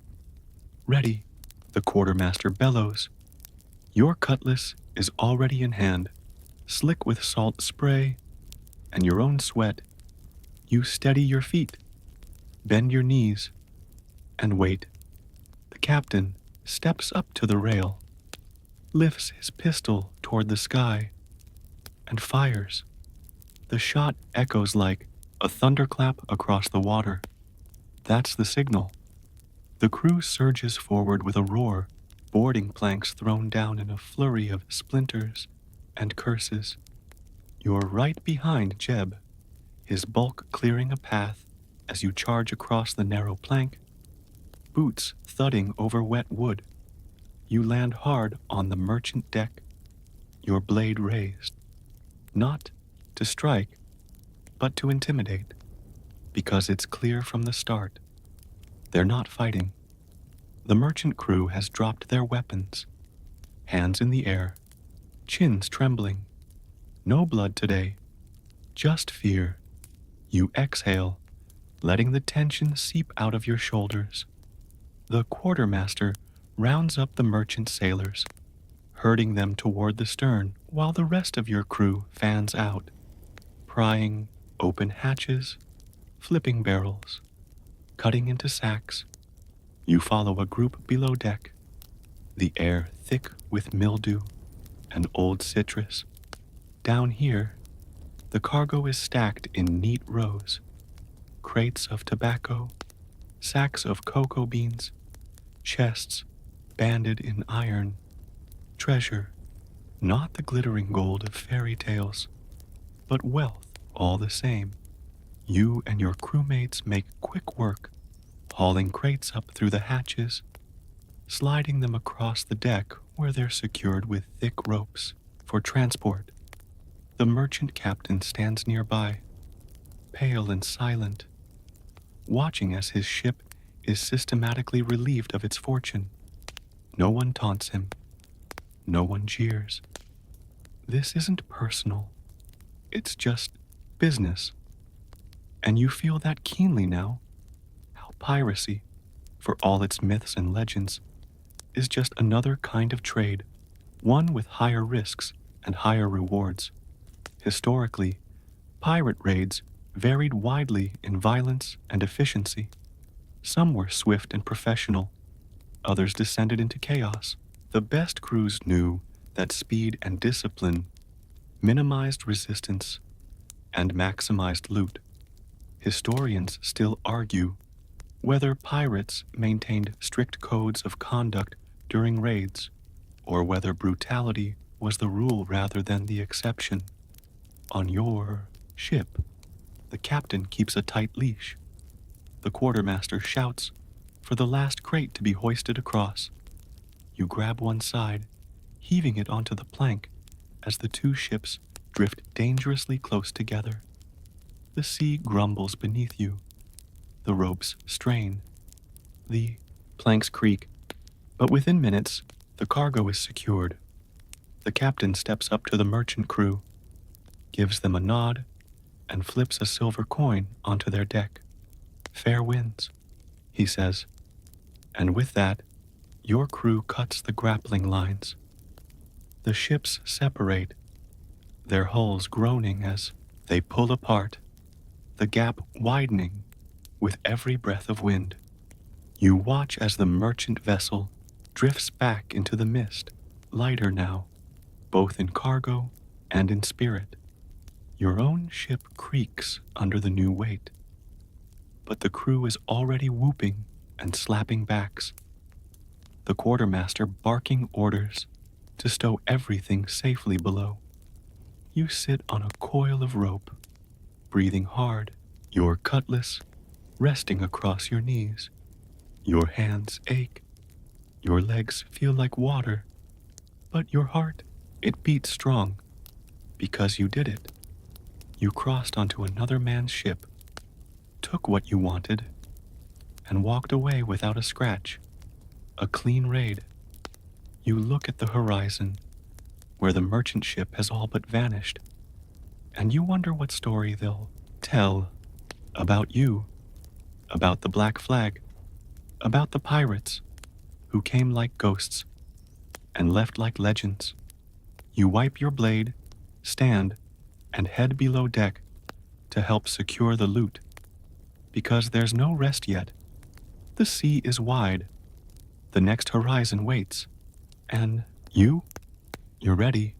Ready, the quartermaster bellows. Your cutlass is already in hand, slick with salt spray and your own sweat. You steady your feet, bend your knees, and wait. The captain steps up to the rail, lifts his pistol toward the sky, and fires. The shot echoes like a thunderclap across the water. That's the signal. The crew surges forward with a roar, boarding planks thrown down in a flurry of splinters and curses. You're right behind Jeb, his bulk clearing a path as you charge across the narrow plank, boots thudding over wet wood. You land hard on the merchant deck, your blade raised, not to strike, but to intimidate, because it's clear from the start they're not fighting. The merchant crew has dropped their weapons, hands in the air, chins trembling. No blood today, just fear. You exhale, letting the tension seep out of your shoulders. The quartermaster rounds up the merchant sailors, herding them toward the stern while the rest of your crew fans out, prying open hatches, flipping barrels, cutting into sacks. You follow a group below deck, the air thick with mildew and old citrus. Down here, the cargo is stacked in neat rows, crates of tobacco, sacks of cocoa beans, chests banded in iron, treasure, not the glittering gold of fairy tales, but wealth all the same. You and your crewmates make quick work, hauling crates up through the hatches, sliding them across the deck where they're secured with thick ropes for transport. The merchant captain stands nearby, pale and silent, watching as his ship is systematically relieved of its fortune. No one taunts him. No one jeers. This isn't personal. It's just business. And you feel that keenly now. How piracy, for all its myths and legends, is just another kind of trade, one with higher risks and higher rewards. Historically, pirate raids varied widely in violence and efficiency. Some were swift and professional. Others descended into chaos. The best crews knew that speed and discipline minimized resistance and maximized loot. Historians still argue whether pirates maintained strict codes of conduct during raids, or whether brutality was the rule rather than the exception. On your ship, the captain keeps a tight leash. The quartermaster shouts for the last crate to be hoisted across. You grab one side, heaving it onto the plank as the two ships drift dangerously close together. The sea grumbles beneath you. The ropes strain. The planks creak. But within minutes, the cargo is secured. The captain steps up to the merchant crew, gives them a nod, and flips a silver coin onto their deck. Fair winds, he says. And with that, your crew cuts the grappling lines. The ships separate, their hulls groaning as they pull apart, the gap widening with every breath of wind. You watch as the merchant vessel drifts back into the mist, lighter now, both in cargo and in spirit. Your own ship creaks under the new weight, but the crew is already whooping and slapping backs, the quartermaster barking orders to stow everything safely below. You sit on a coil of rope, breathing hard, your cutlass resting across your knees. Your hands ache, your legs feel like water, but your heart, it beats strong, because you did it. You crossed onto another man's ship, took what you wanted, and walked away without a scratch. A clean raid. You look at the horizon, where the merchant ship has all but vanished, and you wonder what story they'll tell about you, about the black flag, about the pirates who came like ghosts and left like legends. You wipe your blade, stand, and head below deck to help secure the loot, because there's no rest yet. The sea is wide. The next horizon waits. And you're ready.